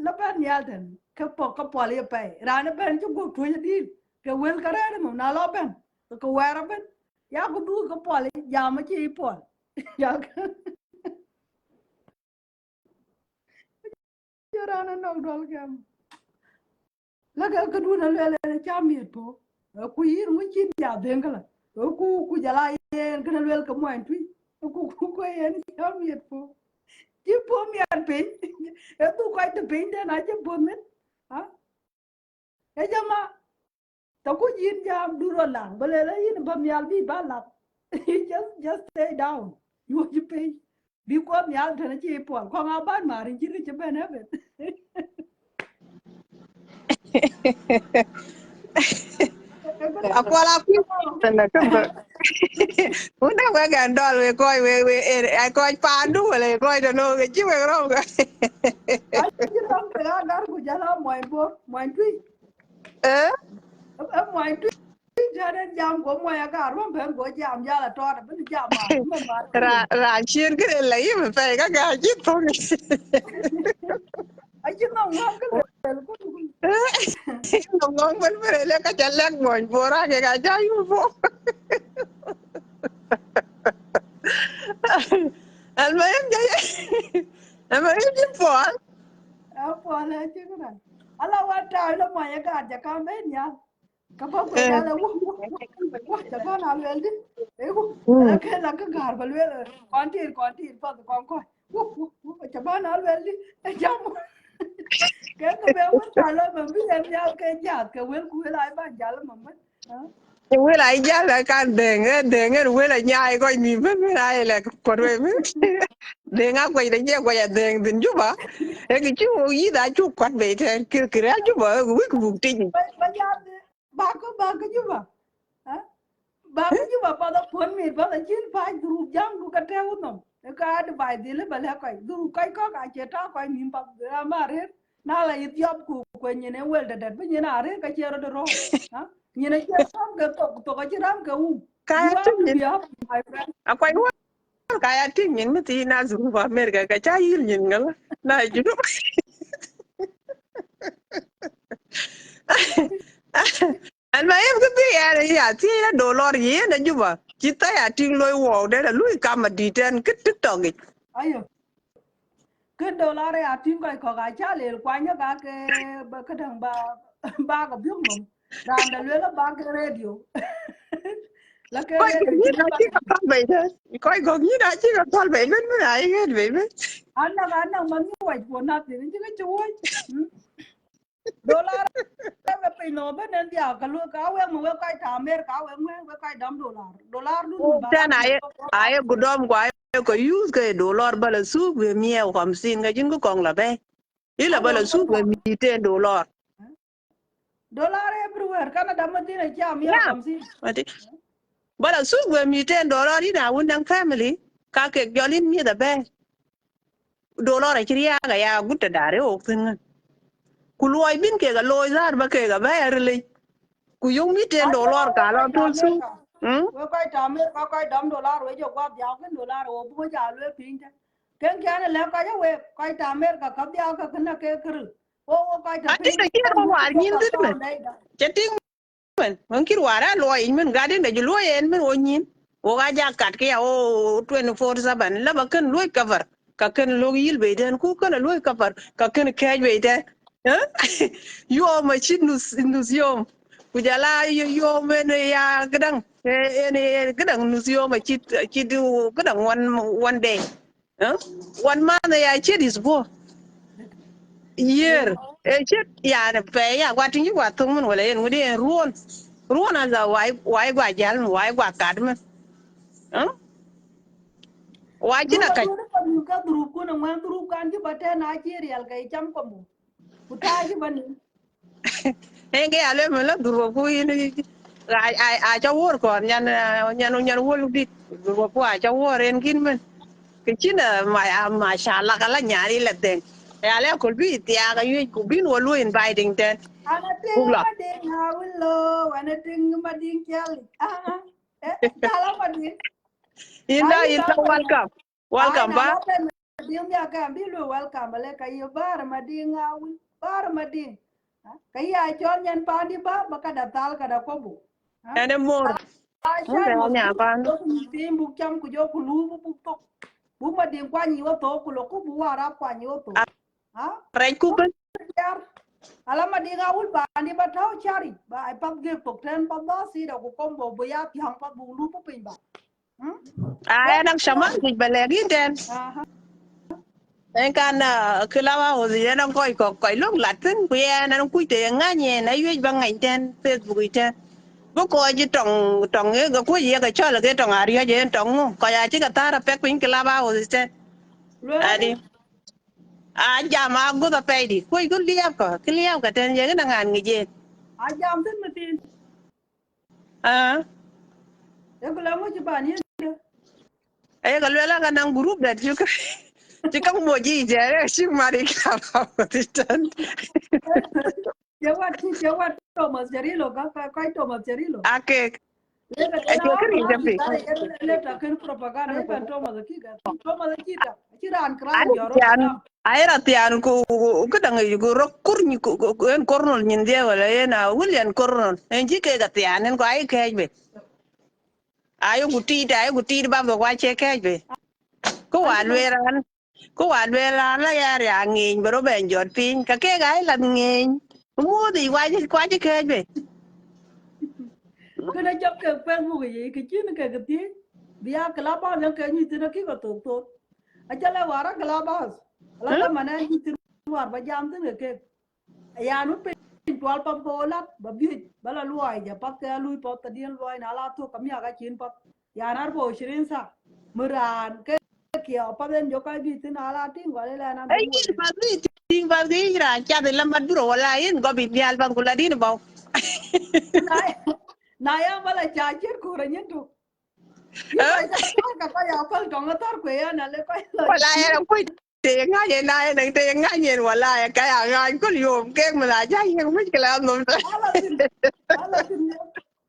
[SPEAKER 1] la ben nyal te ka po le pe ra ne ben ju go twit di ke wel ka ra mo na lo ben ka we ra ben ya go du ka po le ya ma chi po ya Rana no dol gam la ga ka duna le cha mi po ku yir mu chin ya dengala ku jala yen kana wel ka mo antui ku yen cha mi po ti po mi ar pe e tu ko te pe de na je po men ha e jama ta ku yin jam duro lang bale la yin ba mi al bi ba la just stay down you pay bi ko mi al thana chi po ko nga ban ma rin chi che ben ha ben
[SPEAKER 4] akwala ku na ka ba una we gandol we ai coi pandu le coi de no que chi we ro ga
[SPEAKER 1] Ai ram pe gar ku jala moy tui
[SPEAKER 4] eh
[SPEAKER 1] moy tui jare jam go moy gar ram pe go jam jala to da bin jam ma ku
[SPEAKER 4] ra chiên cái này lấy mà phải các gà chết thôi
[SPEAKER 1] ai chi no ngam ka le ku
[SPEAKER 4] ngon ngon vẫn phải lấy cái chân lắc ngồi bò ra cái gà cháy vô anh mấy em vậy anh mấy em chim phò
[SPEAKER 1] po le chi ku na ala wa ta le moy gar ja ka ben ya ka ba go jala wo ja ka na le di e ku la ka gar ba le kon ti pa ko wo ja ba na le di jam cái bé mất trả lời mà biết em giao cái giả cái quên cuối lại bạn trả lời mà mất
[SPEAKER 4] nhưng với lại giá là cái đèn ấy với lại nhai coi nhìn với lại là còn về với đèn áo quay đánh quay à đèn tình giúp à cái chú gì đã chú quạt về thì kia chú vợ quý cái vùng trên
[SPEAKER 1] bây giờ ba cái gì mà ba cái gì mà pada phun mì pada chín phải dulu jam du cái theo nó cái ada bài đi lên balik cái dulu cái có cái chế ta cái mì bắp mà hết na là ít job ku như này well that bây giờ na hết cái chế rồi đó như này chế ram cái to cái chế ram cái
[SPEAKER 4] cái
[SPEAKER 1] you have to be up my friend
[SPEAKER 4] à quay quá cái tin nhìn mới tin na dùng vào America cái trái yên nhìn ngớ này chú anh mà em cứ biết à này à thì là đồ lót gì đó chứ mà chỉ tay à tin lôi wow đấy là lui cam mà đi trên cái tức tờ nghịch
[SPEAKER 1] ayo cái dollar này tin coi cái cha liền qua nhá cái thằng ba có biết không đàn đã luyện là ba cái radio là cái
[SPEAKER 4] coi
[SPEAKER 1] radio
[SPEAKER 4] như
[SPEAKER 1] chỉ
[SPEAKER 4] đã
[SPEAKER 1] nó
[SPEAKER 4] chỉ có con vậy thôi coi còn như đã chỉ có con vậy bên này hết vậy bên
[SPEAKER 1] anh đang mà như vậy của nó thì chứ cái chuối dollar cái pin nó bên đây à cái lúa cáo em mà cái thảm em cáo em cái đâm dollar luôn mình bảo
[SPEAKER 4] trên
[SPEAKER 1] là
[SPEAKER 4] này ai cũng đom quá có use cái $1 bala su về miêu 50 cái chính có còn là bé ý là bala su về mi trên $1
[SPEAKER 1] dollar everywhere karena dapat ini jam ya
[SPEAKER 4] yeah
[SPEAKER 1] kamsi
[SPEAKER 4] mati bala su về mi trên $1 đi nào undang family ka ke jolin mi da bé $1 này chỉ ga ya gutta dare o tin ku loy bin ke ga loy zar ba ke ga ba rele ku yung mi ten
[SPEAKER 1] aja
[SPEAKER 4] $1 ka lo tul su
[SPEAKER 1] cái thảm em cái đâm dollar với cho qua giáo cái dollar ở bữa giờ luyện pin thế cái này là cái thảm em cái giáo cái này cái cái thằng
[SPEAKER 4] ati
[SPEAKER 1] pin
[SPEAKER 4] da kira
[SPEAKER 1] cái
[SPEAKER 4] war
[SPEAKER 1] mua
[SPEAKER 4] nyin
[SPEAKER 1] cái
[SPEAKER 4] tin men
[SPEAKER 1] con đây đó
[SPEAKER 4] chating men man kir wara loy men gaden da loy en men o nyin o ga ja kat ke o 24/7 la ba kan loy cover ka kan lo yil be den ku kan loy cover ka kan kaj be den yo ma chin nus yom ku jala yo men ya gadang ene gadang nus yom ma chit gadang one day one month ya chit is bo year shit ya na pe ya kwa tinji kwa tung mun wala en ngudi ruon aza wai gwa jal wai gwa kad man wai china
[SPEAKER 1] Ruba
[SPEAKER 4] ka
[SPEAKER 1] dua ka mu ka duru ko na man duru kan ji bate na ji real ga cham ko mu. Kuta ji bani.
[SPEAKER 4] en ge ale mun la duro ku yin a cha wor ko nyan wol dit duro ku a cha wor en kin man ke china ma sha Allah kala nyari la den ya le ko bi ti ya ga yu ku bin wo lu inviting ten
[SPEAKER 1] Ana ting
[SPEAKER 4] bugla
[SPEAKER 1] ma ding ha willo, ana ting ma ding kyal. Chala ma ding. Na yi
[SPEAKER 4] inda
[SPEAKER 1] la ko ya.
[SPEAKER 4] welcome
[SPEAKER 1] Ai
[SPEAKER 4] welcome
[SPEAKER 1] na
[SPEAKER 4] ba
[SPEAKER 1] la ben ma ding ya ka bi lu welcome le ka yi bar ma ding ha wil. Bar ma ding. Ka ya chon nyan pa di ba ka da tal ka da ko bu.
[SPEAKER 4] ene mor
[SPEAKER 1] Ai
[SPEAKER 4] nda
[SPEAKER 1] mo
[SPEAKER 4] nya
[SPEAKER 1] su
[SPEAKER 4] pan
[SPEAKER 1] ko ku tim bu cham ku jo ku lu bu to. Bu ma ding kwa ni wo to ku lo ku bu wa ra kwa ni wo to. Ha?
[SPEAKER 4] rai ku ben
[SPEAKER 1] Yar alama di ngawul ba ni ba tau chari ba ai pap ge tok ten pa ba si da ko kombo bo ya pyang pa bu lu pu pin ba
[SPEAKER 4] a
[SPEAKER 1] ya
[SPEAKER 4] ena shaman ki balegi ten
[SPEAKER 1] aha
[SPEAKER 4] en kan kulawa o di ena koy long latin ku ya na ku te nga nye na yue ba ngai ten facebook ten bu ko ji tong e ga ku ye ga chola ge tong ari je tong ko ya ji ga tara pe pin kulawa o di ten
[SPEAKER 1] lu la ke
[SPEAKER 4] adi a jama go da pe di ku ku liap ka ten ye na ngan ngi je
[SPEAKER 1] a jam tin metin
[SPEAKER 4] a
[SPEAKER 1] e ko la mo ji ba ni
[SPEAKER 4] e ga lela ga nang group that you chỉ có một gì vậy chứ mà đi cả vào thì chân
[SPEAKER 1] je wa to ma jari lo ka to ma jari lo
[SPEAKER 4] à kì
[SPEAKER 1] le ga
[SPEAKER 4] ai
[SPEAKER 1] na
[SPEAKER 4] chưa cái gì
[SPEAKER 1] la
[SPEAKER 4] cho
[SPEAKER 1] bi
[SPEAKER 4] chị
[SPEAKER 1] ta le ta ken propaganda e ban to ma ki ga to ma ki ta ki ran
[SPEAKER 4] ai
[SPEAKER 1] kran joro
[SPEAKER 4] tian
[SPEAKER 1] kalam
[SPEAKER 4] ai ra tian ku cái đằng này ku rok kur ni ku en kornol nhìn dia wala en William kornol en ji ke ga tian en ko ai ke be ayo ku ti ba ba wa che ke be ko
[SPEAKER 1] an
[SPEAKER 4] wa
[SPEAKER 1] ti ba
[SPEAKER 4] lwe ran ko wa lwe ran la ya ya ngin bro ben jot pin ka ke ga la ngin mu di wa ji kwa ji ke be
[SPEAKER 1] ke na jap ke facebook ye ke chin ke ti biya kala ba le ke ni tin ki ko to ajala wara galabas ala da mana ni tir war ba jam tin ke ya nu pe twal pa bolat ba bi bala luai ja pa ke lui pa ta dien luai na la to kam ya ga chin pa ya nar bo shirin sa muran ke kia pa den jo ka bi tin ala tin wale la nan ba
[SPEAKER 4] ai
[SPEAKER 1] wo
[SPEAKER 4] yin ba di ting ba di ra cha de lamad bro wala yin go bi nyal ba kula din ba
[SPEAKER 1] na na ya bala cha chir ko re nyen to yi ba ja ka ya pa dong tar ko ya na le ko la
[SPEAKER 4] wala
[SPEAKER 1] ti
[SPEAKER 4] ya ku te nga ye na ye te nga ye wala ya ka ya ga ko yo ke ma la ja yin mi kala no
[SPEAKER 1] ala tin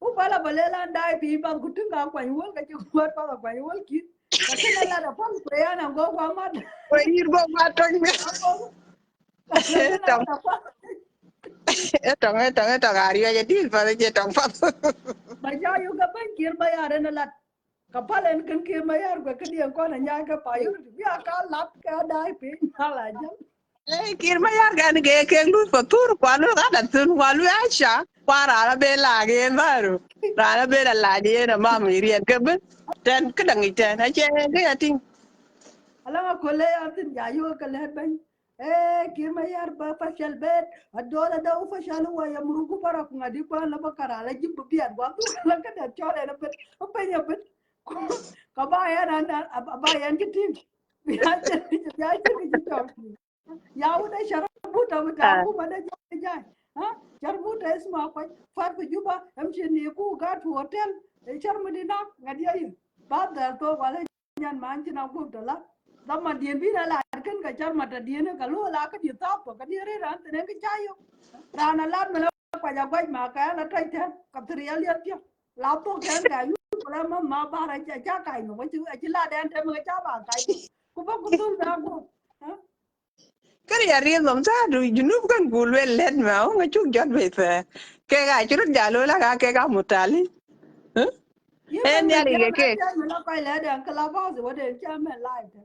[SPEAKER 1] u bala balela ndai pi pa kutunga kwa yuol ka chu kwat pa kwa yuol ki ka kana la da pa ko ya na go kwa ma
[SPEAKER 4] ko yir go ma to ni
[SPEAKER 1] ka kana la
[SPEAKER 4] tong
[SPEAKER 1] da pa
[SPEAKER 4] tong ari ya di pa je tong pa
[SPEAKER 1] ba ja yu ka ban kir ba ya na la ka pa len kan kir ma yar ko ka dia ko na nya ka pa yu ya ka lat ka dai pi na la ja
[SPEAKER 4] kir ma yar gan ke lu pa tur kwa lu ga da tun kwa lu aisha kwa ra be la ge maru ra be la di na ma mi rien ke ben ten cái đằng này ten ai che cái tin
[SPEAKER 1] ala ma ko le ya tin ja yu ka le ban kir ma yar ba fa shal bet adola da u fa shal wa ya murugu para ku ngadi ko la ba kara la jib bi an wa tu la ka da chore na bet o pe ya bet ka ba ya na ba ya ki tim ya che ki chor ya u da sharabu ta ta
[SPEAKER 4] à
[SPEAKER 1] ku ma da ja ha sharabu ta isma ko far ku juba am che ni ku ga tu hotel char medina ngadi ayi ba da to wala nyan man na ku da la da ma dien bi la kan ka char mata dien ka lu la ka di ta to ka di re ran te ka chayo rana la me la kwa ja kwa ma ka la tai te ka tri ya liap ya la to kan ka yu la ma ba ra cha kai no wa chu chi la den te me cha ba kai no ku ba ku tu na ku
[SPEAKER 4] cái ya riêng làm sao rồi junub kan gul wel led ma nga chuk jot be fe ke ga churut jalo la ga ke ga mutali
[SPEAKER 1] ye
[SPEAKER 4] en
[SPEAKER 1] man me
[SPEAKER 4] ya ri
[SPEAKER 1] cha
[SPEAKER 4] ke
[SPEAKER 1] me cha me la kai la den ka la ba se wa den cha me live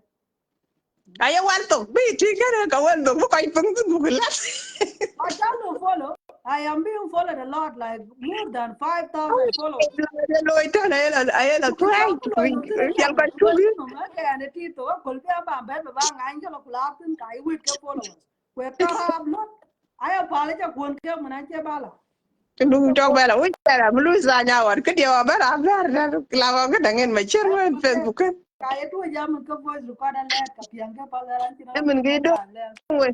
[SPEAKER 4] aya wan to bi ti ka wan to bu kai pung tu bu la
[SPEAKER 1] I don't follow. I am being followed a lot, like more than 5,000 followers.
[SPEAKER 4] loy ta na aya la tu ai yal ka tu bi
[SPEAKER 1] Followers. Kwe karab lot. Aya pala cha kuon ke mana che bala.
[SPEAKER 4] Dung cho bela ui cara mulu sa nyawar ke dia ba ra lawa ke dangen ma cher ngan Facebook kan.
[SPEAKER 1] Kaya tu jam ke voice recorder let ka piang ke pala ran
[SPEAKER 4] E
[SPEAKER 1] tina
[SPEAKER 4] min
[SPEAKER 1] mo
[SPEAKER 4] ge do
[SPEAKER 1] ja le.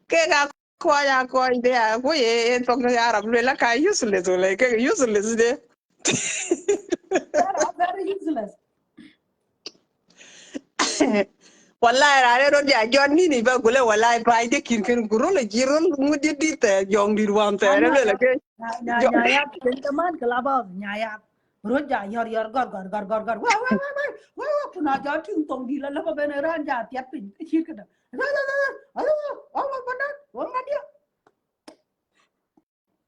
[SPEAKER 4] ke ga ko de ko ye en tok na arab le la ka useless le ke useless de.
[SPEAKER 1] They are very useless.
[SPEAKER 4] Wallahi rare ro ja jon ni ba gule wallahi pa de kin ken guro le jirol ngudi di te jong di wan te
[SPEAKER 1] Anya
[SPEAKER 4] le ke
[SPEAKER 1] nyaya ken teman kelaba nyaya. Roja yor gor. Wah puna ja ting tong di la la ba beneran ja tiap pin ke chi ke da. Aduh, oh benar. Wong dia.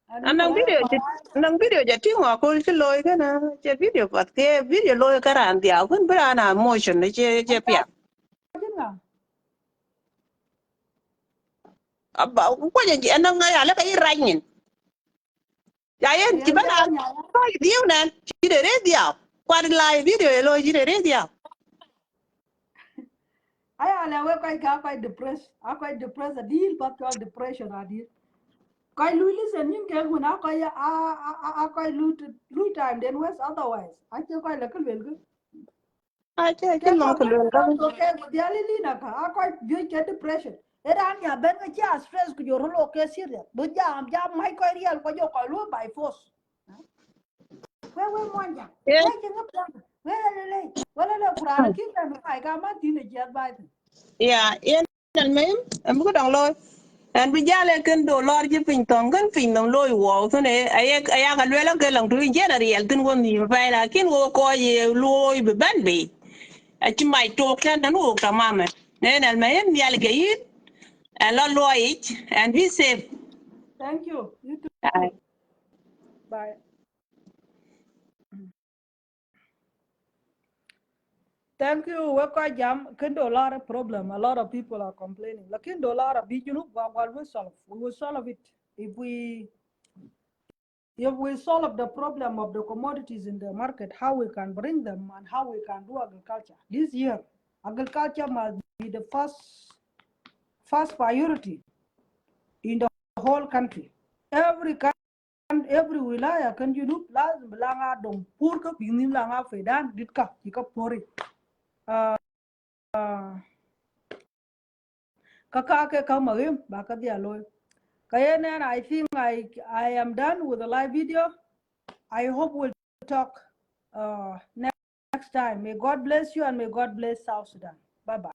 [SPEAKER 1] Ani
[SPEAKER 4] anang video ja tingo ko ke loy ke na che video pat ke video loy karan dia kun bra na motion che pia
[SPEAKER 1] kala
[SPEAKER 4] abba ko je anang ya la kai ranyin ya yen ti
[SPEAKER 1] Ayan
[SPEAKER 4] bana
[SPEAKER 1] jala nyaya.
[SPEAKER 4] ko diu nan ti de re dia kwa live video loy ti de re dia
[SPEAKER 1] Aya la we quite depressed. I quite depressed. A deal but all depression a deal. Quite listen in ke guna quite loot time then was otherwise. I just quite like well.
[SPEAKER 4] a che
[SPEAKER 1] Ke
[SPEAKER 4] nong
[SPEAKER 1] ko
[SPEAKER 4] ko
[SPEAKER 1] ke
[SPEAKER 4] lo
[SPEAKER 1] ko to ke ko dia li na ka I quite you get depression. Era nya ben ke stress ku yo lo ke serious. Bu jam mai ko real ko yo ko lo by force. We monja.
[SPEAKER 4] ye
[SPEAKER 1] We jinga plan. We le kurana ki na mai ka ma ti ne jet by.
[SPEAKER 4] ya yen al mem am ko dang loy an bi jale ken do lor ji pin tong kan pin dong loy wo so ne aya ka le la ke lang tu je na riel tin won ni fa la kin wo ko ye loy be ban be a ci may tok tan tan wo tamamen nen al mayem yal gayit a la loyich and be safe.
[SPEAKER 1] Thank you. You
[SPEAKER 4] Ai.
[SPEAKER 1] too. Bye. Thank you. We quite jam. Can do a lot of problem. A lot of people are complaining. Like can do a lot of big, what we solve. We will solve it if we solve the problem of the commodities in the market. How we can bring them and how we can do agriculture this year. Agriculture must be the first priority in the whole country. Every wilaya kan lazim langa dong pur ka pinim langa fedan ditka ka pori kaka ke kamagim baka dia loy kayen. And I think I am done with the live video. I hope we'll talk next time. May God bless you and may God bless South Sudan. Bye bye.